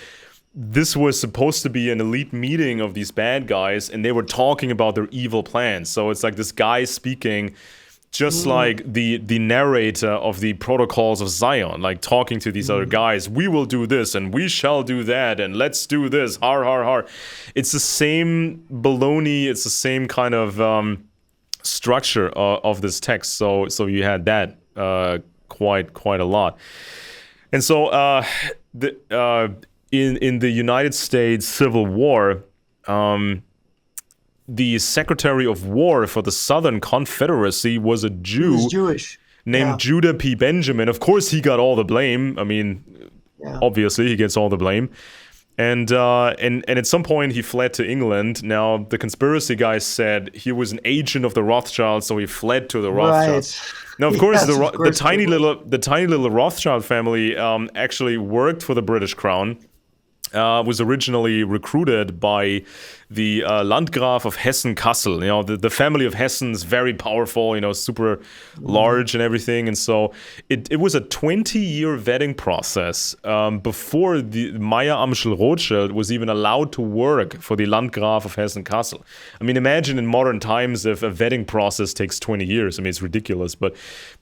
this was supposed to be an elite meeting of these bad guys, and they were talking about their evil plans. So it's like this guy speaking just like the narrator of the Protocols of Zion, like talking to these other guys. We will do this and we shall do that and let's do this. Har har har. It's the same baloney. It's the same kind of structure of this text. So you had that quite a lot. And so in the United States Civil War, the Secretary of War for the Southern Confederacy was a Jew. He was Jewish. Named Judah P. Benjamin. Of course, he got all the blame. I mean, obviously, he gets all the blame. And at some point, he fled to England. Now, the conspiracy guys said he was an agent of the Rothschilds, so he fled to the Rothschilds. Right. Now, of course, the tiny little Rothschild family actually worked for the British Crown. Was originally recruited by the Landgraf of Hessen-Kassel. You know, the family of Hessen is very powerful, you know, super large and everything. And so it was a 20-year vetting process before the Meyer Amschel Rothschild was even allowed to work for the Landgraf of Hessen-Kassel. I mean, imagine in modern times if a vetting process takes 20 years. I mean, it's ridiculous. But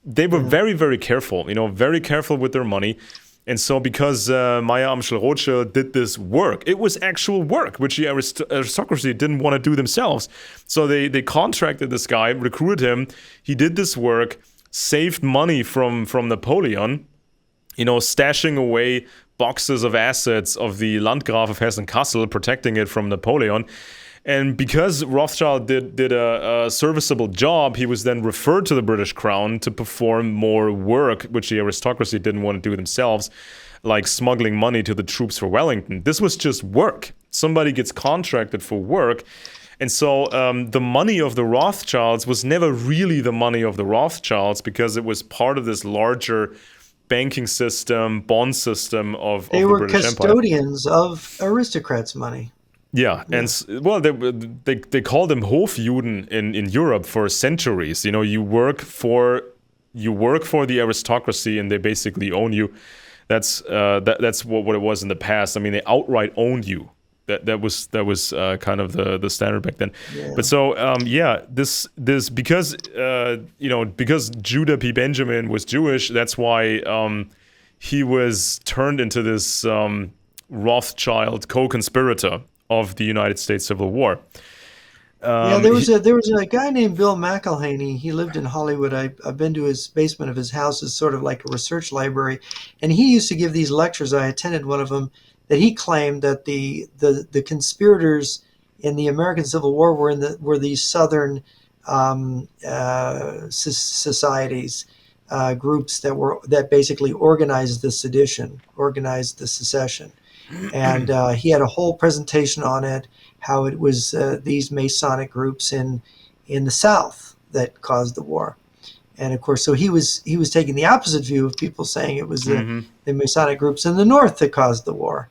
they were very, very careful, you know, very careful with their money. And so because Meyer Amschel Rothschild did this work, it was actual work, which the aristocracy didn't want to do themselves. So they contracted this guy, recruited him. He did this work, saved money from Napoleon, you know, stashing away boxes of assets of the Landgraf of Hessen-Kassel, protecting it from Napoleon. And because Rothschild did a serviceable job, he was then referred to the British Crown to perform more work, which the aristocracy didn't want to do themselves, like smuggling money to the troops for Wellington. This was just work. Somebody gets contracted for work. And so the money of the Rothschilds was never really the money of the Rothschilds because it was part of this larger banking system, bond system of the British Empire. They were custodians of aristocrats' money. Yeah, and well, they called them Hofjuden in Europe for centuries. You know, you work for the aristocracy, and they basically own you. That's what it was in the past. I mean, they outright owned you. That was kind of the standard back then. Yeah. But so this because because Judah P. Benjamin was Jewish, that's why he was turned into this Rothschild co-conspirator of the United States Civil War. There was a guy named Bill McElhaney. He lived in Hollywood. I've been to his basement of his house. It's sort of like a research library, and he used to give these lectures. I attended one of them. That he claimed that the conspirators in the American Civil War were these Southern societies, groups that basically organized the secession. And he had a whole presentation on it, how it was these Masonic groups in the South that caused the war. And of course, so he was taking the opposite view of people saying it was the Masonic groups in the North that caused the war.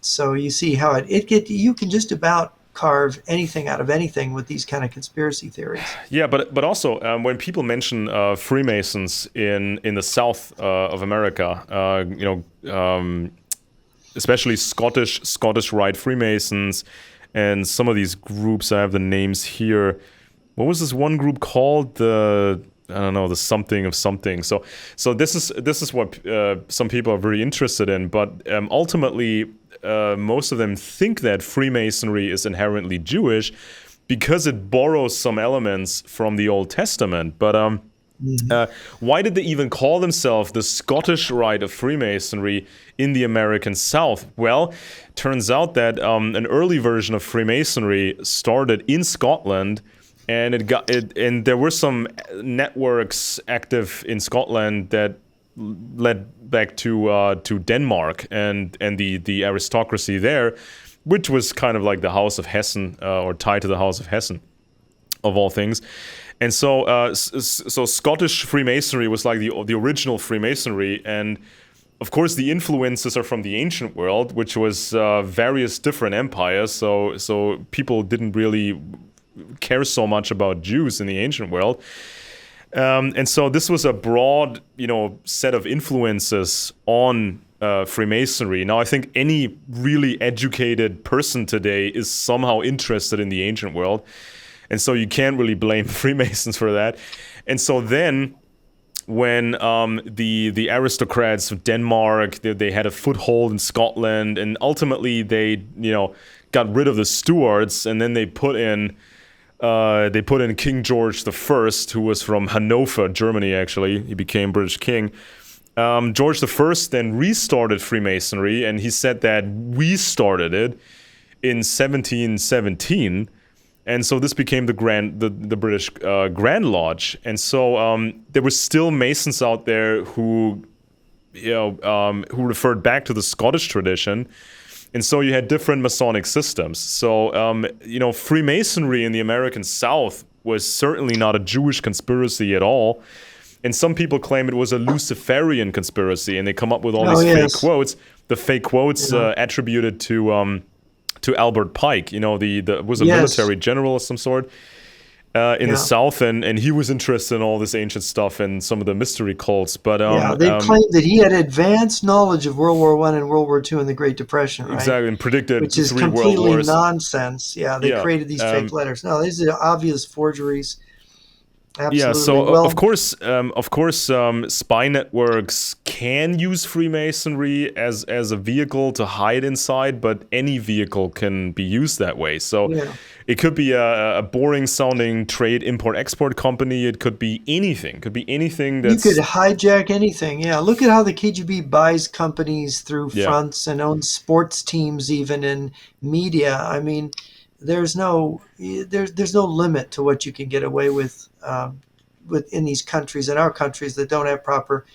So you see how you can just about carve anything out of anything with these kind of conspiracy theories. Yeah, but also when people mention Freemasons in the South of America, especially Scottish Rite Freemasons, and some of these groups, I have the names here. What was this one group called? The something of something. So this is what some people are very interested in. But ultimately, most of them think that Freemasonry is inherently Jewish because it borrows some elements from the Old Testament. But why did they even call themselves the Scottish Rite of Freemasonry in the American South? Well, turns out that an early version of Freemasonry started in Scotland, and and there were some networks active in Scotland that led back to Denmark and the aristocracy there, which was kind of like the House of Hessen or tied to the House of Hessen, of all things. And so Scottish Freemasonry was like the original Freemasonry, and of course the influences are from the ancient world, which was various different empires. So people didn't really care so much about Jews in the ancient world, and so this was a broad, set of influences on Freemasonry. Now, I think any really educated person today is somehow interested in the ancient world. And so you can't really blame Freemasons for that. And so then when the aristocrats of Denmark, they had a foothold in Scotland, and ultimately they got rid of the Stuarts, and then they put in King George I, who was from Hanover, Germany. Actually, he became British king. George I then restarted Freemasonry, and he said that we started it in 1717. And so this became the British Grand Lodge, and so there were still Masons out there who referred back to the Scottish tradition, and so you had different Masonic systems. So Freemasonry in the American South was certainly not a Jewish conspiracy at all, and some people claim it was a Luciferian conspiracy, and they come up with all these fake quotes. The fake quotes attributed to Albert Pike, was a military general of some sort in the South, and he was interested in all this ancient stuff and some of the mystery cults. But they claimed that he had advanced knowledge of World War I and World War II and the Great Depression, right? Exactly, and predicted which is 3 world completely wars. Nonsense. Yeah, they created these fake letters. No, these are obvious forgeries. Absolutely. Yeah, so of course, spy networks can use Freemasonry as a vehicle to hide inside, but any vehicle can be used that way. So it could be a boring-sounding trade import-export company. It could be anything. It could be anything that's... You could hijack anything. Yeah, look at how the KGB buys companies through fronts and owns sports teams, even in media. I mean, there's no limit to what you can get away with in these countries, in our countries that don't have proper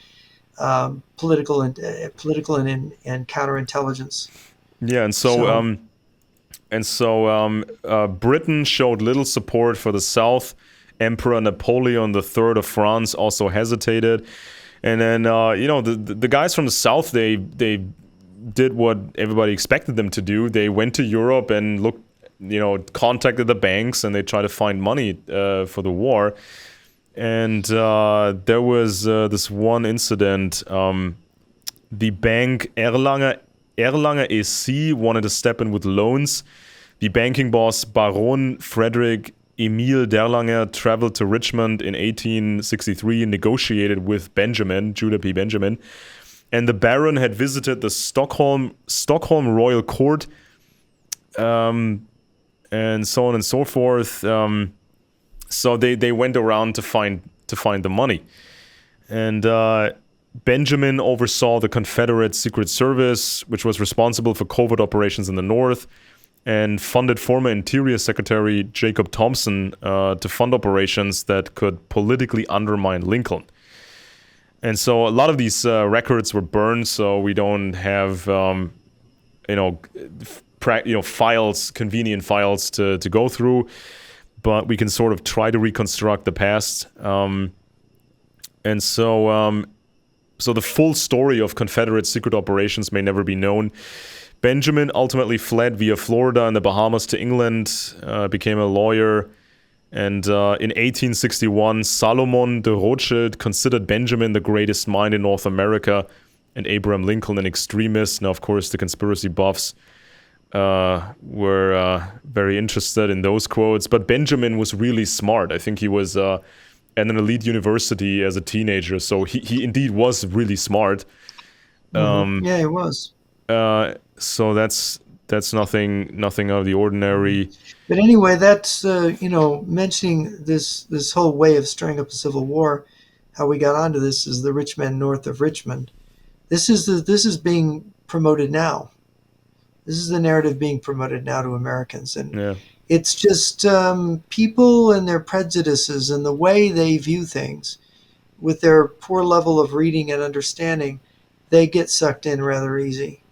political and counterintelligence. Yeah, and so Britain showed little support for the South. Emperor Napoleon III of France also hesitated, and then the guys from the South, they did what everybody expected them to do. They went to Europe and contacted the banks, and they tried to find money for the war. And there was this one incident. The bank Erlanger EC wanted to step in with loans. The banking boss Baron Frederick Emil d'Erlanger traveled to Richmond in 1863 and negotiated with Judah P. Benjamin. And the Baron had visited the Stockholm Royal Court, and so on and so forth. So they went around to find the money, and Benjamin oversaw the Confederate Secret Service, which was responsible for covert operations in the North, and funded former Interior Secretary Jacob Thompson to fund operations that could politically undermine Lincoln. And so a lot of these records were burned, so we don't have files, convenient files to go through. But we can sort of try to reconstruct the past. And so the full story of Confederate secret operations may never be known. Benjamin ultimately fled via Florida and the Bahamas to England, became a lawyer. And in 1861, Salomon de Rothschild considered Benjamin the greatest mind in North America and Abraham Lincoln an extremist. Now, of course, the conspiracy buffs were very interested in those quotes, but Benjamin was really smart. I think he was at an elite university as a teenager, so he indeed was really smart. Yeah, he was. So that's nothing out of the ordinary. But anyway, that's mentioning this whole way of stirring up a civil war. How we got onto this is the rich men north of Richmond. This is being promoted now. This is the narrative being promoted now to Americans. And it's just people and their prejudices and the way they view things with their poor level of reading and understanding, they get sucked in rather easy.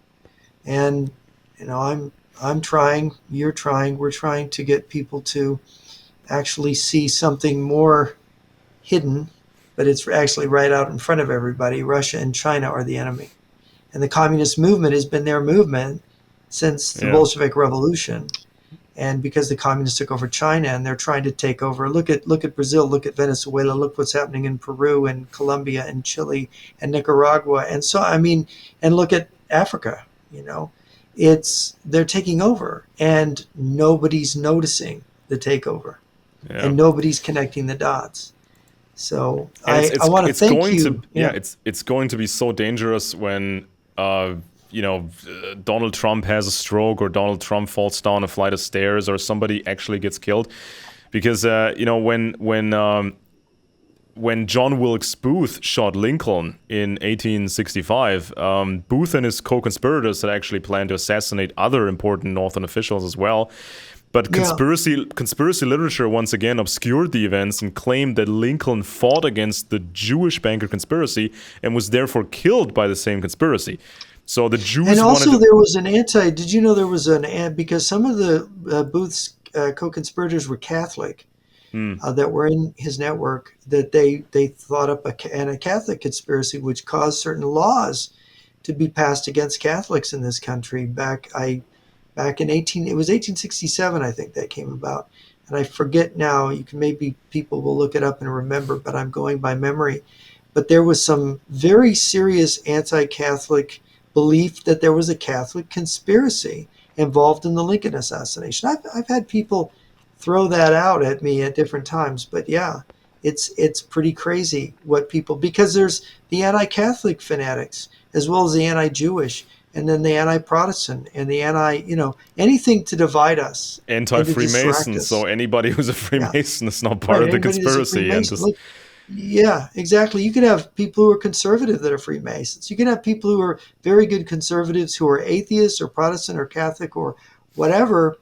And, I'm trying, you're trying, we're trying to get people to actually see something more hidden, but it's actually right out in front of everybody. Russia and China are the enemy. And the communist movement has been their movement since the Bolshevik Revolution, and because the communists took over China and they're trying to take over. Look at Brazil, look at Venezuela, look what's happening in Peru and Colombia and Chile and Nicaragua, and so and look at Africa. They're taking over, and nobody's noticing the takeover, and nobody's connecting the dots. So And I want to it's thank going to you. Yeah. it's going to be so dangerous when Donald Trump has a stroke or Donald Trump falls down a flight of stairs or somebody actually gets killed, because when John Wilkes Booth shot Lincoln in 1865, Booth and his co-conspirators had actually planned to assassinate other important Northern officials as well. But Yeah. conspiracy literature once again obscured the events and claimed that Lincoln fought against the Jewish banker conspiracy and was therefore killed by the same conspiracy. So the And Jews wanted also to. there was did you know there was because some of the Booth's co-conspirators were Catholic, Hmm, that were in his network, that they thought up a Catholic conspiracy which caused certain laws to be passed against Catholics in this country back in 1867, I think that came about. And I forget now, you can maybe people will look it up and remember, but I'm going by memory. But there was some very serious anti-Catholic belief that there was a Catholic conspiracy involved in the Lincoln assassination. I've had people throw that out at me at different times, but yeah, it's pretty crazy what people, because there's the anti-Catholic fanatics as well as the anti-Jewish, and then the anti-Protestant and the anything to divide us and to distract anti-Freemason. So us. anybody who's a Yeah, Freemason is not part right. of the Anybody that's a conspiracy, and Freemason, this. look, yeah, exactly. You can have people who are conservative that are Freemasons. You can have people who are very good conservatives who are atheists or Protestant or Catholic or whatever.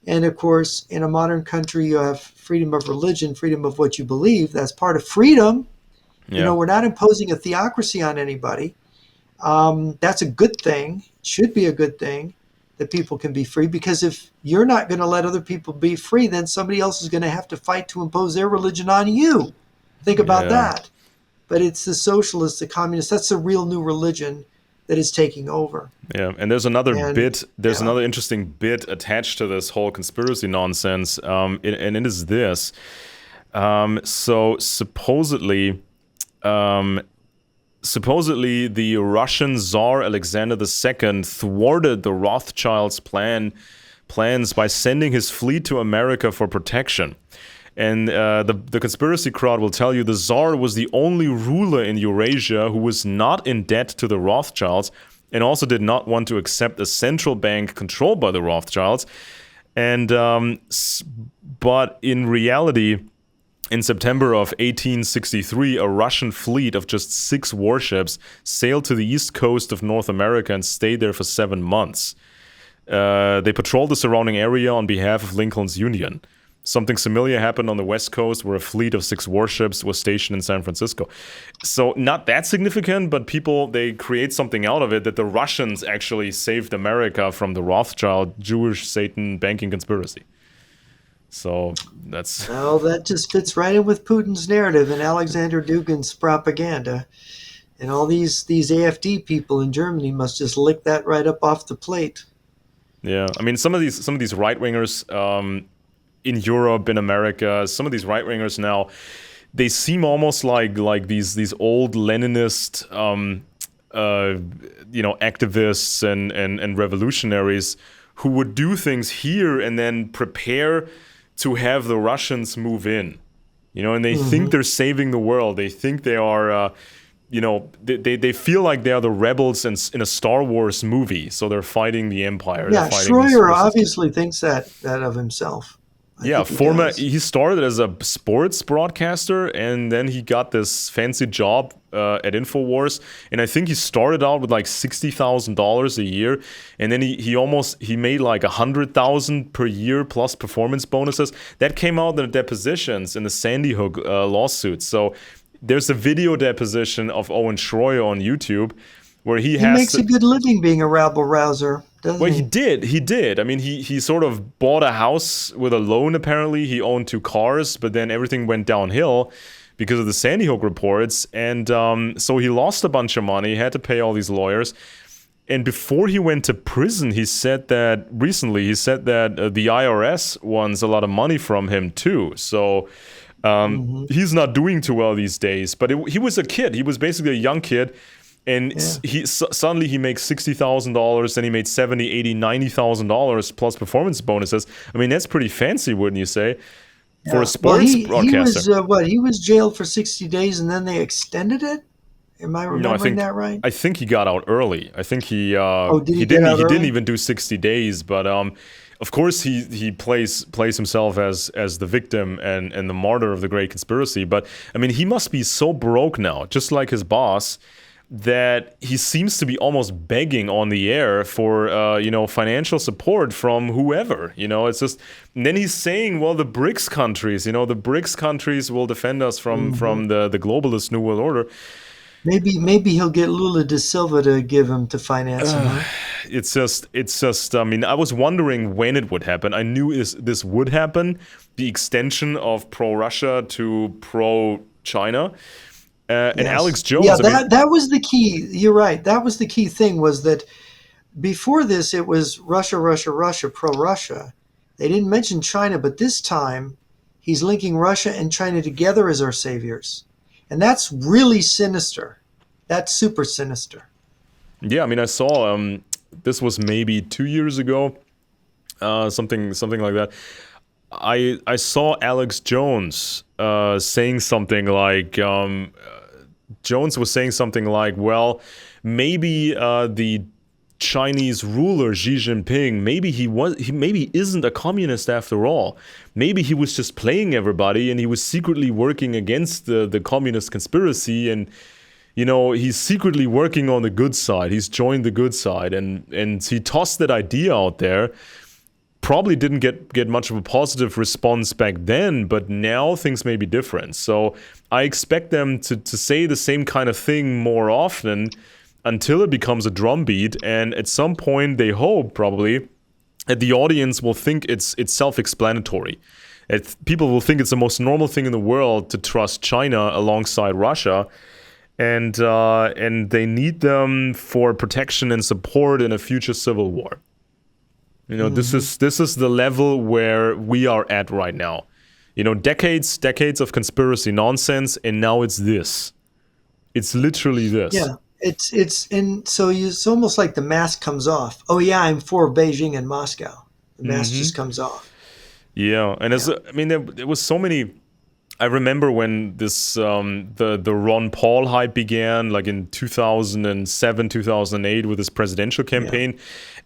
And of course, in a modern country, you have freedom of religion, freedom of what you believe. That's part of freedom. Yeah, We're not imposing a theocracy on anybody. That's a good thing. It should be a good thing that people can be free, because if you're not going to let other people be free, then somebody else is going to have to fight to impose their religion on you. Think about yeah. that. But it's the socialists, the communists, that's the real new religion that is taking over. Yeah, and there's another And bit. There's yeah. another interesting bit attached to this whole conspiracy nonsense, and it is this. So um, supposedly, the Russian Tsar Alexander II thwarted the Rothschilds' plans by sending his fleet to America for protection. And the conspiracy crowd will tell you the Tsar was the only ruler in Eurasia who was not in debt to the Rothschilds, and also did not want to accept a central bank controlled by the Rothschilds. And but in reality, in September of 1863, a Russian fleet of just 6 warships sailed to the east coast of North America and stayed there for 7 months. They patrolled the surrounding area on behalf of Lincoln's Union. Something similar happened on the West Coast, where a fleet of 6 warships was stationed in San Francisco. So not that significant, but people, they create something out of it, that the Russians actually saved America from the Rothschild Jewish Satan banking conspiracy. So that's Well, that just fits right in with Putin's narrative and Alexander Dugin's propaganda. And all these AfD people in Germany must just lick that right up off the plate. yeah. I mean, some of these right wingers in Europe, in America, some of these right wingers now, they seem almost like these old Leninist activists and revolutionaries who would do things here and then prepare to have the Russians move in. And they think Hmm. they're saving the world. They think they are they feel like they are the rebels in a Star Wars movie. So they're fighting the Empire. They're Yeah, fighting these Schroeder forces. obviously thinks that of himself. I Yeah, think he does. he started as a sports broadcaster, and then he got this fancy job at InfoWars, and I think he started out with like $60,000 a year, and then he made like $100,000 per year plus performance bonuses. That came out in the depositions in the Sandy Hook lawsuit. So there's a video deposition of Owen Schroyer on YouTube where he He has makes to, a good living being a rabble rouser, doesn't well, he he? did. He did. I mean, he sort of bought a house with a loan, apparently. He owned 2 cars, but then everything went downhill because of the Sandy Hook reports. And so he lost a bunch of money, had to pay all these lawyers. And before he went to prison, he said that the IRS wants a lot of money from him, too. So Hmm. he's not doing too well these days. But he was a kid. He was basically a young kid. And Yeah. suddenly he makes $60,000, then he made $70,000, $80,000, $90,000 plus performance bonuses. I mean, that's pretty fancy, wouldn't you say? for a Yeah. Well, sports he broadcaster. was what? He was jailed for 60 days, and then they extended it. Am I No, remembering that right? I think he got out early. I think Oh, did he get out he didn't early? even do 60 days, but of course he plays himself as the victim and the martyr of the great conspiracy. But I mean, he must be so broke now, just like his boss, that he seems to be almost begging on the air for financial support from whoever. It's just, and then he's saying, well, the BRICS countries, the BRICS countries will defend us from Hmm. the globalist new world order. Maybe he'll get Lula da Silva to give him to finance him, Uh, huh? it's just. I mean, I was wondering when it would happen. I knew this would happen. The extension of pro Russia to pro China, and Yes. Alex Yeah, Jones. I mean, that was the key. You're right. That was the key thing was that before this it was Russia, Russia, Russia, pro Russia. They didn't mention China, but this time he's linking Russia and China together as our saviors. And that's really sinister. That's super sinister. yeah. I mean, I saw. This was maybe 2 years ago. Something like that. I saw Alex Jones saying something like Jones was saying something like, well, maybe the Chinese ruler Xi Jinping, maybe isn't a communist after all. Maybe he was just playing everybody and he was secretly working against the communist conspiracy, and he's secretly working on the good side. He's joined the good side, and he tossed that idea out there. Probably didn't get much of a positive response back then, but now things may be different. So I expect them to say the same kind of thing more often until it becomes a drumbeat, and at some point they hope probably that the audience will think it's self-explanatory. People will think it's the most normal thing in the world to trust China alongside Russia, and they need them for protection and support in a future civil war. This Hmm. is the level where we are at right now. Decades of conspiracy nonsense, and now it's this. It's literally this. Yeah. It's and so it's almost like the mask comes off. Oh yeah, I'm for Beijing and Moscow. The mask Hmm. just comes off. Yeah, and Yeah. I mean, there was so many. I remember when this the Ron Paul hype began, like in 2007, 2008, with his presidential Yeah. campaign,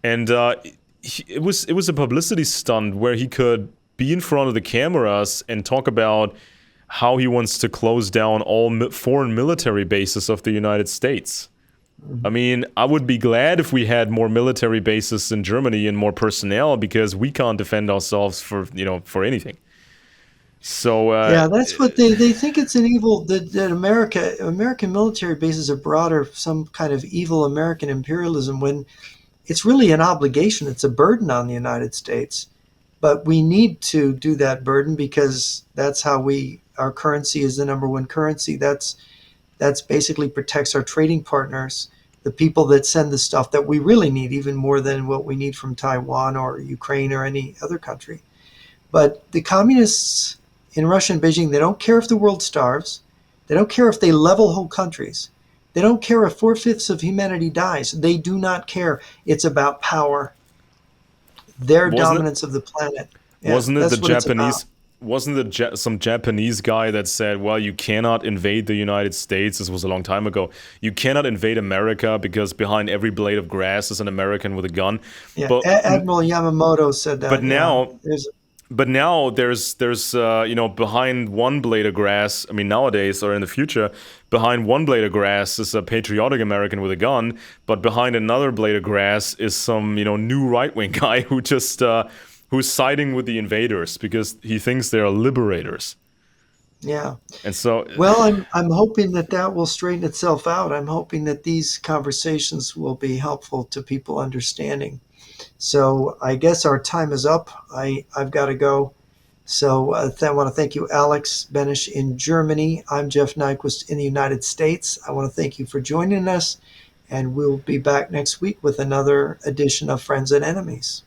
and it was a publicity stunt where he could be in front of the cameras and talk about how he wants to close down all foreign military bases of the United States. I Mhm. mean, I would be glad if we had more military bases in Germany and more personnel, because we can't defend ourselves for anything. So Yeah, that's what they think it's an evil that American military bases are brought or some kind of evil American imperialism when it's really an obligation. It's a burden on the United States. But we need to do that burden because that's how our currency is the number one currency. That's basically protects our trading partners, the people that send the stuff that we really need, even more than what we need from Taiwan or Ukraine or any other country. But the communists in Russia and Beijing, they don't care if the world starves. They don't care if they level whole countries. They don't care if four-fifths of humanity dies. They do not care. It's about power, their wasn't it dominance of the planet. Yeah, wasn't it the that's what it's about. Japanese? Wasn't it some Japanese guy that said, "Well, you cannot invade the United States." This was a long time ago. You cannot invade America because behind every blade of grass is an American with a gun. Yeah, But Admiral Yamamoto said but that. Yeah, now there's but now there's behind one blade of grass. I mean, nowadays or in the future, behind one blade of grass is a patriotic American with a gun, but behind another blade of grass is some new right wing guy who's siding with the invaders because he thinks they are liberators. yeah. And so, Well, I'm hoping that that will straighten itself out. I'm hoping that these conversations will be helpful to people understanding. So I guess our time is up. I've got to go. So I want to thank you, Alex Benesch in Germany. I'm Jeff Nyquist in the United States. I want to thank you for joining us, and we'll be back next week with another edition of Friends and Enemies.